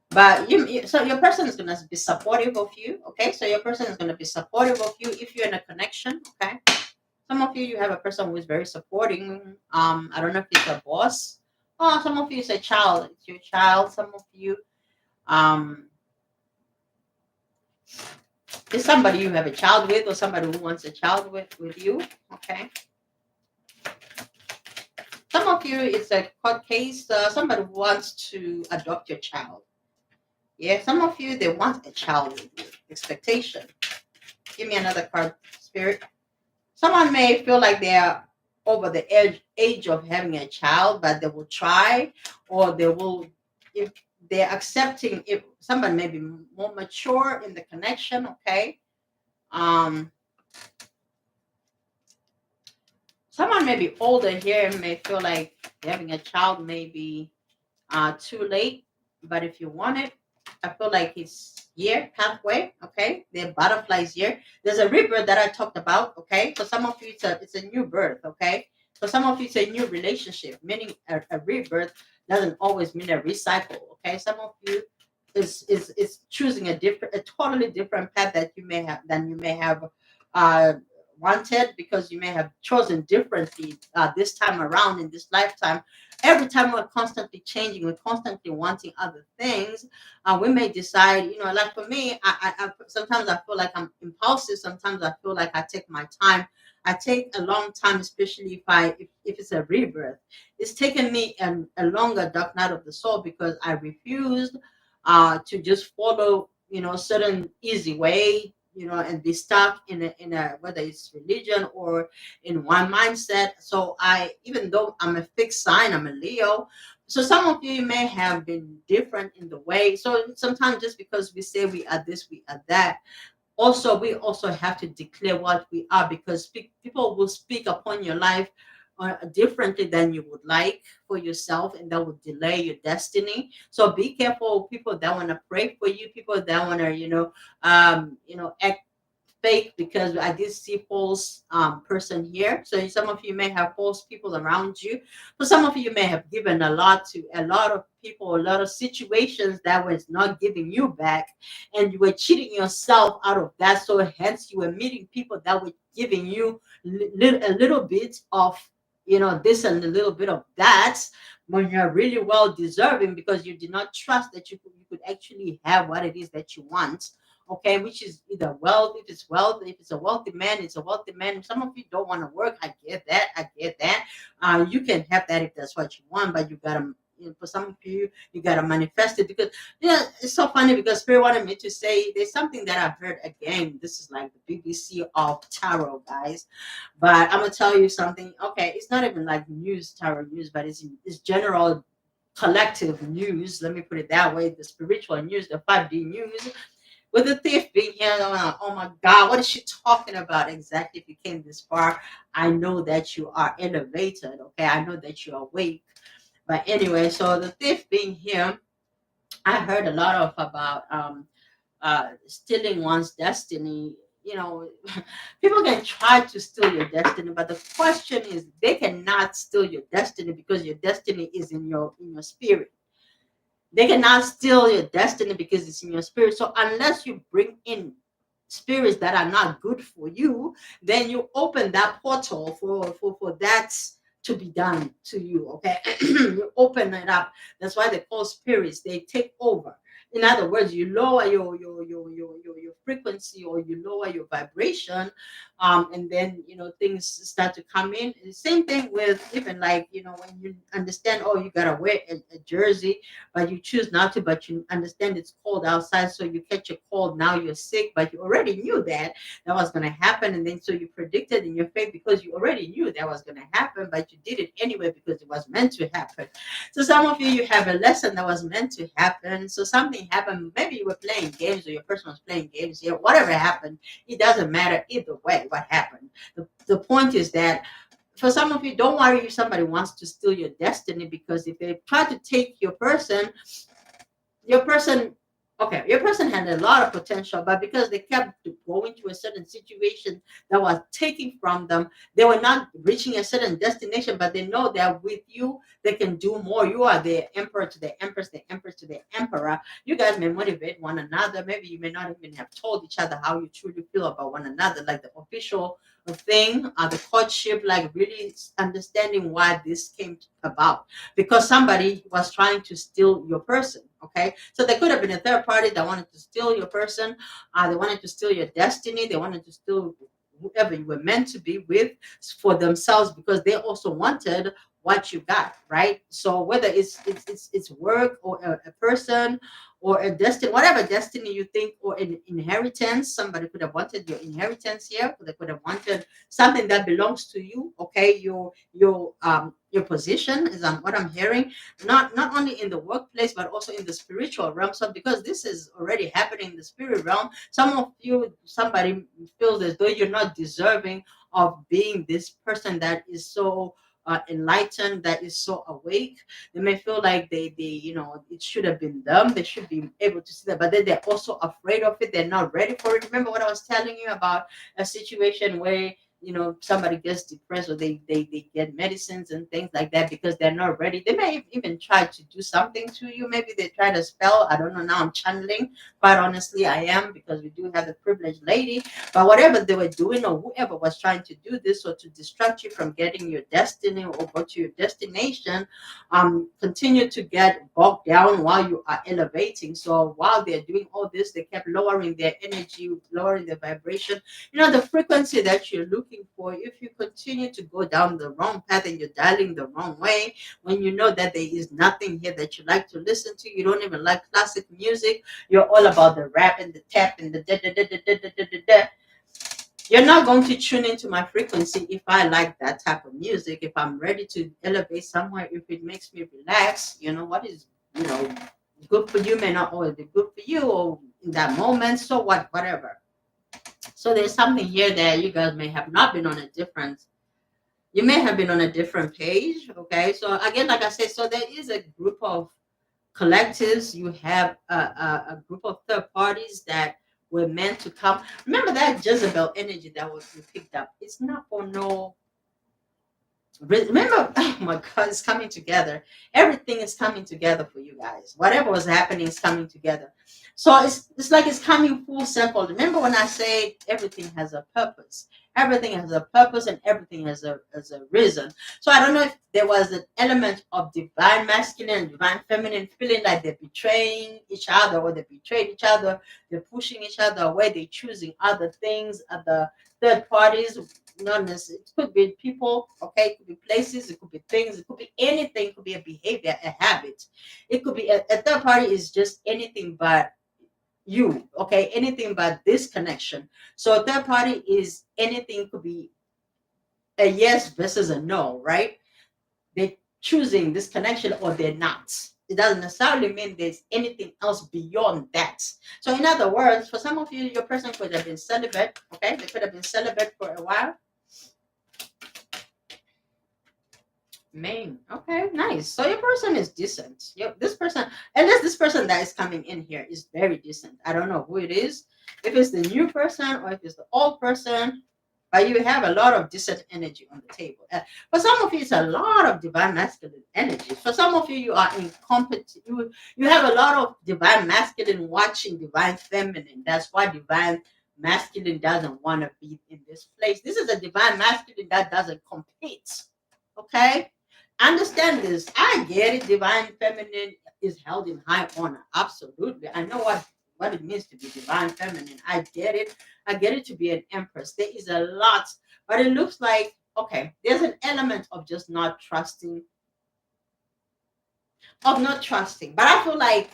Speaker 1: but so your person is gonna be supportive of you. Okay, so your person is gonna be supportive of you if you're in a connection. Okay. Some of you have a person who is very supporting. I don't know if it's a boss. Oh, some of you is a child. It's your child. Some of you, is somebody you have a child with, or somebody who wants a child with you. Okay. Some of you, it's a court case. Somebody wants to adopt your child. Yeah, some of you, they want a child with you. Expectation. Give me another card, Spirit. Someone may feel like they are over the age of having a child, but they will try, or they will, if they're accepting, if somebody may be more mature in the connection, okay? Someone may be older here and may feel like having a child may be too late, but if you want it, I feel like it's halfway, okay? The butterflies here. There's a rebirth that I talked about, okay? For some of you, it's a new birth, okay? For some of you, it's a new relationship, meaning a rebirth doesn't always mean a recycle, okay? Some of you is choosing a totally different path that you may have uh, wanted, because you may have chosen differently this time around in this lifetime. Every time we're constantly changing, we're constantly wanting other things. We may decide, like for me, I sometimes I feel like I'm impulsive. Sometimes I feel like I take my time. I take a long time, especially if it's a rebirth. It's taken me a longer dark night of the soul, because I refused to just follow, certain easy way, and be stuck in a whether it's religion or in one mindset. So even though I'm a fixed sign, I'm a Leo. So some of you may have been different in the way. So sometimes just because we say we are this, we are that, we also have to declare what we are, because people will speak upon your life differently than you would like for yourself, and that will delay your destiny. So be careful, people that want to pray for you, people that want to act fake, because I did see false person here. So some of you may have false people around you. For some of you may have given a lot to a lot of people, a lot of situations that was not giving you back, and you were cheating yourself out of that. So hence you were meeting people that were giving you a little bit of this and a little bit of that, when you're really well deserving, because you did not trust that you could actually have what it is that you want. Okay, which is either wealth. If it's wealth, if it's a wealthy man, it's a wealthy man. Some of you don't want to work. I get that. You can have that if that's what you want, but you gotta, for some of you, you gotta manifest it, because it's so funny, because Spirit wanted me to say there's something that I heard again. This is like the BBC of tarot, guys. But I'm gonna tell you something. Okay, it's not even like tarot news, but it's general collective news. Let me put it that way. The spiritual news, the 5D news. With the thief being here, oh my God, what is she talking about exactly? If you came this far, I know that you are elevated, okay? I know that you're awake. But anyway, so the thief being here, I heard a lot about stealing one's destiny. People can try to steal your destiny, but the question is, they cannot steal your destiny, because your destiny is in your spirit. They cannot steal your destiny because it's in your spirit. So unless you bring in spirits that are not good for you, then you open that portal for that to be done to you. Okay. You open it up. That's why they call spirits. They take over. In other words, you lower your frequency, or you lower your vibration, And then things start to come in. And the same thing with even like when you understand, oh, you gotta wear a jersey, but you choose not to, but you understand it's cold outside, so you catch a cold, now you're sick, but you already knew that was going to happen, and then so you predicted in your faith because you already knew that was going to happen, but you did it anyway because it was meant to happen. So some of you have a lesson that was meant to happen. So something happened, maybe you were playing games or your person was playing games here, whatever happened, it doesn't matter either way what happened. The point is that for some of you, don't worry if somebody wants to steal your destiny, because if they try to take your person okay, your person had a lot of potential, but because they kept going to a certain situation that was taking from them, they were not reaching a certain destination, but they know that with you they can do more. You are the emperor to the empress, the empress to the emperor. You guys may motivate one another. Maybe you may not even have told each other how you truly feel about one another, like the official thing, the courtship, like really understanding why this came about, because somebody was trying to steal your person. Okay, so there could have been a third party that wanted to steal your person. They wanted to steal your destiny. They wanted to steal whoever you were meant to be with for themselves, because they also wanted what you got, right? So whether it's work or a person or a destiny, whatever destiny you think, or an inheritance, somebody could have wanted your inheritance here. They could have wanted something that belongs to you. Okay, your position is what I'm hearing, not only in the workplace but also in the spiritual realm. So because this is already happening in the spirit realm, some of you, somebody feels as though you're not deserving of being this person that is so enlightened, that is so awake. They may feel like they it should have been them, they should be able to see that, but then they're also afraid of it, they're not ready for it. Remember what I was telling you about a situation where somebody gets depressed, or they get medicines and things like that because they're not ready. They may even try to do something to you. Maybe they try to spell, I don't know. Now I'm channeling, quite honestly I am, because we do have a privileged lady. But whatever they were doing, or whoever was trying to do this, or to distract you from getting your destiny or go to your destination, continue to get bogged down while you are elevating. So while they're doing all this, they kept lowering their energy, lowering their vibration, the frequency that you're looking for. If you continue to go down the wrong path and you're dialing the wrong way, when you know that there is nothing here that you like to listen to, you don't even like classic music, you're all about the rap and the tap and the da da da da da da da da da. You're not going to tune into my frequency if I like that type of music. If I'm ready to elevate somewhere, if it makes me relax, what is good for you may not always be good for you, or in that moment. So whatever. So there's something here that you guys may have not been on a different, you may have been on a different page. Okay, so again, like I said, so there is a group of collectives. You have a group of third parties that were meant to come. Remember that Jezebel energy that was picked up. It's not for no. Remember, oh my God, it's coming together. Everything is coming together for you guys. Whatever was happening is coming together. So it's like it's coming full circle. Remember when I say everything has a purpose. Everything has a purpose, and everything has a reason. So I don't know if there was an element of divine masculine and divine feminine feeling like they're betraying each other, or they betrayed each other, they're pushing each other away, they're choosing other things, other third parties. Not necessarily, it could be people, okay, it could be places, it could be things, it could be anything, it could be a behavior, a habit. It could be a third party is just anything but you, okay, anything but this connection. So a third party is anything, could be a yes versus a no, right? They're choosing this connection or they're not. It doesn't necessarily mean there's anything else beyond that. So in other words, for some of you, your person could have been celibate, okay, they could have been celibate for a while. Main. Okay, nice. So your person is decent. This person, unless this person that is coming in here is very decent. I don't know who it is. If it's the new person or if it's the old person, but you have a lot of decent energy on the table. For some of you, it's a lot of divine masculine energy. For some of you, you are incompetent. You have a lot of divine masculine watching divine feminine. That's why divine masculine doesn't want to be in this place. This is a divine masculine that doesn't compete. Okay, understand this. I get it. Divine feminine is held in high honor. Absolutely. I know what it means to be divine feminine. I get it. I get it to be an empress. There is a lot, but it looks like, okay, there's an element of just not trusting, But I feel like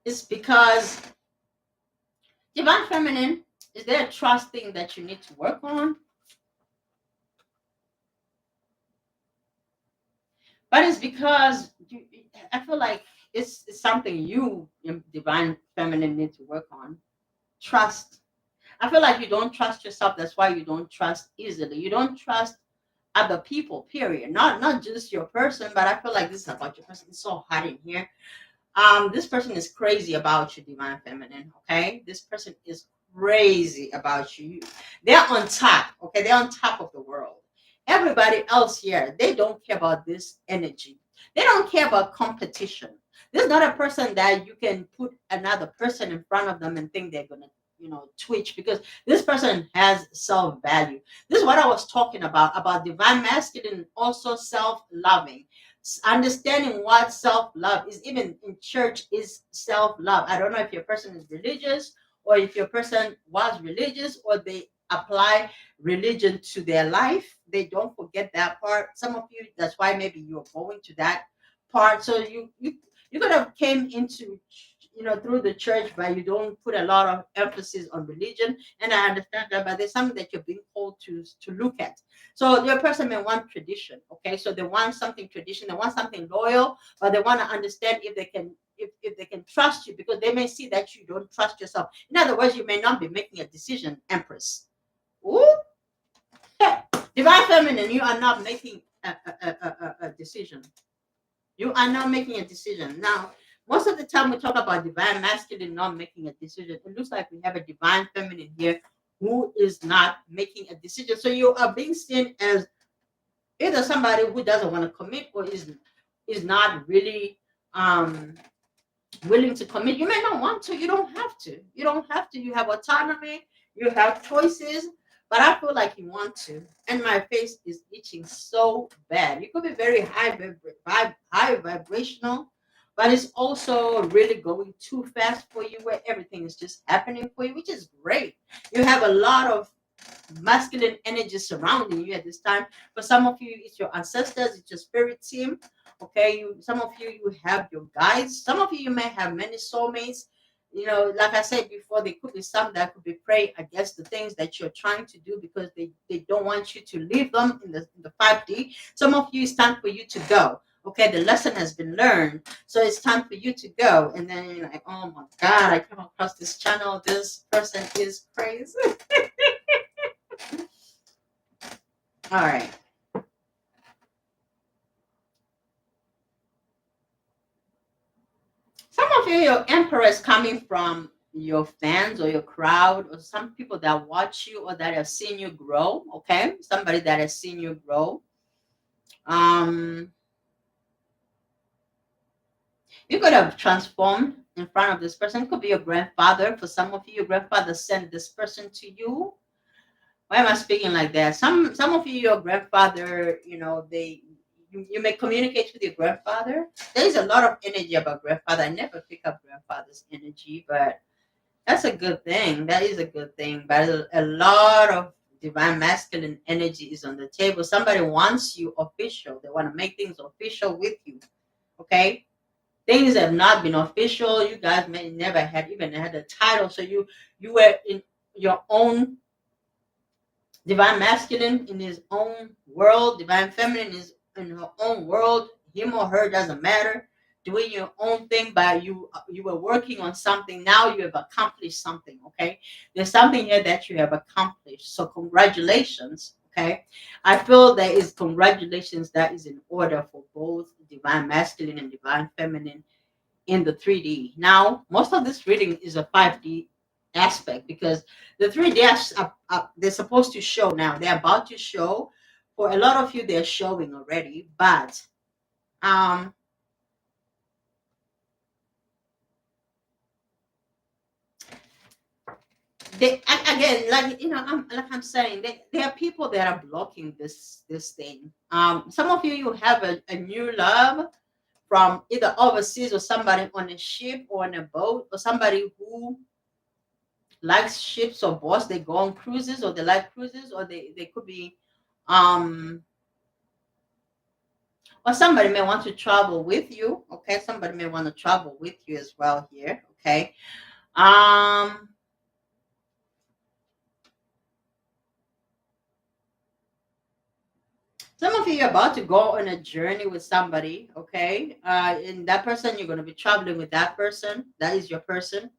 Speaker 1: it's because divine feminine, is there a trusting that you need to work on? But it's because I feel like it's something you, divine feminine, need to work on. Trust. I feel like you don't trust yourself. That's why you don't trust easily. You don't trust other people, period. Not just your person, but I feel like this is about your person. It's so hot in here. This person is crazy about you, divine feminine. Okay, this person is crazy about you. They're on top. Okay, they're on top of the world. Everybody else here, they don't care about this energy. They don't care about competition. This is not a person that you can put another person in front of them and think they're gonna, twitch, because this person has self-value. This is what I was talking about divine masculine, also self-loving, understanding what self-love is. Even in church is self-love. I don't know if your person is religious, or if your person was religious, or they apply religion to their life. They don't forget that part. Some of you, that's why maybe you're going to that part. So you could have came into, through the church, but you don't put a lot of emphasis on religion, and I understand that, but there's something that you're being called to look at. So your person may want tradition. Okay, so they want something tradition, they want something loyal, but they want to understand if they can, if they can trust you, because they may see that you don't trust yourself. In other words, you may not be making a decision, Empress. Ooh. Divine feminine, you are not making a decision. You are not making a decision. Now, most of the time we talk about divine masculine not making a decision. It looks like we have a divine feminine here who is not making a decision. So you are being seen as either somebody who doesn't want to commit, or is not really willing to commit. You may not want to. You don't have to. You don't have to. You have autonomy. You have choices. But I feel like you want to. And my face is itching so bad. You could be very high vibrational, but it's also really going too fast for you, where everything is just happening for you, which is great. You have a lot of masculine energy surrounding you at this time. For some of you, it's your ancestors, it's your spirit team. Okay, some of you, you have your guides. Some of you, you may have many soulmates. Like I said before, there could be some that could be praying against the things that you're trying to do, because they don't want you to leave them in the 5D. Some of you, it's time for you to go. Okay, the lesson has been learned, so it's time for you to go. And then you're like, oh my God, I came across this channel. This person is crazy. All right. Some of you, your emperor is coming from your fans or your crowd, or some people that watch you or that have seen you grow. Okay, somebody that has seen you grow. You could have transformed in front of this person. It could be your grandfather. For some of you, your grandfather sent this person to you. Why am I speaking like that? Some of you, your grandfather, you may communicate with your grandfather. There is a lot of energy about grandfather. I never pick up grandfather's energy, but that's a good thing. That is a good thing. But a lot of divine masculine energy is on the table. Somebody wants you official. They want to make things official with you. Okay? Things have not been official. You guys may never even had a title. So you were in your own divine masculine in his own world, divine feminine is in her own world. Him or her doesn't matter. Doing your own thing, but you were working on something. Now you have accomplished something. Okay, there's something here that you have accomplished. So congratulations. Okay, I feel there is congratulations that is in order for both divine masculine and divine feminine in the 3D. Now, most of this reading is a 5D aspect, because the 3D they're supposed to show now. They're about to show. For a lot of you, they're showing already, but they again, I'm saying, there are people that are blocking this thing. Some of you, you have a new love. from either overseas or somebody on a ship or on a boat or somebody who likes ships or boats. They go on cruises or they like cruises or they could be um or somebody may want to travel with you. Okay, somebody may want to travel with you as well here. Okay. um some of you are about to go on a journey with somebody. Okay, and that person, you're going to be traveling with that person. That is your person.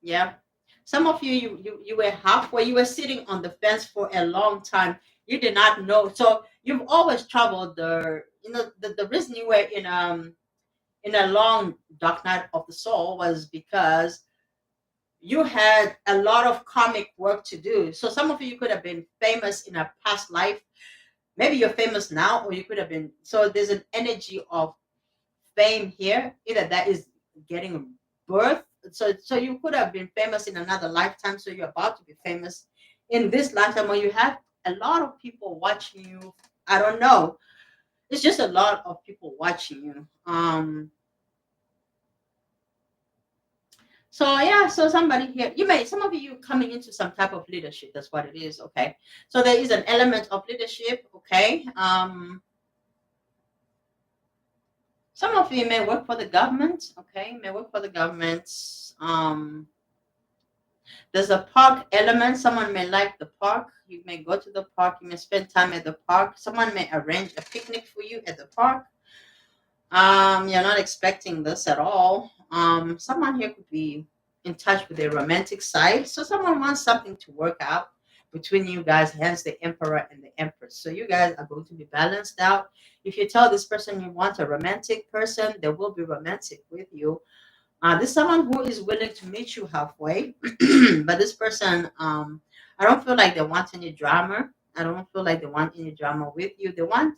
Speaker 1: Yeah. Some of you, you were halfway, you were sitting on the fence for a long time. You did not know. So you've always traveled the reason you were in a long dark night of the soul was because you had a lot of karmic work to do. So some of you could have been famous in a past life. Maybe you're famous now, or you could have been. So there's an energy of fame here. Either that is getting birth. So you could have been famous in another lifetime. So you're about to be famous in this lifetime, or you have a lot of people watching you. I don't know. It's just a lot of people watching you. So yeah, so somebody here, some of you coming into some type of leadership. That's what it is. Okay. So there is an element of leadership. Okay. Some of you may work for the government. Okay, may work for the government. There's a park element. Someone may like the park. You may go to the park. You may spend time at the park. Someone may arrange a picnic for you at the park. You're not expecting this at all. Someone here could be in touch with their romantic side. So someone wants something to work out between you guys, hence the emperor and the empress. So you guys are going to be balanced out. If you tell this person you want a romantic person, they will be romantic with you. This is someone who is willing to meet you halfway, but this person, I don't feel like they want any drama. I don't feel like they want any drama with you. They want,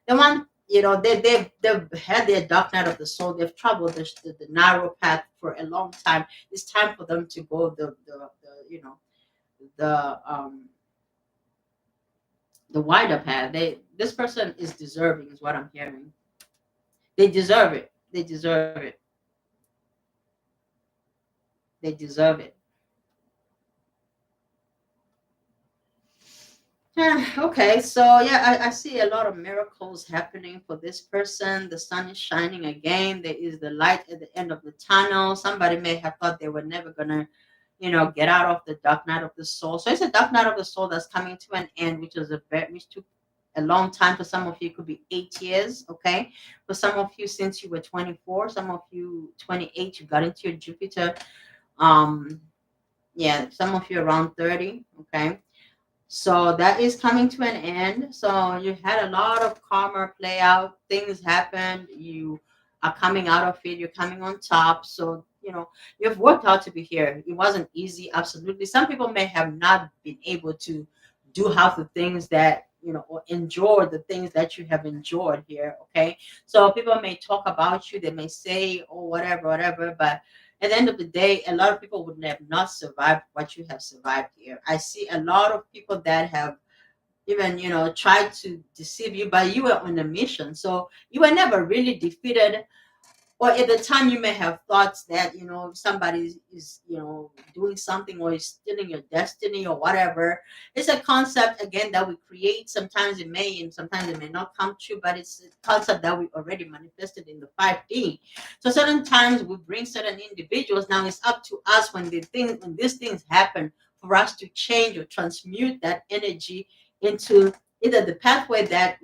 Speaker 1: they've had their dark night of the soul. They've traveled the narrow path for a long time. It's time for them to go the the wider path. This person is deserving, is what I'm hearing. They deserve it. They deserve it. They deserve it. Okay, so yeah, I see a lot of miracles happening for this person. The sun is shining again. There is the light at the end of the tunnel. Somebody may have thought they were never gonna, get out of the dark night of the soul. So it's a dark night of the soul that's coming to an end, which took a long time. For some of you, it could be 8 years. Okay, for some of you, since you were 24, some of you 28, you got into your Jupiter. Um, yeah, some of you around 30. Okay, so that is coming to an end. So you had a lot of karma play out. Things happened. You are coming out of it. You're coming on top. So, you've worked hard to be here. It wasn't easy. Absolutely. Some people may have not been able to do half the things that, or enjoy the things that you have enjoyed here. Okay. So people may talk about you. They may say, oh, whatever, whatever. But at the end of the day, a lot of people would have not survived what you have survived here. I see a lot of people that have even, tried to deceive you, but you were on a mission. So you were never really defeated. Or at the time you may have thought that, somebody is, doing something or is stealing your destiny or whatever. It's a concept, again, that we create. Sometimes it may and sometimes it may not come true, but it's a concept that we already manifested in the 5D. So certain times we bring certain individuals. Now it's up to us when these things happen, for us to change or transmute that energy into either the pathway that,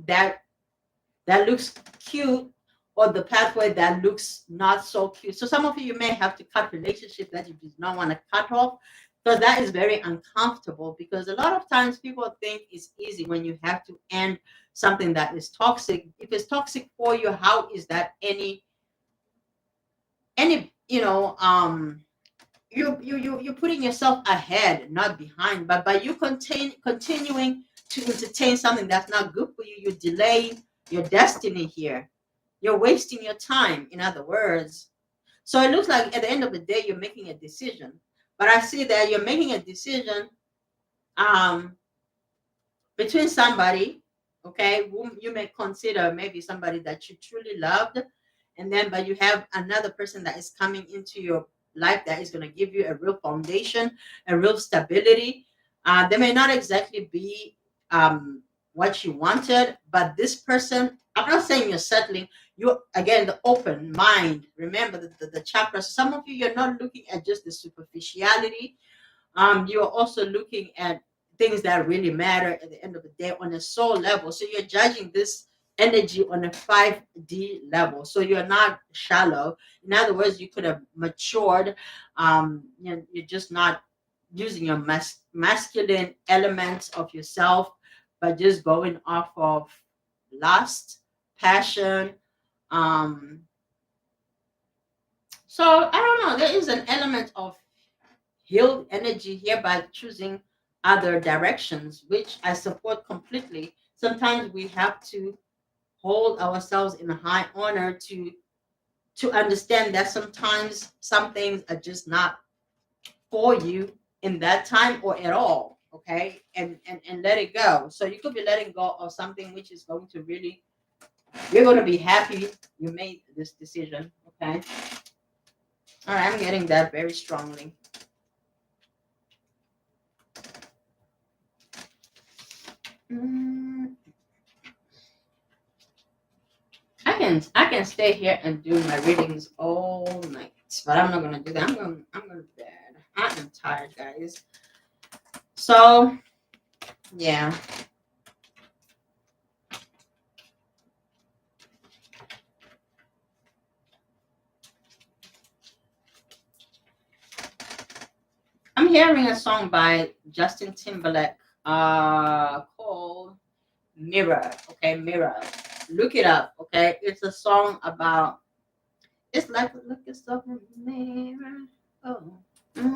Speaker 1: that that looks cute, or the pathway that looks not so cute. So some of you may have to cut relationships that you do not want to cut off, because that is very uncomfortable. Because a lot of times people think it's easy when you have to end something that is toxic. If it's toxic for you, how is that any you're putting yourself ahead, not behind. But by you continuing to entertain something that's not good for you, you delay your destiny here. You're wasting your time, in other words. So it looks like at the end of the day, you're making a decision. But I see that you're making a decision between somebody. okay, whom you may consider maybe somebody that you truly loved, and then but you have another person that is coming into your life that is going to give you a real foundation, a real stability. They may not exactly be what you wanted, but this person, I'm not saying you're settling. You again, the open mind. Remember the chakras. Some of you, you're not looking at just the superficiality. You're also looking at things that really matter at the end of the day on a soul level. So you're judging this energy on a 5D level. So you're not shallow. In other words, you could have matured. You're just not using your masculine elements of yourself, but just going off of lust, passion. Um, so I don't know. There is an element of healed energy here by choosing other directions, which I support completely. Sometimes we have to hold ourselves in a high honor to understand that sometimes some things are just not for you in that time or at all. Okay, and let it go. So you could be letting go of something which is going to really, you're going to be happy you made this decision. Okay, all right, I'm getting that very strongly. Mm, I can stay here and do my readings all night, but I'm not gonna do that. I'm going to bed. I am tired, guys. So yeah. I'm hearing a song by Justin Timberlake called Mirror. Okay, Mirror. Look it up. Okay, it's a song about, it's like look yourself in the mirror. Oh. Let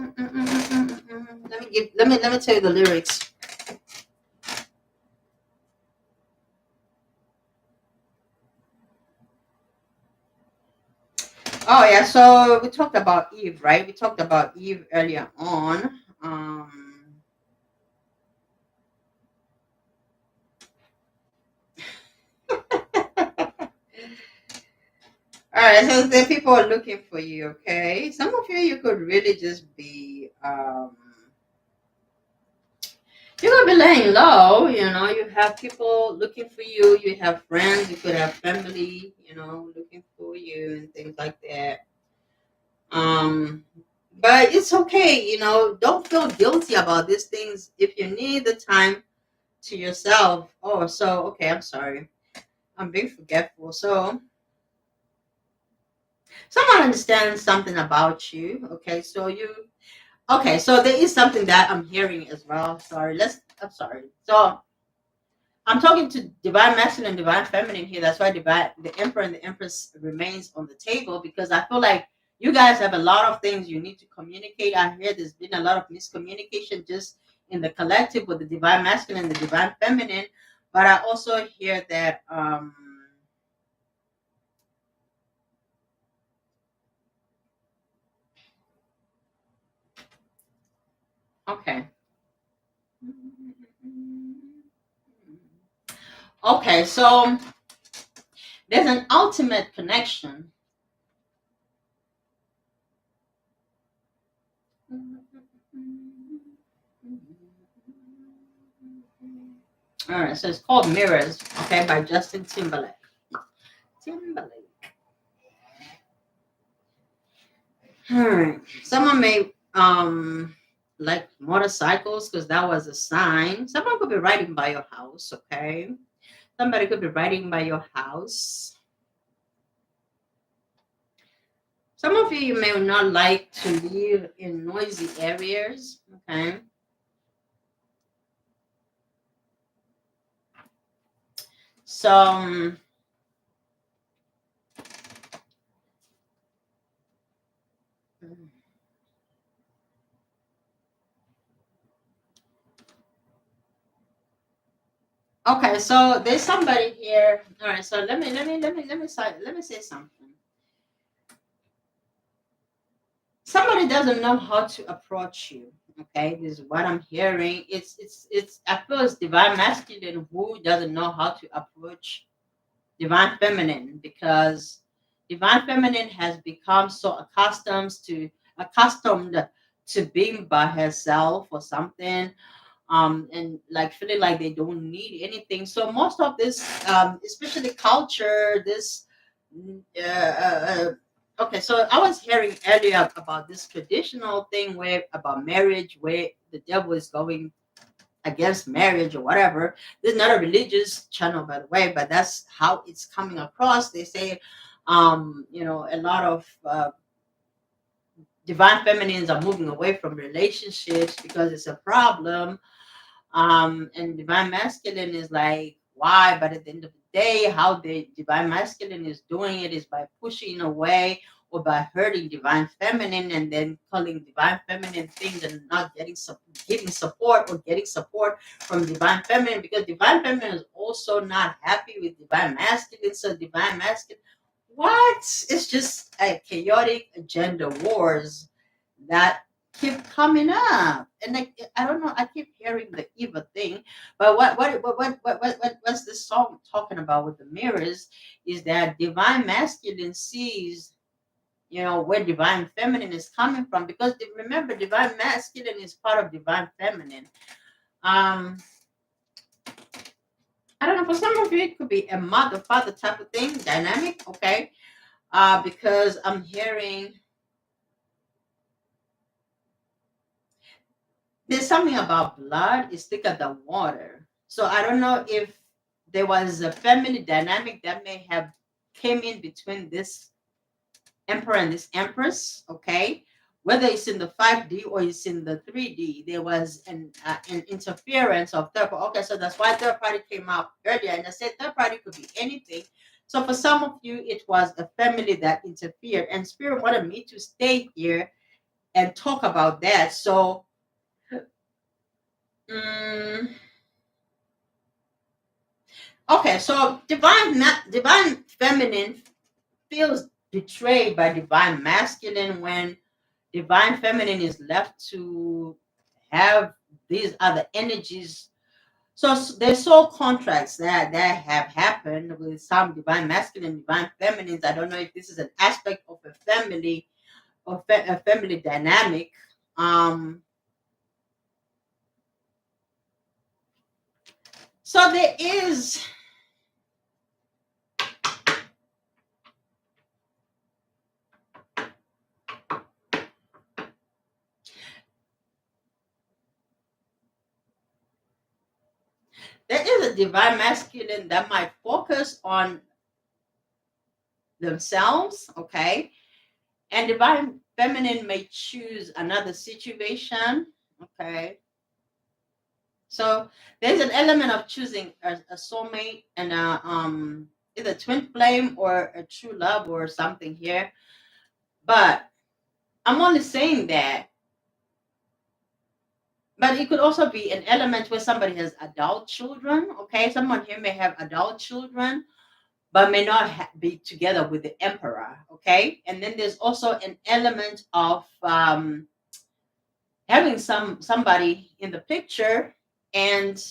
Speaker 1: me tell you the lyrics. Oh yeah, so we talked about Eve, right? We talked about Eve earlier on. All right, so the people are looking for you, okay? Some of you could really just be you could be laying low, you have people looking for you, you have friends, you could have family, looking for you and things like that. Um but it's okay, don't feel guilty about these things if you need the time to yourself. Oh, so okay, I'm sorry. I'm being forgetful. So someone understands something about you. Okay, so there is something that I'm hearing as well. I'm sorry. So I'm talking to divine masculine and divine feminine here. That's why the emperor and the empress remains on the table, because I feel like you guys have a lot of things you need to communicate. I hear there's been a lot of miscommunication just in the collective with the divine masculine and the divine feminine. But I also hear that okay. Okay, so there's an ultimate connection. All right, so it's called Mirrors, okay, by Justin Timberlake. Timberlake. All right. Someone may like motorcycles because that was a sign. Someone could be riding by your house, okay? Somebody could be riding by your house. Some of you may not like to live in noisy areas, okay? So okay, so there's somebody here. All right, so let me say something. Somebody doesn't know how to approach you. Okay, this is what I'm hearing. It's I feel it's divine masculine who doesn't know how to approach divine feminine, because divine feminine has become so accustomed to being by herself or something, and like feeling like they don't need anything. So most of this, especially culture, this okay, so I was hearing earlier about this traditional thing where about marriage, where the devil is going against marriage or whatever. This is not a religious channel, by the way, but that's how it's coming across. They say, a lot of divine feminines are moving away from relationships because it's a problem. And divine masculine is like, why? But at the end of the day, how the divine masculine is doing it is by pushing away or by hurting divine feminine, and then calling divine feminine things and not giving support or getting support from divine feminine, because divine feminine is also not happy with divine masculine. So divine masculine, what? It's just a chaotic agenda wars that keep coming up. And I don't know, I keep hearing the Eva thing, but what's this song talking about with the mirrors is that divine masculine sees, where divine feminine is coming from, because remember, divine masculine is part of divine feminine. I don't know, for some of you it could be a mother father type of thing dynamic, okay? Because I'm hearing there's something about blood is thicker than water. So I don't know if there was a family dynamic that may have came in between this emperor and this empress. Okay, whether it's in the 5D or it's in the 3D, there was an interference of third party. Okay, so that's why third party came out earlier, and I said third party could be anything. So for some of you, it was a family that interfered, and spirit wanted me to stay here and talk about that. So. mm, Okay, so divine feminine feels betrayed by divine masculine when divine feminine is left to have these other energies. So there's soul contracts that have happened with some divine masculine, divine feminines. I don't know if this is an aspect of a family or a family dynamic. Um, so there is a divine masculine that might focus on themselves, okay? And divine feminine may choose another situation, okay? So there's an element of choosing a soulmate and either twin flame or a true love or something here. But I'm only saying that. But it could also be an element where somebody has adult children, okay? Someone here may have adult children but may not be together with the emperor, okay? And then there's also an element of having somebody in the picture and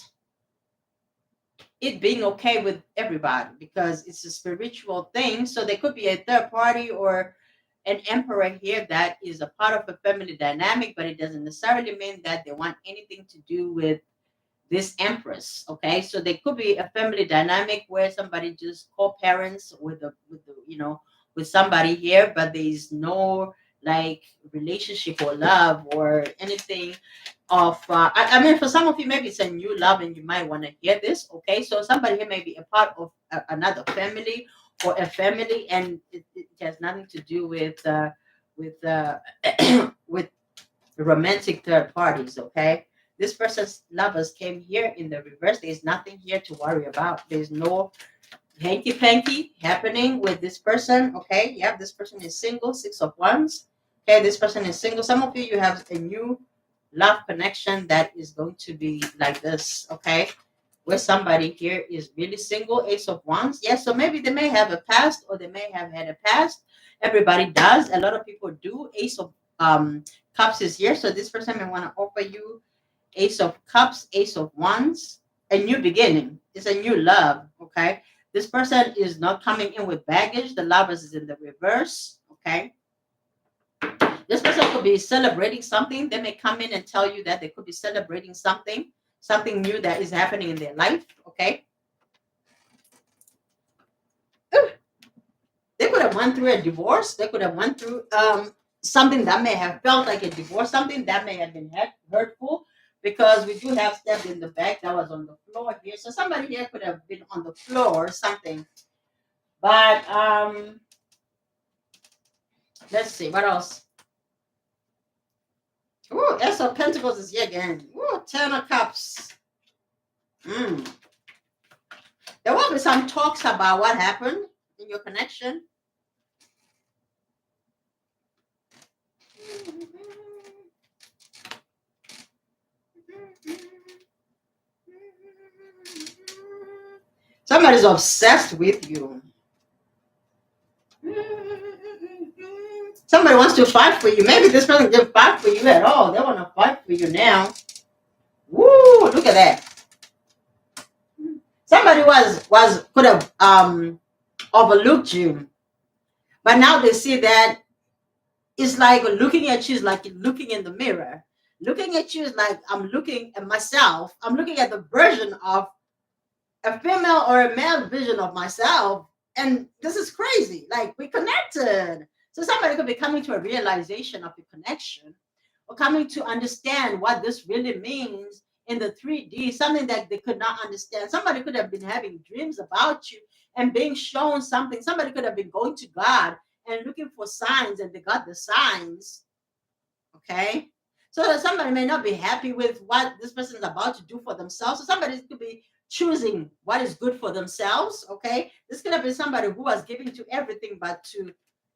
Speaker 1: it being okay with everybody because it's a spiritual thing. So there could be a third party or an emperor here that is a part of a family dynamic, but it doesn't necessarily mean that they want anything to do with this empress. Okay, so there could be a family dynamic where somebody just co-parents with somebody here, but there is no like relationship or love or anything of I mean, for some of you maybe it's a new love and you might want to hear this. Okay, so somebody here may be a part of another family or a family, and it has nothing to do with with romantic third parties. Okay, this person's lovers came here in the reverse. There's nothing here to worry about. There's no hanky panky happening with this person. Okay, yeah, this person is single, 6 of Wands. Okay, this person is single. Some of you have a new love connection that is going to be like this. Okay, where somebody here is really single, Ace of Wands. Yes, so maybe they may have a past or they may have had a past. Everybody does. A lot of people do. Cups is here. So this person may want to offer you Ace of Cups, Ace of Wands, a new beginning. It's a new love. Okay. This person is not coming in with baggage. The Lovers is in the reverse. Okay. This person could be celebrating something. They may come in and tell you that they could be celebrating something new that is happening in their life. Okay. They could have went through a divorce. They could have went through something that may have felt like a divorce, something that may have been hurtful, because we do have steps in the back that was on the floor here. So somebody here could have been on the floor or something. But let's see what else. Ooh, Ace of Pentacles is here again. Ooh, Ten of Cups. There will be some talks about what happened in your connection. Somebody's obsessed with you. Somebody wants to fight for you. Maybe this person didn't fight for you at all. They want to fight for you now. Woo! Look at that. Somebody could have overlooked you, but now they see that it's like looking at you is like looking in the mirror. Looking at you is like I'm looking at myself. I'm looking at the version of a female or a male vision of myself, and this is crazy. Like we connected. So somebody could be coming to a realization of the connection, or coming to understand what this really means in the 3D, something that they could not understand. Somebody could have been having dreams about you and being shown something. Somebody could have been going to God and looking for signs, and they got the signs. Okay. So somebody may not be happy with what this person is about to do for themselves. So somebody could be choosing what is good for themselves. Okay. This could have been somebody who was giving to everything but to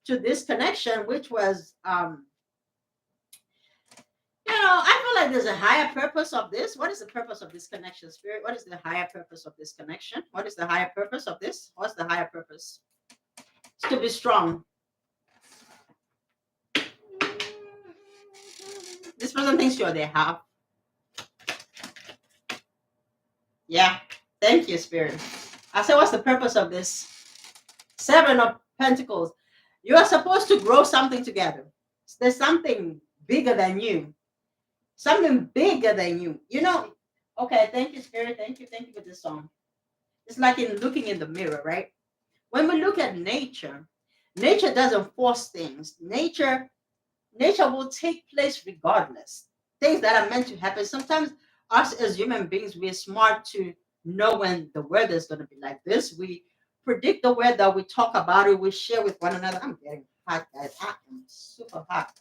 Speaker 1: this connection, which was I feel like there's a higher purpose of this. What is the purpose of this connection, Spirit? What is the higher purpose of this connection? What is the higher purpose of this? What's the higher purpose? It's to be strong. This person thinks you're their half. Yeah. Thank you, Spirit. I said, what's the purpose of this? Seven of Pentacles. You are supposed to grow something together. There's something bigger than you. Something bigger than you. Okay, thank you, Spirit. Thank you for this song. It's like in looking in the mirror, right? When we look at nature doesn't force things. Nature will take place regardless. Things that are meant to happen. Sometimes us as human beings, we're smart to know when the weather is going to be like this. We predict the weather. We talk about it. We share with one another. I'm getting hot, guys. I am super hot.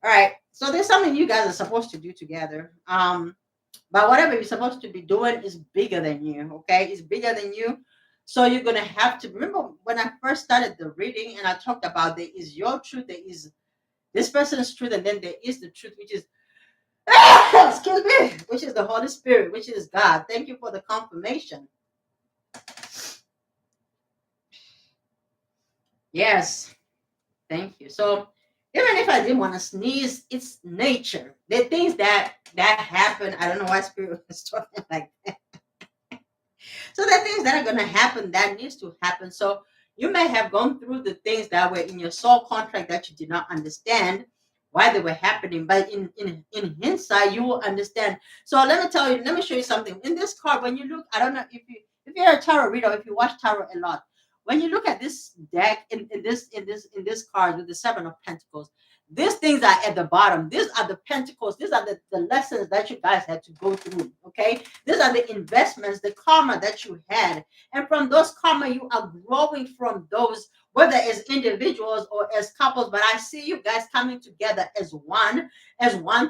Speaker 1: All right. So there's something you guys are supposed to do together. But whatever you're supposed to be doing is bigger than you. Okay. It's bigger than you. So you're going to have to remember when I first started the reading and I talked about there is your truth, there is this person's truth, and then there is the truth, which is excuse me, which is the Holy Spirit, which is God. Thank you for the confirmation. Yes, thank you. So even if I didn't want to sneeze, it's nature. There are things that happen. I don't know why Spirit is talking like that. So there are things that are going to happen that needs to happen. So you may have gone through the things that were in your soul contract that you did not understand why they were happening, but in hindsight you will understand. So let me show you something in this card. When you look, I don't know if you're a tarot reader, if you watch tarot a lot, when you look at this deck in this card with the Seven of Pentacles, these things are at the bottom. These are the pentacles. These are the lessons that you guys had to go through. Okay, these are the investments, the karma that you had, and from those karma you are growing from those, whether as individuals or as couples. But I see you guys coming together as one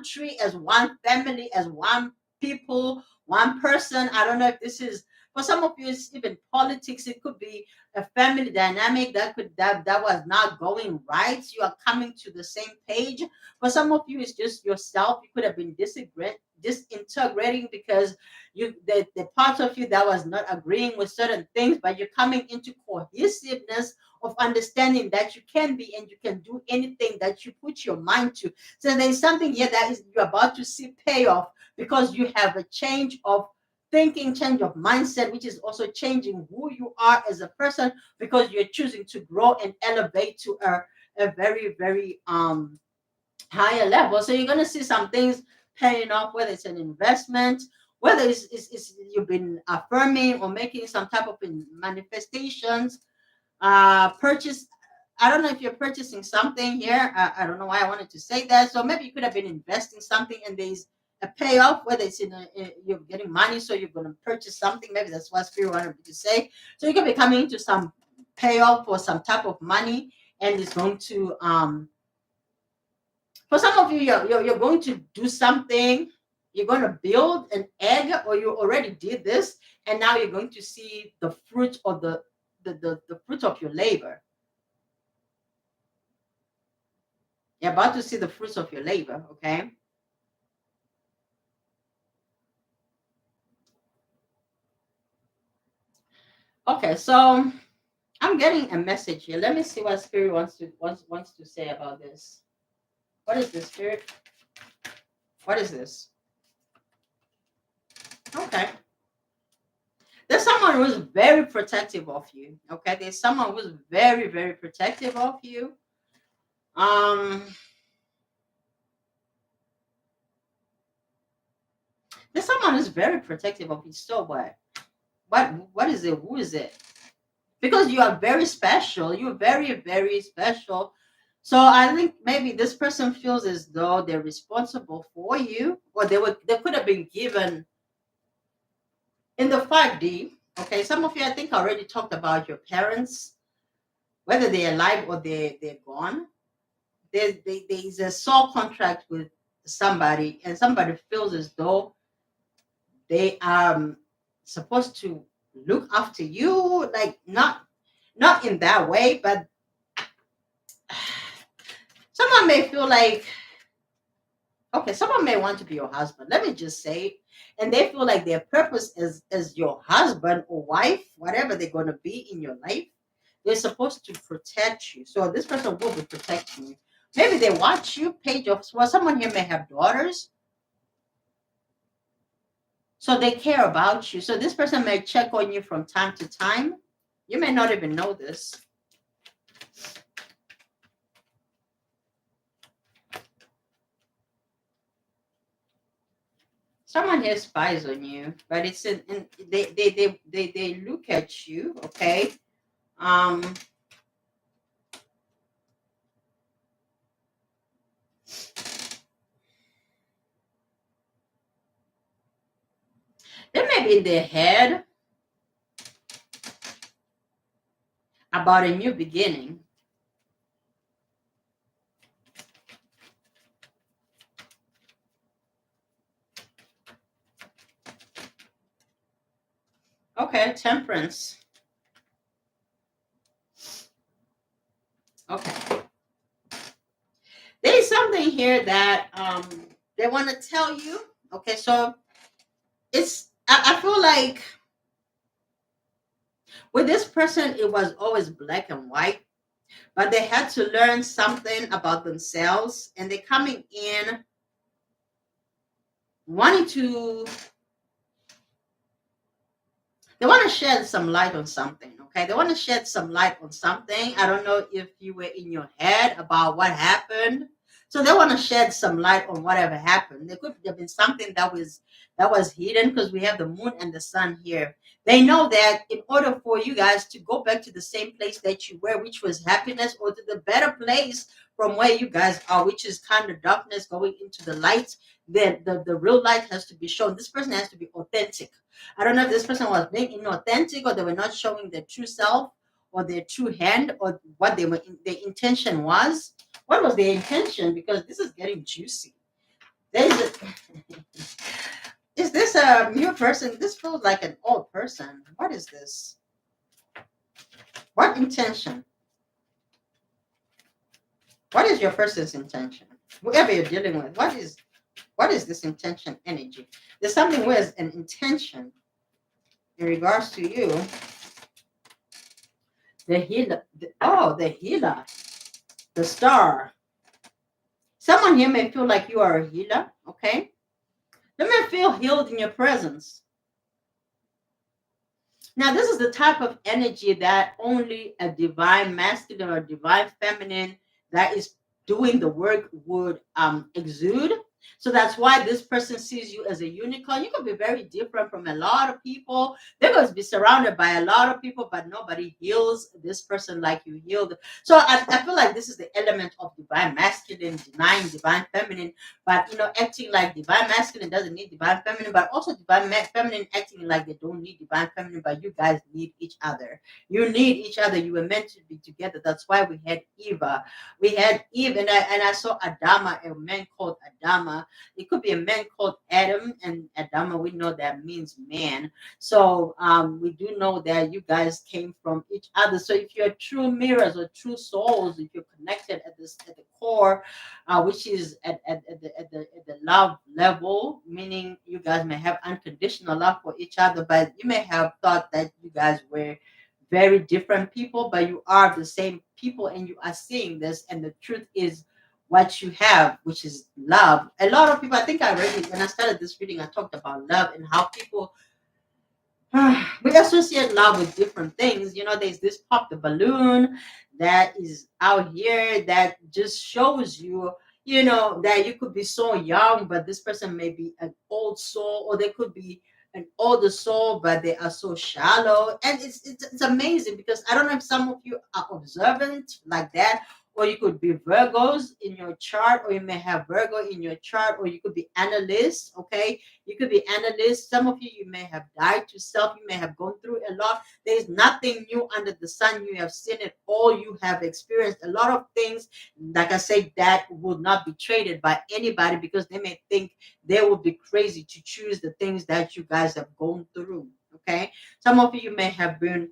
Speaker 1: tree, as one family, as one people, one person. I don't know if this is for some of you, it's even politics. It could be a family dynamic that was not going right. You are coming to the same page. For some of you, it's just yourself. You could have been disintegrating because the parts of you that was not agreeing with certain things, but you're coming into cohesiveness of understanding that you can be and you can do anything that you put your mind to. So there's something here that is you're about to see payoff because you have a change of thinking, change of mindset, which is also changing who you are as a person because you're choosing to grow and elevate to a very, very higher level. So you're going to see some things paying off, whether it's an investment, whether it's you've been affirming or making some type of manifestations, purchase. I don't know if you're purchasing something here. I don't know why I wanted to say that. So maybe you could have been investing something and there's a payoff, whether it's you're getting money, so you're going to purchase something. Maybe that's what Spirit wanted me to say. So you can be coming into some payoff for some type of money, and it's going to for some of you, you're going to do something. You're going to build an egg, or you already did this, and now you're going to see the fruit of the fruit of your labor. You're about to see the fruits of your labor, okay? Okay, so I'm getting a message here. Let me see what Spirit wants to say about this. What is this, Spirit? What is this? Okay. There's someone who's very protective of you. Okay, there's someone who's very, very protective of you. There's someone who's very protective of you. So what is it? Who is it? Because you are very special. You're very, very special. So I think maybe this person feels as though they're responsible for you, or they could have been given in the 5D. Okay, some of you I think already talked about your parents, whether they're alive or they're gone. There's a soul contract with somebody, and somebody feels as though they are supposed to look after you, like not in that way, but someone may feel like, okay, someone may want to be your husband, let me just say, and they feel like their purpose is as your husband or wife, whatever they're going to be in your life, they're supposed to protect you. So this person will be protecting you. Maybe they watch you, page of, well, someone here may have daughters, so they care about you. So this person may check on you from time to time. You may not even know this. Someone here spies on you, but it's they look at you, okay? They may be in their head about a new beginning. Okay, Temperance. Okay. There's something here that they want to tell you. Okay, so I feel like with this person it was always black and white, but they had to learn something about themselves, and they're coming in wanting to they want to shed some light on something. Okay, they want to shed some light on something. I don't know if you were in your head about what happened, so they want to shed some light on whatever happened. There could have been something that was hidden, because we have the moon and the sun here. They know that in order for you guys to go back to the same place that you were, which was happiness, or to the better place from where you guys are, which is kind of darkness going into the light, then the real light has to be shown. This person has to be authentic. I don't know if this person was being inauthentic, or they were not showing their true self or their true hand, or what their intention was. What was their intention? Because this is getting juicy. There's a, is this a new person? This feels like an old person. What is this? What intention? What is your person's intention? Whoever you're dealing with, what is this intention energy? There's something with an intention in regards to you. The healer. The healer. The star. Someone here may feel like you are a healer, okay? They may feel healed in your presence. Now, this is the type of energy that only a divine masculine or divine feminine that is doing the work would exude. So that's why this person sees you as a unicorn. You could be very different from a lot of people. They're going to be surrounded by a lot of people, but nobody heals this person like you healed. So I feel like this is the element of divine masculine, denying divine feminine, but acting like divine masculine doesn't need divine feminine, but also divine feminine acting like they don't need divine feminine, but you guys need each other. You need each other. You were meant to be together. That's why we had Eva. We had Eve, and I saw Adama, a man called Adama. It could be a man called Adam, and Adama, we know that means man. So we do know that you guys came from each other. So if you're true mirrors or true souls, if you're connected at the core, which is at the love level, meaning you guys may have unconditional love for each other, but you may have thought that you guys were very different people, but you are the same people, and you are seeing this, and the truth is what you have, which is love. A lot of people, I think I already, when I started this reading, I talked about love and how people we associate love with different things. There's this pop the balloon that is out here that just shows you, that you could be so young, but this person may be an old soul, or they could be an older soul, but they are so shallow. And it's amazing because I don't know if some of you are observant like that, or you could be Virgos in your chart, or you may have Virgo in your chart, or you could be analysts, okay? You could be analysts. Some of you, you may have died to self. You may have gone through a lot. There's nothing new under the sun. You have seen it all. You have experienced a lot of things. Like I said, that would not be traded by anybody because they may think they would be crazy to choose the things that you guys have gone through. Okay. Some of you may have been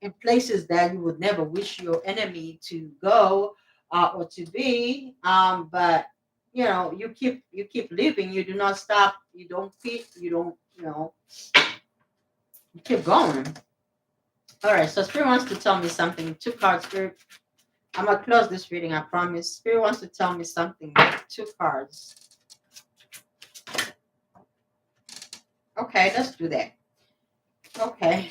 Speaker 1: in places that you would never wish your enemy to go or to be. But you keep living. You do not stop. You don't quit. You don't. You keep going. All right. So Spirit wants to tell me something. Two cards, Spirit. I'm gonna close this reading. I promise. Spirit wants to tell me something. Two cards. Okay, let's do that. Okay.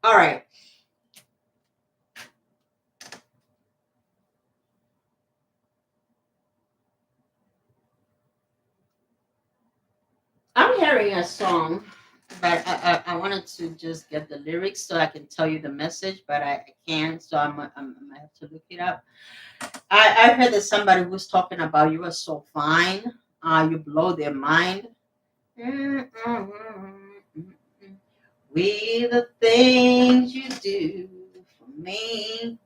Speaker 1: All right. I'm hearing a song, but I wanted to just get the lyrics so I can tell you the message, but I can't, so I might have to look it up. I heard that somebody was talking about you are so fine, you blow their mind. With the things you do for me.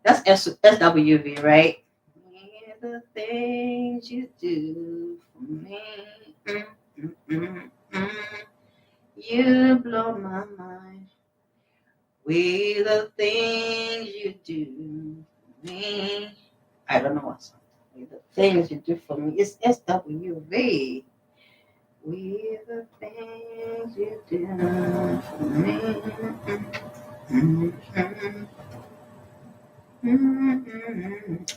Speaker 1: That's SWV, right? With the things you do for me. Mm, mm, mm, mm. You blow my mind with the things you do for me. I don't know what's with the things you do for me. It's SWV. With the things you do for me.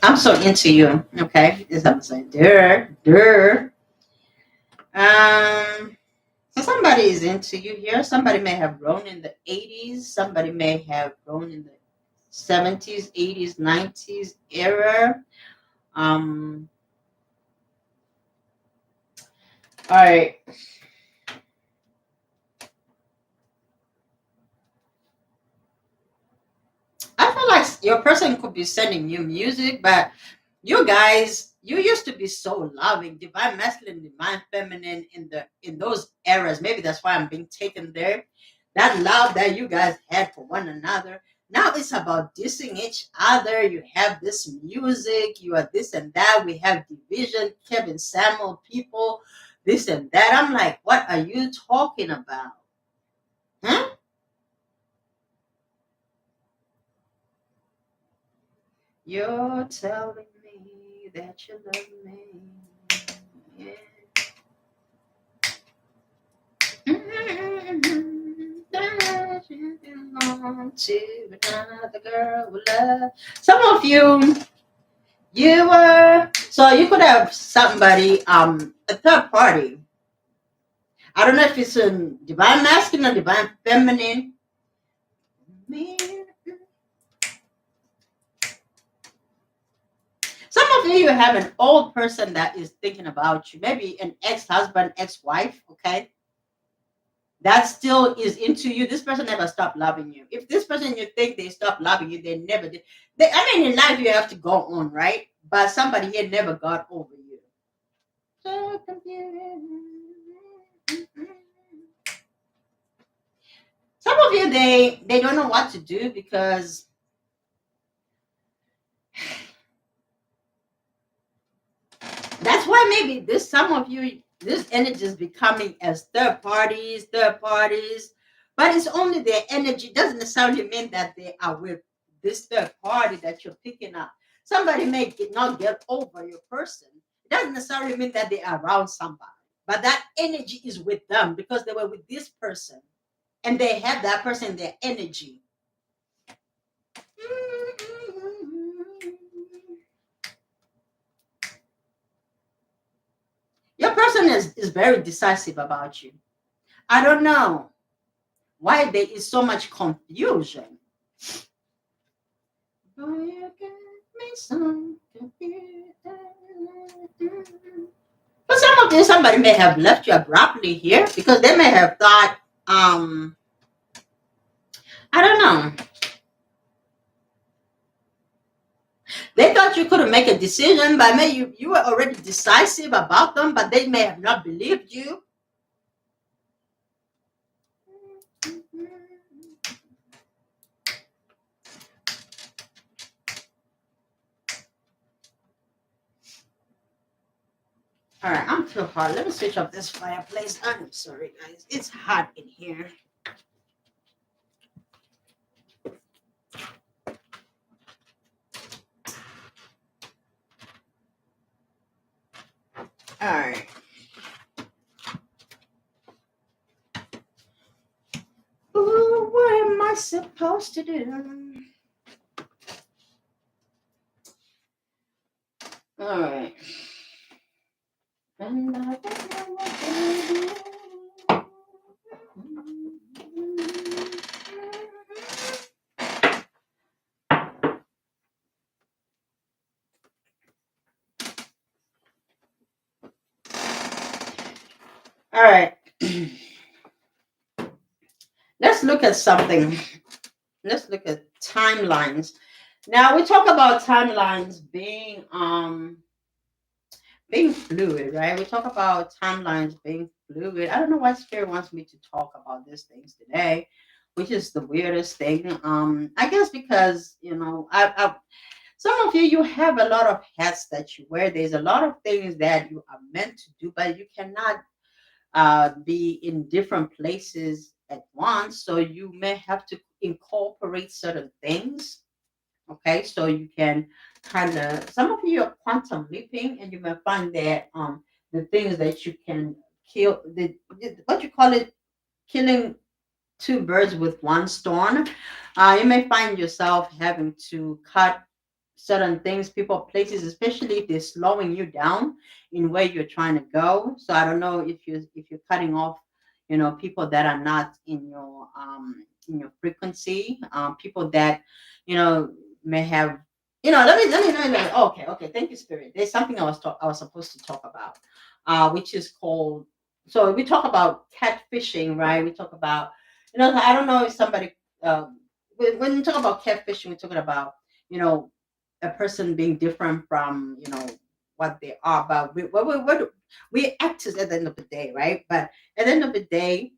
Speaker 1: I'm so into you. Okay, is I'm saying, der. Um, so somebody is into you here. Somebody may have grown in the 80s. Somebody may have grown in the 70s, 80s, 90s era. Um, all right. I feel like your person could be sending you music, but you guys, you used to be so loving, divine masculine, divine feminine in those eras. Maybe that's why I'm being taken there. That love that you guys had for one another. Now it's about dissing each other. You have this music, you are this and that. We have division, Kevin Samuel people, this and that. I'm like, what are you talking about? Huh? You're telling me. that you love me. Yeah. That you belong to another girl with love. Some of you, you were so you could have somebody, a third party. I don't know if it's a divine masculine or divine feminine. Some of you have an old person that is thinking about you, maybe an ex-husband, ex-wife, okay? That still is into you. This person never stopped loving you. If this person you think they stopped loving you, they never did. I mean, in life you have to go on, right? But somebody here never got over you. So confused. Some of you they don't know what to do because that's why maybe this some of you this energy is becoming as third parties, but it's only their energy. Doesn't necessarily mean that they are with this third party that you're picking up. Somebody may not get over your person. It doesn't necessarily mean that they are around somebody, but that energy is with them because they were with this person and they have that person in their energy. Your person is very decisive about you. I don't know why there is so much confusion. For some of you, somebody may have left you abruptly here because they may have thought, I don't know. They thought you couldn't make a decision, but maybe you were already decisive about them, but they may have not believed you. All right, I'm too hot. Let me switch off this fireplace. I'm sorry, guys. It's hot in here. All right. Ooh, what am I supposed to do? All right. And I don't know what to do. All right. Let's look at something. Let's look at timelines. Now we talk about timelines being fluid, right? We talk about timelines being fluid. I don't know why Spirit wants me to talk about these things today, which is the weirdest thing. I guess because I some of you have a lot of hats that you wear. There's a lot of things that you are meant to do, but you cannot be in different places at once. So you may have to incorporate certain things. Okay, so you can kind of some of you are quantum leaping, and you may find that the things that you can kill the what you call it killing two birds with one stone. You may find yourself having to cut certain things, people, places, especially if they're slowing you down in where you're trying to go. So I don't know if you're cutting off, people that are not in your frequency, people that you know may have. Let me okay, thank you, Spirit. There's something I was supposed to talk about, which is called. So we talk about catfishing, right? We talk about, I don't know if somebody, when we talk about catfishing, we're talking about, you know, a person being different from, what they are. But we actors at the end of the day, right? But at the end of the day,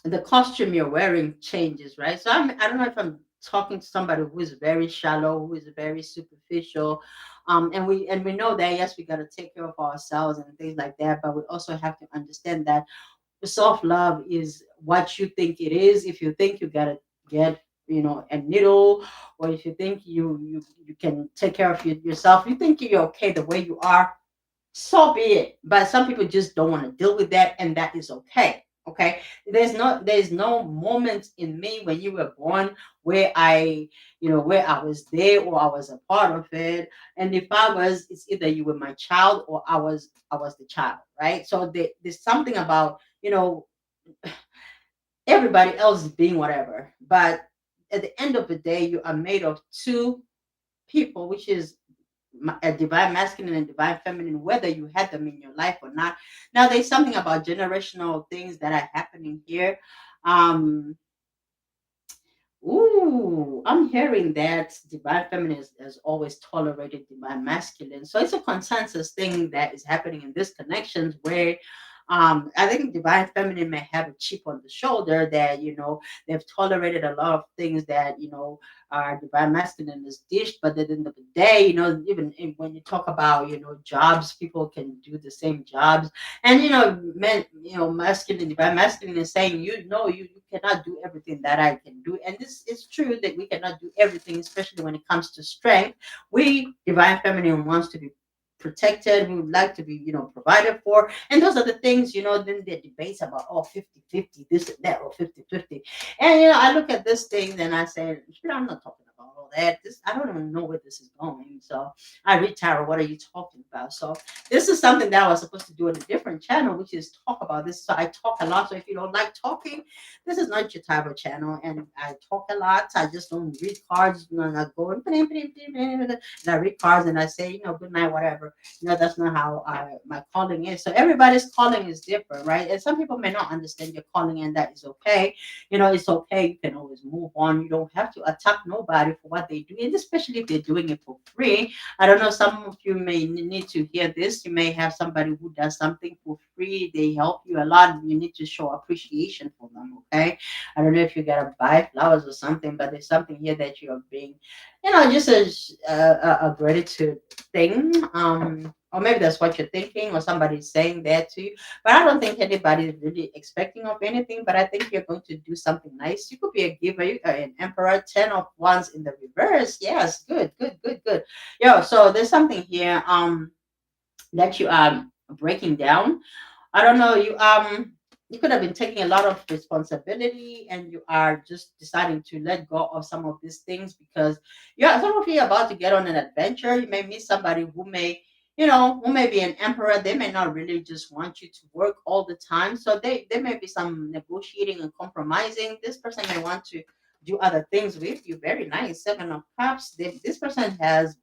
Speaker 1: the costume you're wearing changes, right? So I don't know if I'm talking to somebody who is very shallow, who is very superficial, and we know that yes, we got to take care of ourselves and things like that, but we also have to understand that self love is what you think it is. If you think you gotta get a needle, or if you think you can take care of yourself, you think you're okay the way you are, so be it. But some people just don't want to deal with that, and that is okay. Okay, there's no moment in me when you were born where I was there or I was a part of it. And if I was, it's either you were my child or I was the child, right? So there's something about everybody else being whatever, but at the end of the day, you are made of two people, which is a divine masculine and divine feminine, whether you had them in your life or not. Now, there's something about generational things that are happening here. Um, I'm hearing that divine feminine has always tolerated divine masculine. So it's a consensus thing that is happening in this connections where I think divine feminine may have a chip on the shoulder that, they've tolerated a lot of things that, are divine masculine is dished. But at the end of the day, even when you talk about, jobs, people can do the same jobs. And, men, masculine, divine masculine is saying, you cannot do everything that I can do. And this is true that we cannot do everything, especially when it comes to strength. We, divine feminine, wants to be protected. We would like to be, provided for. And those are the things, then the debates about, 50-50, this and that, or 50-50. And, I look at this thing and I say, I'm not talking about all that. I don't even know where this is going. So I read tarot, what are you talking about? So this is something that I was supposed to do on a different channel, which is talk about this. So I talk a lot. So if you don't like talking, this is not your type of channel. And I talk a lot. I just don't read cards. I go and I read cards and I say, good night, whatever. That's not how my calling is. So everybody's calling is different, right? And some people may not understand your calling, and that is okay. It's okay. You can always move on. You don't have to attack nobody for what they do, and especially if they're doing it for free. I don't know. Some of you may need to hear this. You may have somebody who does something for free. They help you a lot. You need to show appreciation for them. Okay. I don't know if you gotta buy flowers or something, but there's something here that you are being, just a gratitude thing. Or maybe that's what you're thinking, or somebody's saying that to you. But I don't think anybody is really expecting of anything. But I think you're going to do something nice. You could be a giver. You are an emperor, 10 of Wands in the reverse. Yes, good, good, good, good. Yeah. So there's something here that you are breaking down. I don't know. You could have been taking a lot of responsibility, and you are just deciding to let go of some of these things because some of you are about to get on an adventure. You may meet somebody who may be an emperor. They may not really just want you to work all the time. So there may be some negotiating and compromising. This person may want to do other things with you. Very nice. 7 of Cups. This person has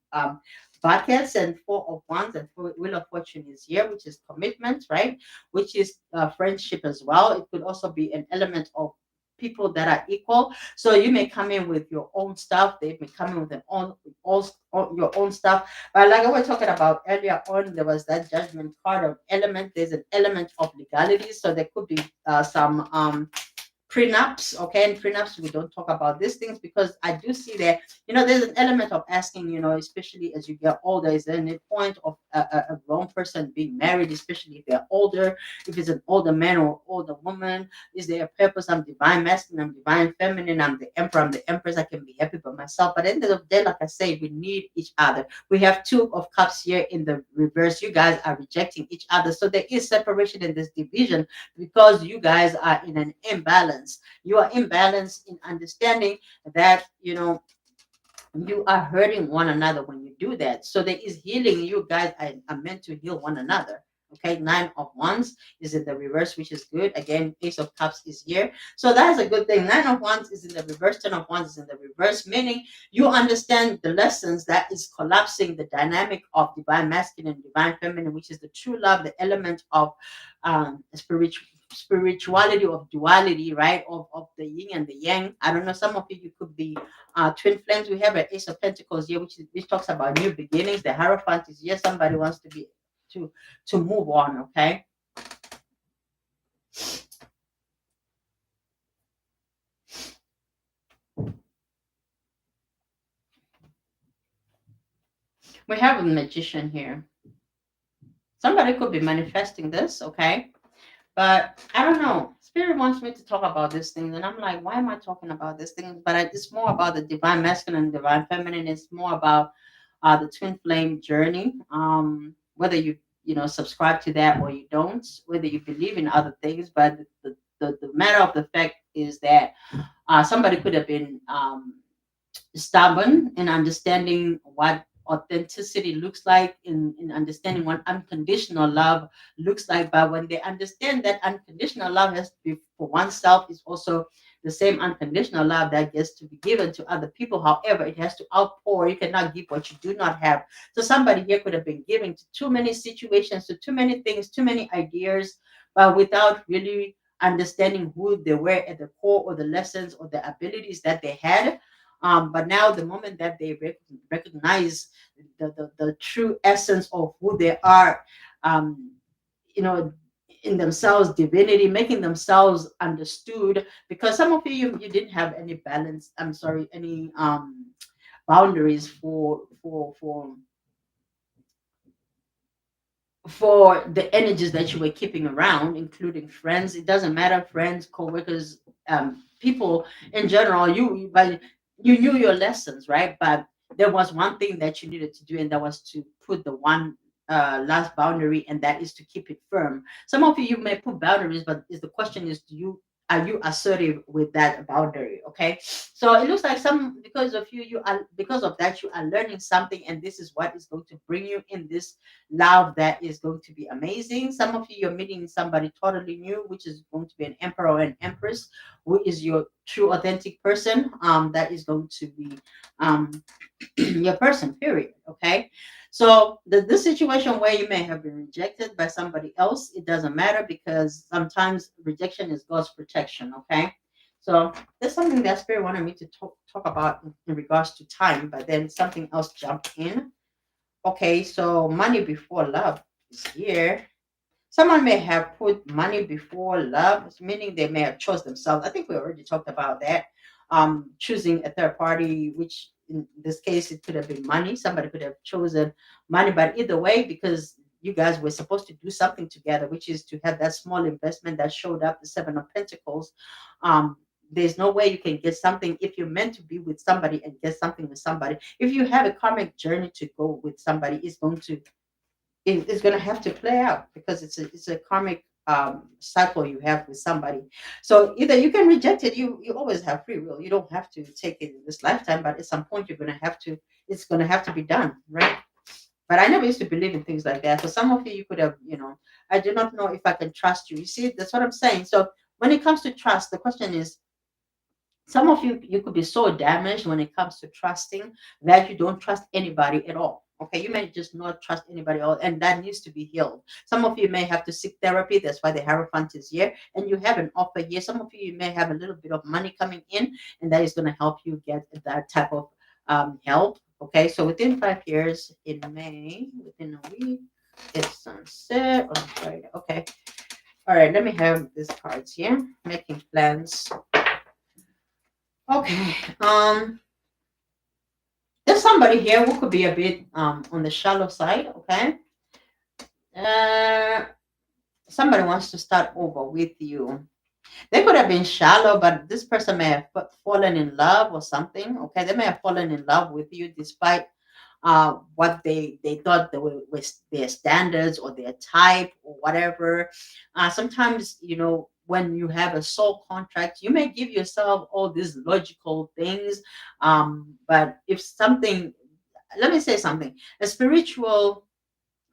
Speaker 1: buckets and 4 of Wands, and Wheel of Fortune is here, which is commitment, right? Which is friendship as well. It could also be an element of people that are equal. So you may come in with your own stuff. They may come in with your own stuff. But like I was talking about earlier on, there was that judgment card of element. There's an element of legality. So there could be some prenups. Okay, and prenups, we don't talk about these things because I do see that there's an element of asking, especially as you get older, is there any point of a grown person being married, especially if they're older, if it's an older man or older woman? Is there a purpose? I'm divine masculine, I'm divine feminine, I'm the emperor, I'm the empress. I can be happy by myself, but at the end of the day, like I say, we need each other. We have 2 of Cups here in the reverse. You guys are rejecting each other, so there is separation in this division because you guys are in an imbalance. You are imbalanced in understanding that you are hurting one another when you do that. So there is healing. You guys are meant to heal one another. Okay, 9 of Wands is in the reverse, which is good. Again, Ace of Cups is here. So that is a good thing. 9 of Wands is in the reverse, 10 of Wands is in the reverse, meaning you understand the lessons that is collapsing the dynamic of divine masculine and divine feminine, which is the true love, the element of spirituality, of duality, right? Of the yin and the yang. I don't know. Some of you could be twin flames. We have an Ace of Pentacles here, which talks about new beginnings. The Hierophant is here. Somebody wants to move on. Okay. We have a Magician here. Somebody could be manifesting this. Okay. But I don't know. Spirit wants me to talk about these things, and I'm like, why am I talking about these things? But it's more about the divine masculine and divine feminine. It's more about the twin flame journey. Whether you subscribe to that or you don't, whether you believe in other things, but the matter of the fact is that somebody could have been stubborn in understanding what authenticity looks like, in understanding what unconditional love looks like. But when they understand that unconditional love has to be for oneself, is also the same unconditional love that gets to be given to other people. However, it has to outpour. You cannot give what you do not have. So somebody here could have been giving to too many situations, to too many things, too many ideas, but without really understanding who they were at the core, or the lessons or the abilities that they had. But now, the moment that they recognize the true essence of who they are, um, you know, in themselves, divinity, making themselves understood. Because some of you didn't have any balance. I'm sorry, any boundaries for the energies that you were keeping around, including friends. It doesn't matter, friends, co-workers, people in general. But you knew your lessons, right? But there was one thing that you needed to do, and that was to put the one last boundary, and that is to keep it firm. Some of you may put boundaries, but is the question is, are you assertive with that boundary? Okay, so it looks like some, because of you are, because of that, you are learning something, and this is what is going to bring you in this love that is going to be amazing. Some of you, you're meeting somebody totally new, which is going to be an emperor or an empress, who is your true authentic person. That is going to be um your person, period. Okay, so this situation where you may have been rejected by somebody else, it doesn't matter, because sometimes rejection is God's protection. Okay, so there's something that Spirit wanted me to talk about in regards to time, but then something else jumped in. Okay, so money before love is here. Someone may have put money before love, meaning they may have chose themselves. I think we already talked about that. Choosing a third party, which in this case it could have been money. Somebody could have chosen money, but either way, because you guys were supposed to do something together, which is to have that small investment that showed up, the Seven of Pentacles. Um, there's no way you can get something if you're meant to be with somebody and get something with somebody. If you have a karmic journey to go with somebody, it's going to have to play out, because it's a karmic cycle you have with somebody. So either you can reject it. You always have free will. You don't have to take it in this lifetime, but at some point you're going to have to. It's going to have to be done, right? But I never used to believe in things like that. So some of you could have, I do not know if I can trust you. You see, that's what I'm saying. So when it comes to trust, the question is, some of you could be so damaged when it comes to trusting, that you don't trust anybody at all. Okay, you may just not trust anybody at all, and that needs to be healed. Some of you may have to seek therapy. That's why the Hierophant is here, and you have an offer here. Some of you may have a little bit of money coming in, and that is going to help you get that type of help. Okay, so within 5 years, in May, within a week, it's sunset on Friday. Okay, all right. Let me have these cards here. Making plans. Okay. There's somebody here who could be a bit on the shallow side. Okay. Uh, Somebody wants to start over with you. They could have been shallow, but this person may have fallen in love or something. Okay, they may have fallen in love with you despite what they thought they were was their standards or their type or whatever. Sometimes, when you have a soul contract, you may give yourself all these logical things, but if something, let me say something, a spiritual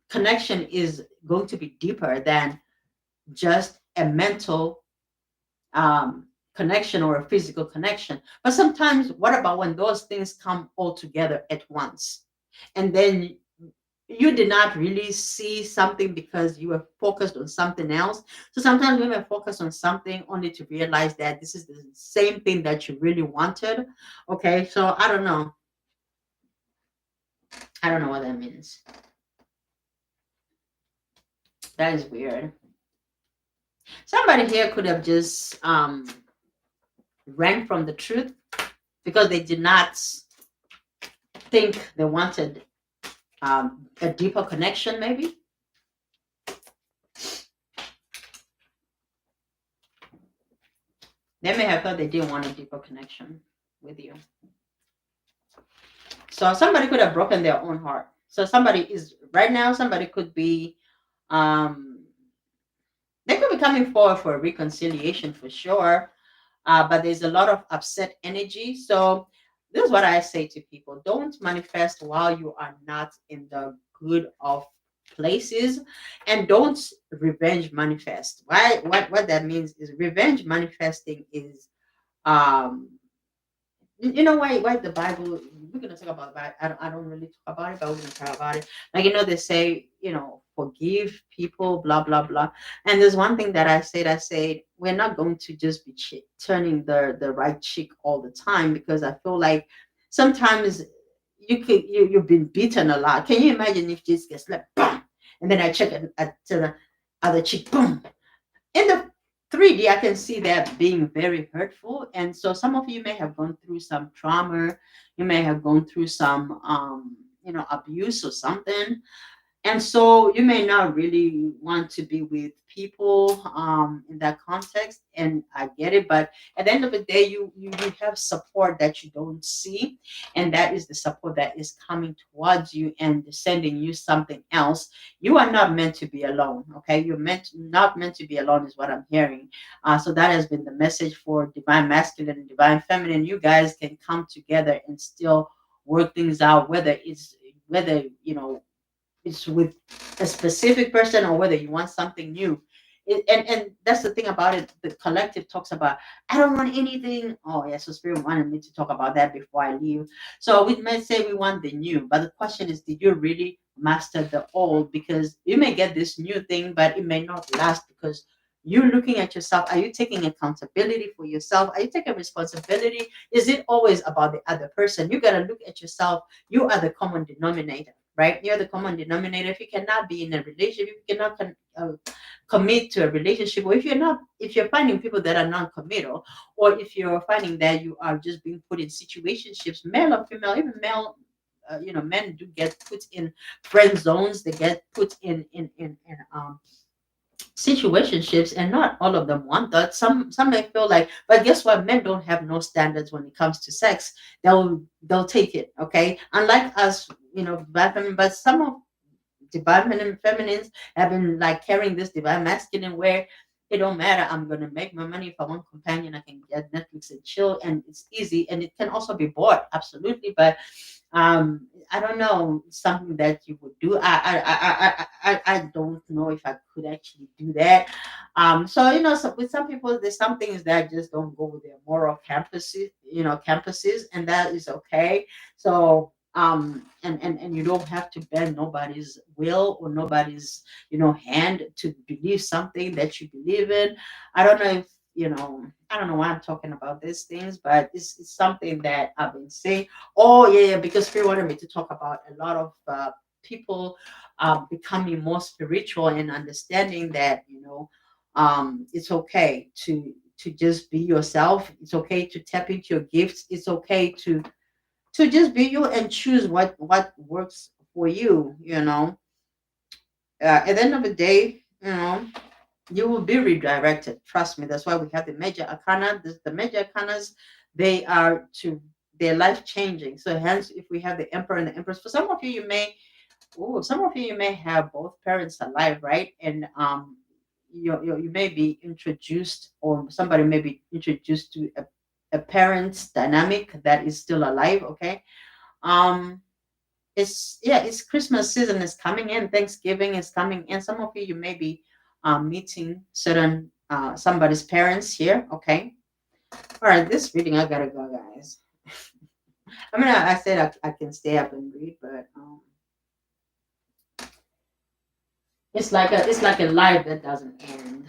Speaker 1: connection is going to be deeper than just a mental connection or a physical connection. But sometimes, what about when those things come all together at once? And then you did not really see something because you were focused on something else. So sometimes we may focus on something only to realize that this is the same thing that you really wanted. Okay, so I don't know. I don't know what that means. That is weird. Somebody here could have just ran from the truth because they did not think they wanted a deeper connection, maybe. They may have thought they didn't want a deeper connection with you. So somebody could have broken their own heart. So somebody is right now, somebody could be um they could be coming forward for a reconciliation for sure. But there's a lot of upset energy. So this is what I say to people: don't manifest while you are not in the good of places, and don't revenge manifest. Why? What that means is revenge manifesting is um you know why the Bible, we're gonna talk about that. I don't really talk about it, but we're gonna talk about it. Like, they say, forgive people, blah blah blah. And there's one thing that I say we're not going to just be turning the right cheek all the time, because I feel like sometimes you've been beaten a lot. Can you imagine if this gets like boom, and then I check to the other cheek, boom, in the 3D, I can see that being very hurtful. And so some of you may have gone through some trauma, you may have gone through some abuse or something, and so you may not really want to be with people in that context, and I get it. But at the end of the day, you have support that you don't see, and that is the support that is coming towards you and sending you something else. You are not meant to be alone. Okay, you're not meant to be alone, is what I'm hearing. So that has been the message for divine masculine and divine feminine. You guys can come together and still work things out, whether it's with a specific person or whether you want something new. And that's the thing about it. The collective talks about, I don't want anything. Oh yeah, so Spirit wanted me to talk about that before I leave. So we may say we want the new, but the question is, did you really master the old? Because you may get this new thing, but it may not last, because you're looking at yourself. Are you taking accountability for yourself? Are you taking responsibility? Is it always about the other person? You got to look at yourself. You are the common denominator, right? You're the common denominator. If you cannot be in a relationship, if you cannot commit to a relationship, or if you're finding people that are non-committal, or if you're finding that you are just being put in situationships, male or female, even male, men do get put in friend zones. They get put in situationships, and not all of them want that. Some may feel like, but guess what, men don't have no standards when it comes to sex. They'll take it, okay, unlike us, but some of divine feminines have been like carrying this divine masculine, where it don't matter, I'm gonna make my money. If I want companion, I can get Netflix and chill, and it's easy, and it can also be bought, absolutely. But I don't know, something that you would do. I don't know if I could actually do that. So so with some people, there's some things that just don't go with their moral campuses, and that is okay. So and you don't have to bend nobody's will or nobody's hand to believe something that you believe in. I don't know if I don't know why I'm talking about these things, but it's something that I've been saying. Oh yeah, because Spirit wanted me to talk about a lot of people becoming more spiritual and understanding that it's okay to just be yourself. It's okay to tap into your gifts. It's okay to just be you and choose what works for you. At the end of the day, you will be redirected. Trust me. That's why we have the major arcana. The major arcanas, they are to they're life changing. So hence, if we have the emperor and the empress, for some of you, you may have both parents alive, right? And you may be introduced, or somebody may be introduced to a parent's dynamic that is still alive. Okay. Um, it's Christmas season is coming in, Thanksgiving is coming in. Some of you may be meeting certain somebody's parents here. Okay. All right, this reading I gotta go, guys. I mean, I said I can stay up and read, but it's like a life that doesn't end.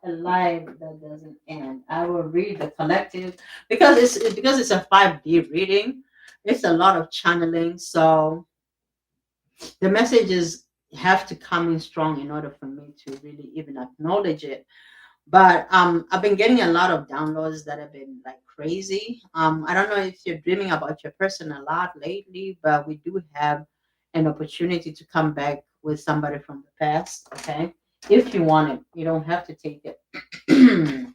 Speaker 1: A life that doesn't end. I will read the collective, because it's a 5D reading. It's a lot of channeling, so the messages have to come in strong in order for me to really even acknowledge it. But I've been getting a lot of downloads that have been like crazy. I don't know if you're dreaming about your person a lot lately, but we do have an opportunity to come back with somebody from the past. Okay, if you want it, you don't have to take it. All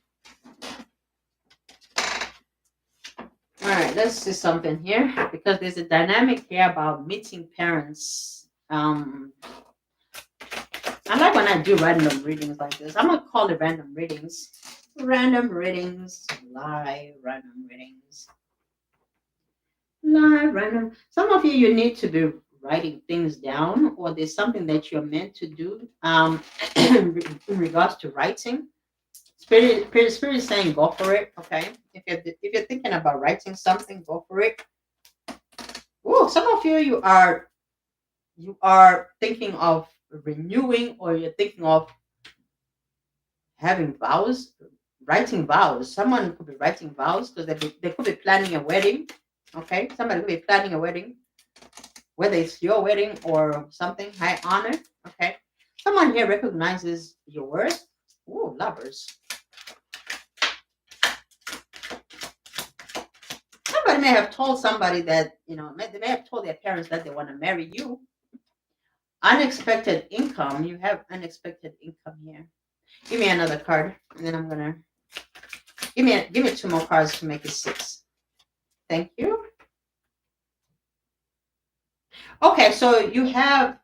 Speaker 1: right, let's see something here because there's a dynamic here about meeting parents. I like when I do random readings like this. I'm gonna call it random readings. Random readings, live random readings. Live random. Some of you need to be writing things down, or there's something that you're meant to do. In regards to writing. Spirit is saying go for it. Okay, if you're thinking about writing something, go for it. Oh, some of you are thinking of renewing, or you're thinking of having vows, writing vows. Someone could be writing vows because they could be planning a wedding. Okay, somebody could be planning a wedding, whether it's your wedding or something high honor. Okay, someone here recognizes your worth. Oh, lovers. Somebody may have told somebody that, they may have told their parents that they want to marry you. Unexpected income. You have unexpected income here. Give me another card, and then I'm gonna give me two more cards to make it 6. Thank you. Okay, so you have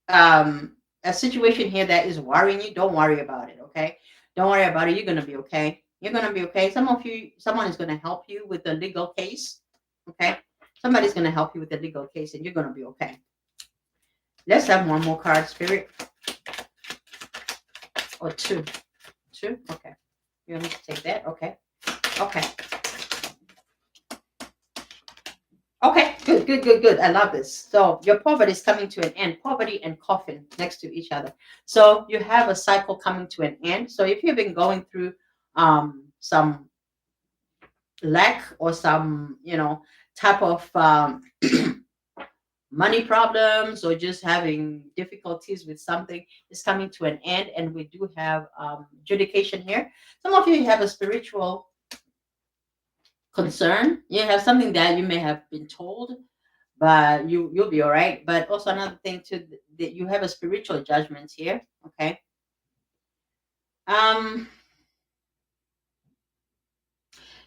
Speaker 1: a situation here that is worrying you. Don't worry about it. Okay, don't worry about it. You're gonna be okay. You're gonna be okay. Someone is gonna help you with the legal case. Okay, somebody's gonna help you with the legal case, and you're gonna be okay. Let's have one more card, Spirit. Or two. Okay. You want me to take that? Okay. Okay, good. I love this. So your poverty is coming to an end. Poverty and coffin next to each other. So you have a cycle coming to an end. So if you've been going through some lack or some, type of money problems, or just having difficulties with something, is coming to an end. And we do have judication here. Some of you have a spiritual concern. You have something that you may have been told, but you'll be all right. But also another thing too, that you have a spiritual judgment here. Okay.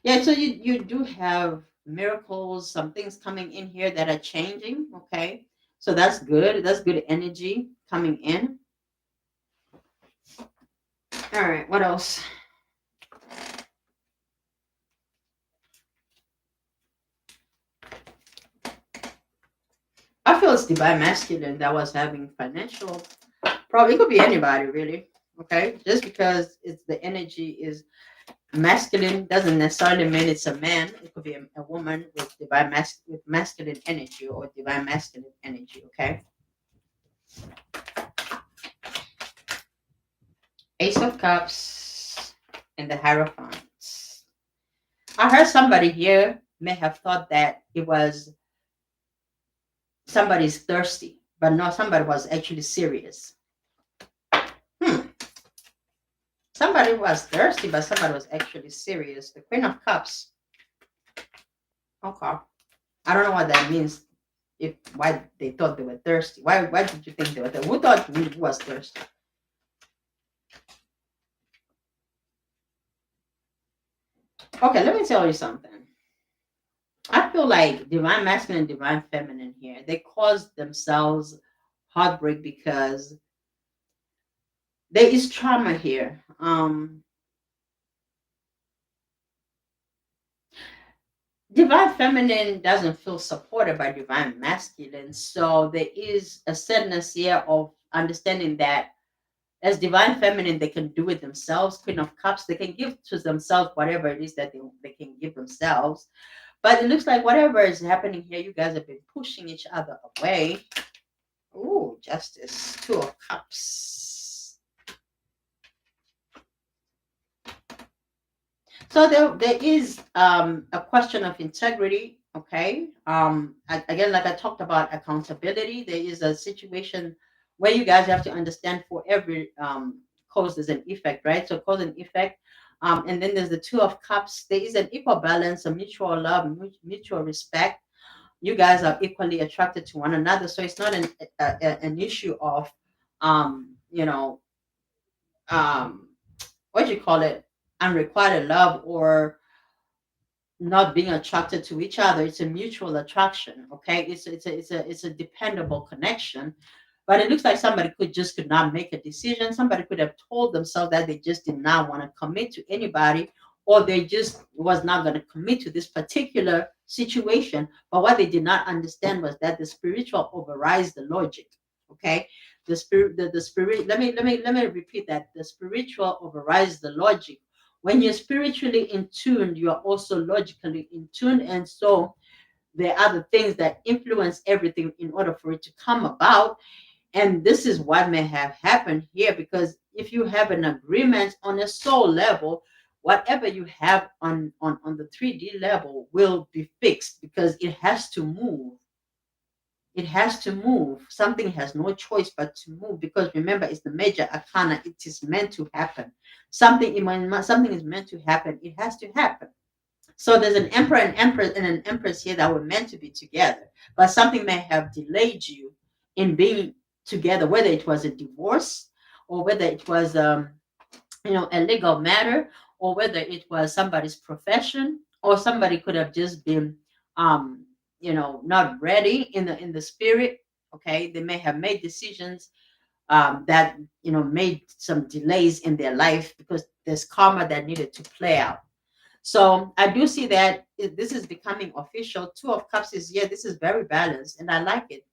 Speaker 1: Yeah, so you do have miracles, some things coming in here that are changing. Okay, so that's good. That's good energy coming in. All right, what else? I feel it's divine masculine that was having financial problem. It could be anybody really. Okay, just because it's the energy is masculine doesn't necessarily mean it's a man. It could be a woman with with masculine energy, or divine masculine energy. Okay. Ace of Cups and the Hierophant. I heard somebody here may have thought that it was somebody's thirsty, but no, somebody was actually serious. Somebody was thirsty, but somebody was actually serious. The Queen of Cups. Okay. I don't know what that means. Why they thought they were thirsty. Why did you think they were thirsty? Who thought who was thirsty? Okay, let me tell you something. I feel like divine masculine and divine feminine here, they cause themselves heartbreak because there is trauma here. Divine feminine doesn't feel supported by divine masculine. So there is a sadness here of understanding that as divine feminine, they can do it themselves. Queen of Cups, they can give to themselves whatever it is that they can give themselves. But it looks like whatever is happening here, you guys have been pushing each other away. Oh, Justice, 2 of Cups. So there is a question of integrity. Okay. Again, like I talked about accountability, there is a situation where you guys have to understand for every cause there's an effect, right? So cause and effect. And then there's the 2 of Cups. There is an equal balance, a mutual love, mutual respect. You guys are equally attracted to one another. So it's not an issue of, you know, um, what you call it, unrequited love, or not being attracted to each other. It's a mutual attraction. Okay, it's a dependable connection. But it looks like somebody could not make a decision. Somebody could have told themselves that they just did not want to commit to anybody, or they just was not going to commit to this particular situation. But what they did not understand was that the spiritual overrides the logic. Okay, the spirit. Let me repeat that. The spiritual overrides the logic. When you're spiritually in tune, you are also logically in tune, and so there are the things that influence everything in order for it to come about. And this is what may have happened here, because if you have an agreement on a soul level, whatever you have on the 3D level will be fixed, because it has to move. It has to move. Something has no choice but to move, because remember, it's the major arcana. It is meant to happen. Something is meant to happen. It has to happen. So there's an emperor and empress and an empress here that were meant to be together, but something may have delayed you in being together, whether it was a divorce, or whether it was a legal matter, or whether it was somebody's profession, or somebody could have just been not ready in the spirit. Okay, they may have made decisions that made some delays in their life, because there's karma that needed to play out. So I do see that this is becoming official. Two of Cups is here. This is very balanced, and I like it.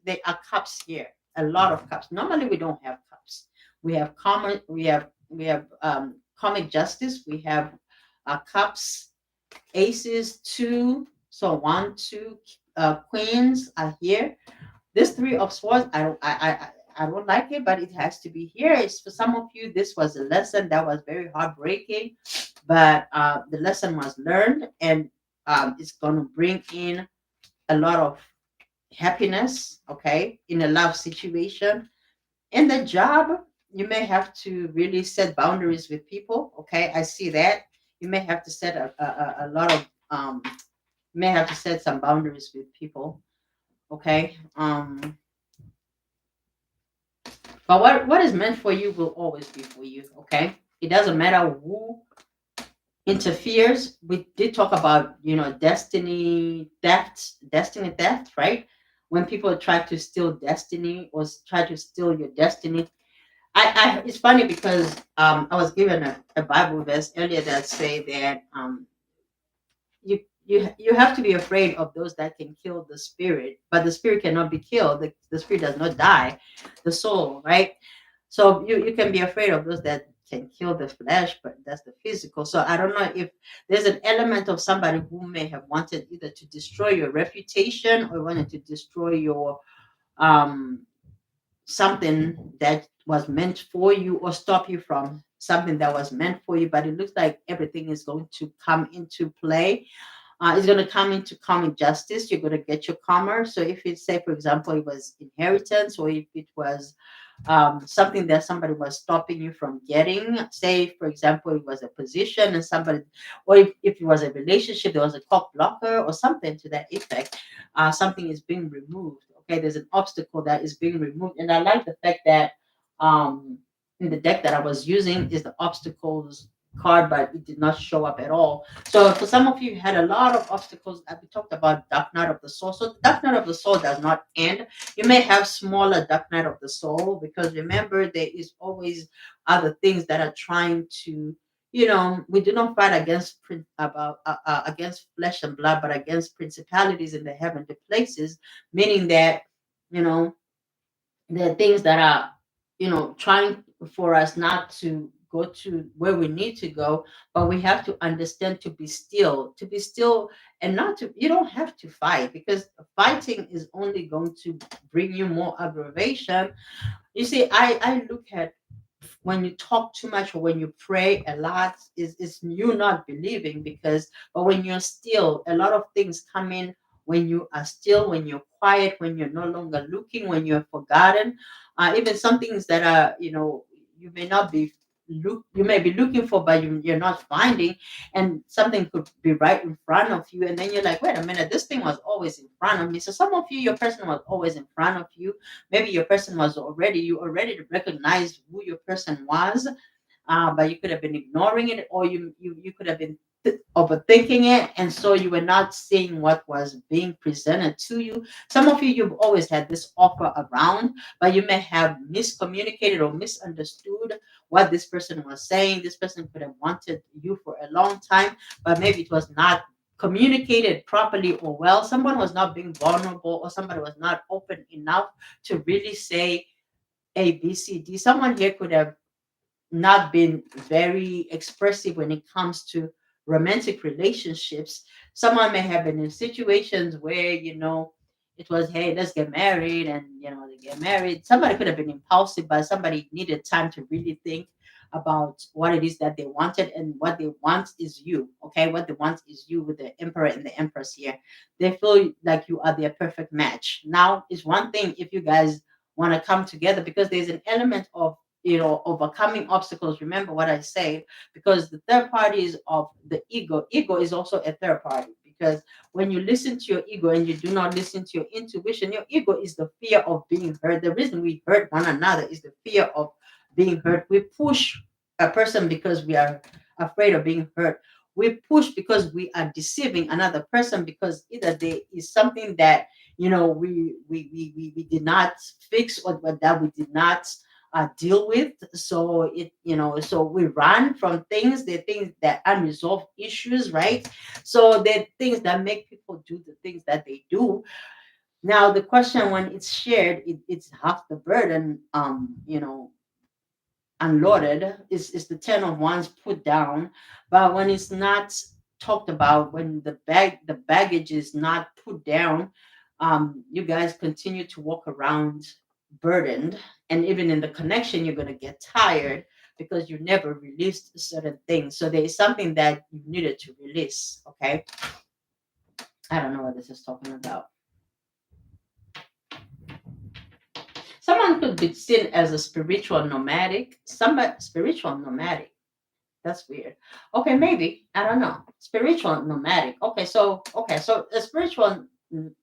Speaker 1: There are cups here, a lot of cups. Normally we don't have cups. We have common. We have comic justice. We have cups, aces, two. So one, two, queens are here. This three of swords, I don't like it, but it has to be here. It's for some of you. This was a lesson that was very heartbreaking, but the lesson was learned, and it's going to bring in a lot of happiness. Okay, in a love situation, in the job, you may have to really set boundaries with people. Okay, I see that. You may have to set a lot of you may have to set some boundaries with people. Okay. But what is meant for you will always be for you. Okay, it doesn't matter who interferes. We did talk about destiny theft, right? When people try to steal destiny, or try to steal your destiny. I It's funny, because I was given a Bible verse earlier that say that you have to be afraid of those that can kill the spirit, but the spirit cannot be killed. The spirit does not die, the soul, right? So you can be afraid of those that can kill the flesh, but that's the physical. So I don't know if there's an element of somebody who may have wanted either to destroy your reputation, or wanted to destroy your um something that was meant for you, or stop you from something that was meant for you. But it looks like everything is going to come into play. It's going to come into common justice. You're going to get your karma. So if it's, say, for example, it was inheritance, or if it was something that somebody was stopping you from getting, say, for example, it was a position, and somebody, or if it was a relationship, there was a cock blocker or something to that effect, something is being removed. Okay, there's an obstacle that is being removed. And I like the fact that um, in the deck that I was using is the obstacles card, but it did not show up at all. So for some of you, had a lot of obstacles. We talked about dark night of the soul. So the dark night of the soul does not end. You may have smaller dark night of the soul, because remember, there is always other things that are trying to, we do not fight against flesh and blood, but against principalities in the heavenly places, meaning that, you know there are things that are, trying for us not to go to where we need to go. But we have to understand to be still, and not to, you don't have to fight, because fighting is only going to bring you more aggravation. You see, I look at, when you talk too much, or when you pray a lot, is you not believing. Because, but when you're still, a lot of things come in. When you are still, when you're quiet, when you're no longer looking, when you're forgotten, even some things that are, you may not be you may be looking for, but you're not finding. And something could be right in front of you, and then you're like, wait a minute, this thing was always in front of me. So some of you, your person was always in front of you. Maybe your person was already, you already recognized who your person was. but you could have been ignoring it, or you could have been overthinking it, and so you were not seeing what was being presented to you. Some of you, you've always had this offer around, but you may have miscommunicated or misunderstood what this person was saying. This person could have wanted you for a long time, but maybe it was not communicated properly or well. Someone was not being vulnerable, or somebody was not open enough to really say A, B, C, D. Someone here could have not been very expressive when it comes to romantic relationships. Someone may have been in situations where, it was, hey, let's get married, and, they get married. Somebody could have been impulsive, but somebody needed time to really think about what it is that they wanted, and what they want is you. Okay, what they want is you, with the emperor and the empress here. They feel like you are their perfect match. Now, it's one thing if you guys want to come together, because there's an element of, overcoming obstacles. Remember what I say, because the third party is of the ego is also a third party, because when you listen to your ego and you do not listen to your intuition, your ego is the fear of being hurt. The reason we hurt one another is the fear of being hurt. We push a person because we are afraid of being hurt. We push because we are deceiving another person, because either there is something that, we did not fix, or that we did not deal with. So so we run from things, the things that unresolved issues, right? So the things that make people do the things that they do. Now the question, when it's shared, it's half the burden, unloaded, is the 10 of wands put down. But when it's not talked about, when the baggage is not put down, you guys continue to walk around burdened. And even in the connection, you're going to get tired, because you never released certain things. So there is something that you needed to release. Okay, I don't know what this is talking about. Someone could be seen as a spiritual nomadic. Somebody spiritual nomadic. That's weird. Okay, maybe. I don't know. Spiritual nomadic. Okay, so a spiritual,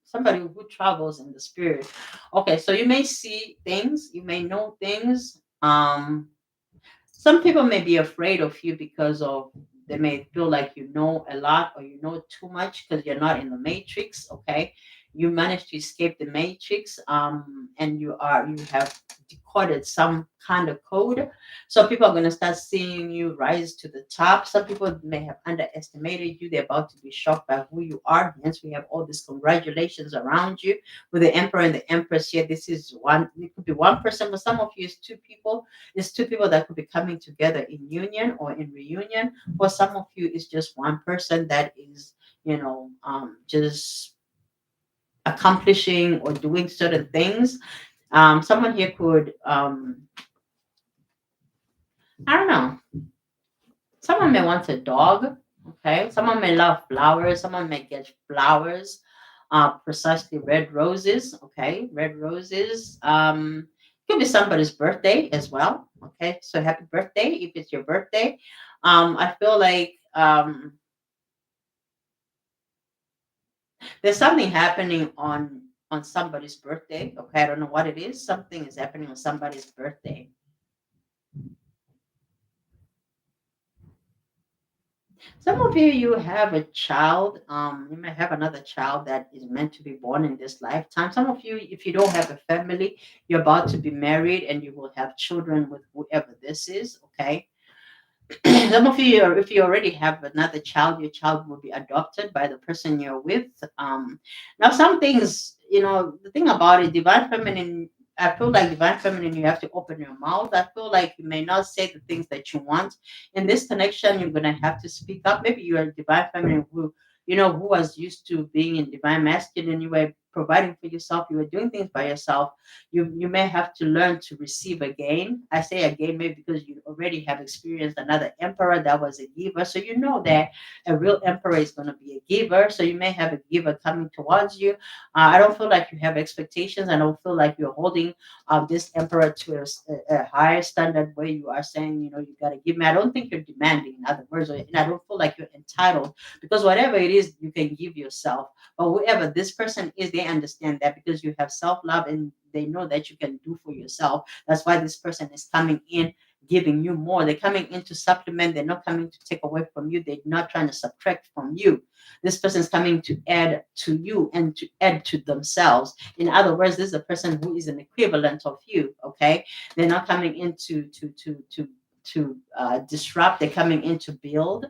Speaker 1: somebody who travels in the spirit. Okay, so you may see things, you may know things. Some people may be afraid of you because of, they may feel like you know a lot, or you know too much, because you're not in the matrix. Okay, you managed to escape the matrix, and you have decoded some kind of code. So people are going to start seeing you rise to the top. Some people may have underestimated you. They're about to be shocked by who you are. Hence, we have all these congratulations around you with the emperor and the empress here. This is one, it could be one person, but some of you is two people. It's two people that could be coming together in union or in reunion. For some of you, it's just one person that is, just accomplishing or doing certain things. Someone here could, I don't know, someone may want a dog. Okay, someone may love flowers. Someone may get flowers, precisely red roses. Okay, red roses. Could be somebody's birthday as well. Okay, so happy birthday if it's your birthday. I feel like, there's something happening on somebody's birthday. Okay, I don't know what it is. Something is happening on somebody's birthday. Some of you, you have a child. You may have another child that is meant to be born in this lifetime. Some of you, if you don't have a family, you're about to be married, and you will have children with whoever this is. Okay. Some of you, if you already have another child, your child will be adopted by the person you're with. Now, some things, the thing about it, divine feminine, I feel like divine feminine, you have to open your mouth. I feel like you may not say the things that you want. In this connection, you're going to have to speak up. Maybe you're a divine feminine who was used to being in divine masculine. You were providing for yourself. You were doing things by yourself. You may have to learn to receive again. I say again maybe because you already have experienced another emperor that was a giver, so you know that a real emperor is going to be a giver. So you may have a giver coming towards you. I don't feel like you have expectations. I don't feel like you're holding this emperor to a higher standard where you are saying, you got to give me. I don't think you're demanding, in other words, and I don't feel like you're entitled, because whatever it is you can give yourself. But whoever this person is, they understand that, because you have self-love and they know that you can do for yourself. That's why this person is coming in giving you more. They're coming in to supplement. They're not coming to take away from you. They're not trying to subtract from you. This person is coming to add to you and to add to themselves. In other words, this is a person who is an equivalent of you. Okay, they're not coming in to disrupt. They're coming in to build.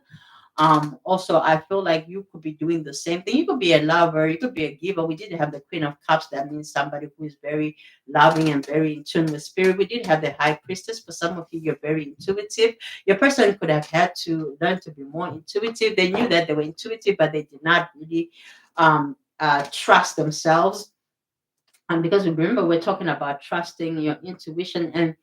Speaker 1: Also, I feel like you could be doing the same thing. You could be a lover, you could be a giver. We did have the Queen of Cups. That means somebody who is very loving and very in tune with spirit. We did have the High Priestess. For some of you, you're very intuitive. Your person could have had to learn to be more intuitive. They knew that they were intuitive, but they did not really trust themselves. And because remember, we're talking about trusting your intuition. And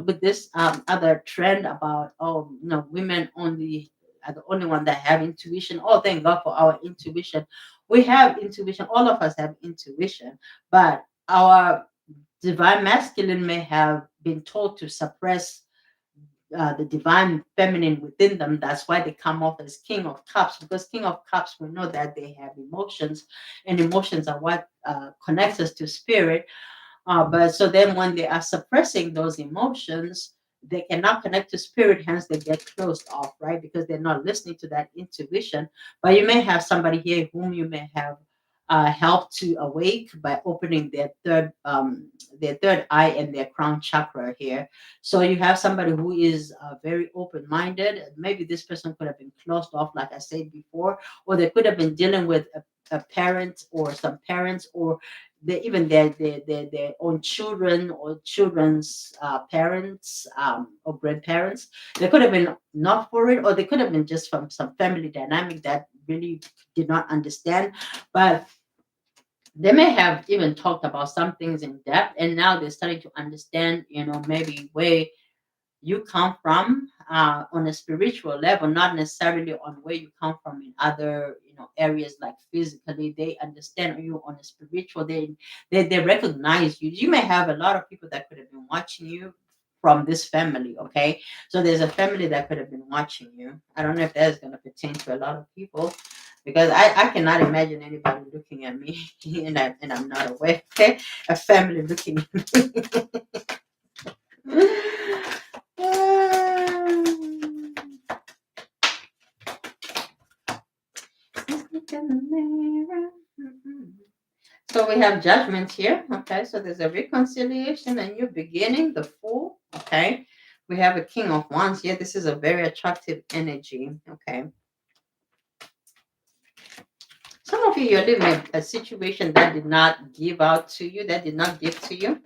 Speaker 1: with this other trend about, women only are the only one that have intuition. Oh, thank God for our intuition. We have intuition. All of us have intuition, but our divine masculine may have been told to suppress the divine feminine within them. That's why they come off as King of Cups, because King of Cups, we know that they have emotions, and emotions are what connects us to spirit. But so then when they are suppressing those emotions, they cannot connect to spirit, hence they get closed off, right? Because they're not listening to that intuition. But you may have somebody here whom you may have helped to awake by opening their third eye and their crown chakra here. So you have somebody who is very open-minded. Maybe this person could have been closed off, like I said before, or they could have been dealing with a parent or some parents, or even their own children or children's parents or grandparents. They could have been not for it, or they could have been just from some family dynamic that really did not understand. But they may have even talked about some things in depth, and now they're starting to understand, maybe where you come from on a spiritual level, not necessarily on where you come from in other areas, like physically. They understand you on a spiritual. They recognize you. You may have a lot of people that could have been watching you from this family. Okay, so there's a family that could have been watching you. I don't know if that's going to pertain to a lot of people, because I cannot imagine anybody looking at me and I'm not aware. Okay, a family looking at me. Look in the mirror. So we have judgment here. Okay, so there's a reconciliation, a new beginning, the Fool. Okay, we have a King of Wands here. This is a very attractive energy. Okay, some of you, you're living a situation that did not give out to you, that did not give to you.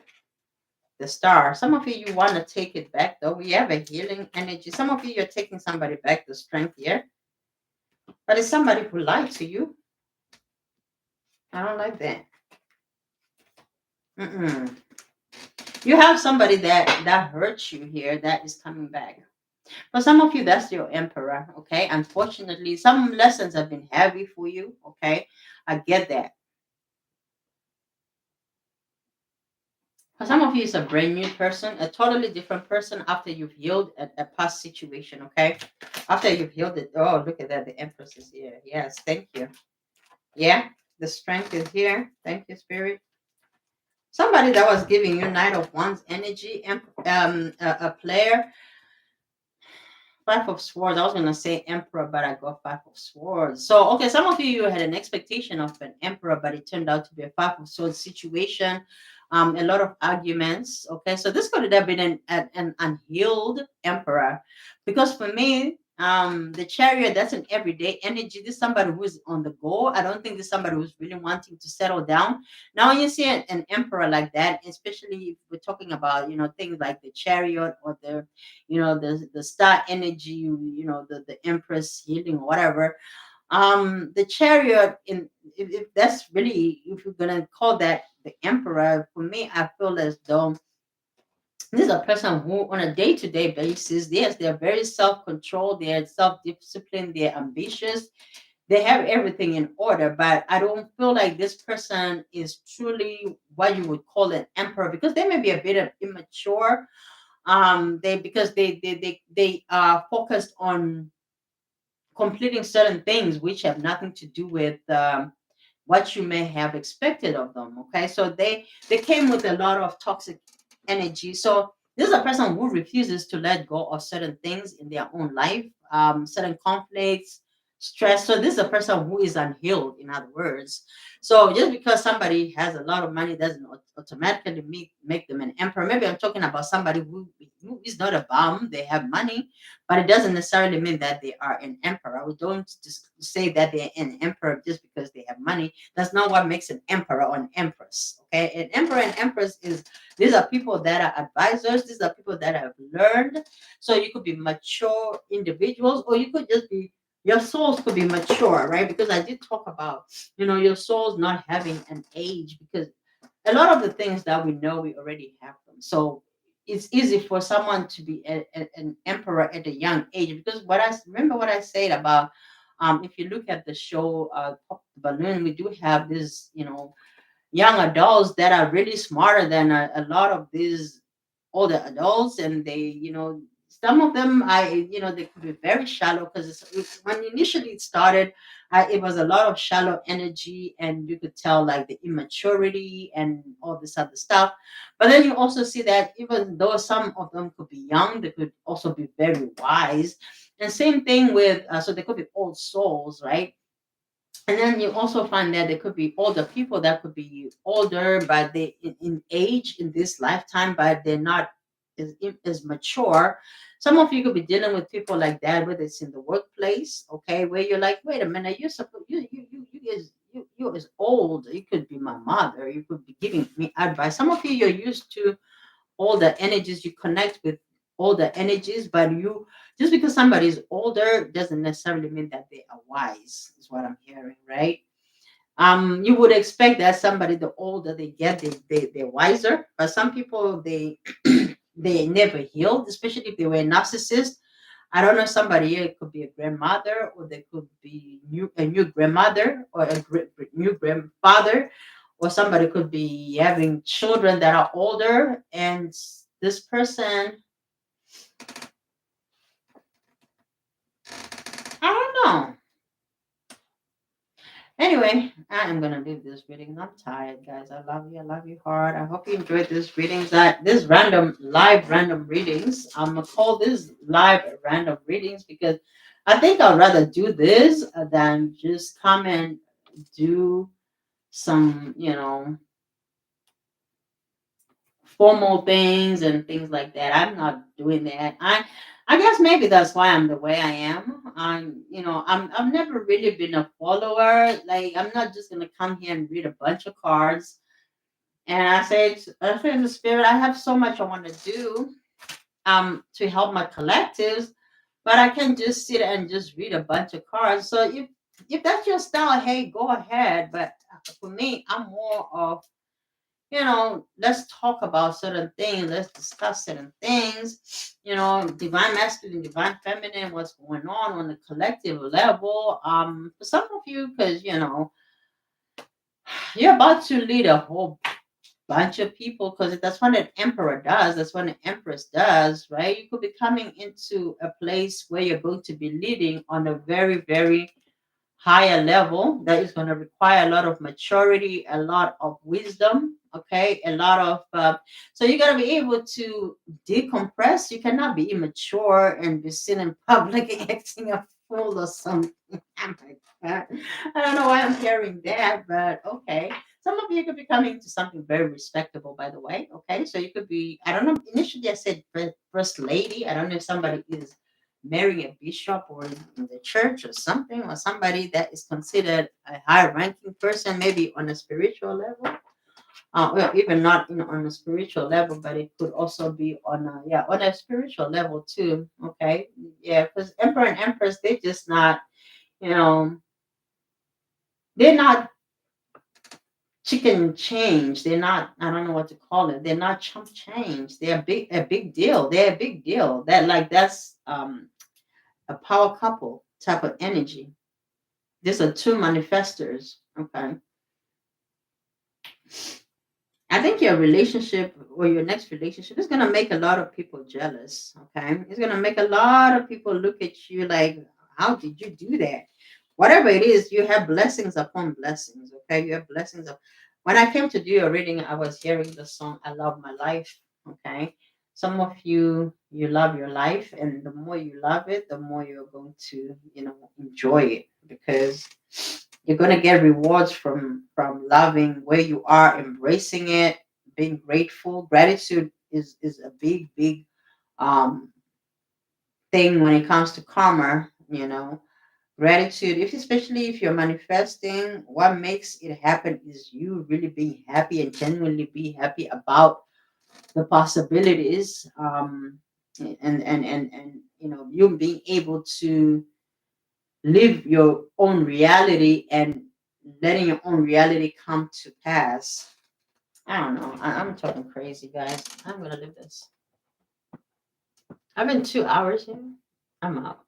Speaker 1: The Star. Some of you want to take it back, though. We have a healing energy. Some of you, you're taking somebody back, the Strength here. But it's somebody who lied to you. I don't like that. Mm-mm. You have somebody that hurts you here that is coming back. For some of you, that's your Emperor. Okay. Unfortunately, some lessons have been heavy for you. Okay. I get that. For some of you, it's a brand new person, a totally different person after you've healed a past situation. Okay. After you've healed it. Oh, look at that. The Empress is here. Yes. Thank you. Yeah. The Strength is here. Thank you, Spirit. Somebody that was giving you Knight of Wands energy, a player. Five of Swords. I was gonna say Emperor, but I got Five of Swords. So okay, some of you had an expectation of an Emperor, but it turned out to be a Five of Swords situation. A lot of arguments. Okay, so this could have been an unhealed Emperor, because for me, the Chariot, that's an everyday energy. This is somebody who's on the go. I don't think this is somebody who's really wanting to settle down. Now, when you see an Emperor like that, especially if we're talking about things like the Chariot or the star energy, the Empress healing or whatever. The Chariot, if that's really, if you're gonna call that the Emperor, for me, I feel as though this is a person who on a day-to-day basis, yes, they're very self-controlled, they're self-disciplined, they're ambitious, they have everything in order. But I don't feel like this person is truly what you would call an emperor, because they may be a bit of immature. They are focused on completing certain things which have nothing to do with what you may have expected of them. Okay, so they came with a lot of toxic energy. So This is a person who refuses to let go of certain things in their own life, certain conflicts, stress. So this is a person who is unhealed, in other words. So just because somebody has a lot of money doesn't automatically make them an emperor. Maybe I'm talking about somebody who is not a bum. They have money, but it doesn't necessarily mean that they are an emperor. We don't just say that they're an emperor just because they have money. That's not what makes an emperor or an empress. Okay, an emperor and empress is, these are people that are advisors. These are people that have learned. So you could be mature individuals, or you could just be, your souls could be mature, right? Because I did talk about, your souls not having an age, because a lot of the things that we know, we already have them. So it's easy for someone to be an emperor at a young age. Because what I remember, what I said about, if you look at the show, Pop the Balloon, we do have this, young adults that are really smarter than a lot of these older adults, and they, some of them, they could be very shallow, because when initially it started, it was a lot of shallow energy, and you could tell like the immaturity and all this other stuff. But then you also see that even though some of them could be young, they could also be very wise. And same thing with, so they could be old souls, right? And then you also find that there could be older people that could be older, but they in age in this lifetime, but they're not as mature. Some of you could be dealing with people like that, whether it's in the workplace, okay, where you're like, wait a minute, you're supposed you is old. You could be my mother. You could be giving me advice. Some of you, you're used to all the energies, you connect with all the energies, but you, just because somebody is older doesn't necessarily mean that they are wise, is what I'm hearing, right? You would expect that somebody, the older they get, they're wiser, but some people, they they never healed, especially if they were a narcissist. I don't know, somebody here, it could be a grandmother, or they could be a new grandmother, or a new grandfather, or somebody could be having children that are older, and this person, I don't know. Anyway, I am gonna leave this reading. I'm tired, guys. I love you. I love you hard. I hope you enjoyed this readings. That this random live random readings. I'm gonna call this live random readings because I think I'd rather do this than just come and do some, formal things and things like that. I'm not doing that. I guess maybe that's why I'm the way I am. I've never really been a follower. Like, I'm not just gonna come here and read a bunch of cards. And I say in the spirit, I have so much I want to do to help my collectives, but I can't just sit and just read a bunch of cards. So if that's your style, hey, go ahead. But for me, I'm more of, let's talk about certain things. Let's discuss certain things. Divine masculine, divine feminine, what's going on the collective level. For some of you, because you're about to lead a whole bunch of people, because that's what an emperor does. That's what an empress does, right? You could be coming into a place where you're going to be leading on a very, very higher level that is going to require a lot of maturity, a lot of wisdom, okay, a lot of so you got to be able to decompress. You cannot be immature and be seen in public acting a fool or something. Oh my God. I don't know why I'm hearing that, but okay. Some of you could be coming to something very respectable, by the way. Okay, so you could be, I don't know, initially I said first lady. I don't know if somebody is marrying a bishop or in the church or something, or somebody that is considered a high ranking person, maybe on a spiritual level. Well, even not on a spiritual level, but it could also be on a, yeah, on a spiritual level too. Okay, yeah, because emperor and empress, they just not, you know they're not chicken change. They're not, I don't know what to call it. They're not chump change. They're a big deal. They're a big deal. That's a power couple type of energy. These are two manifestors. Okay. I think your relationship or your next relationship is going to make a lot of people jealous. Okay. It's going to make a lot of people look at you like, how did you do that? Whatever it is, you have blessings upon blessings. Okay. You have blessings. When I came to do your reading, I was hearing the song, I Love My Life. Okay. some of you, you love your life, and the more you love it, the more you're going to, enjoy it, because you're going to get rewards from loving where you are, embracing it, being grateful. Gratitude is a big um thing when it comes to karma. Gratitude, if especially if you're manifesting, what makes it happen is you really being happy and genuinely be happy about the possibilities, and you being able to live your own reality and letting your own reality come to pass. I don't know. I'm talking crazy, guys. I'm gonna leave this. I've been 2 hours here. I'm out.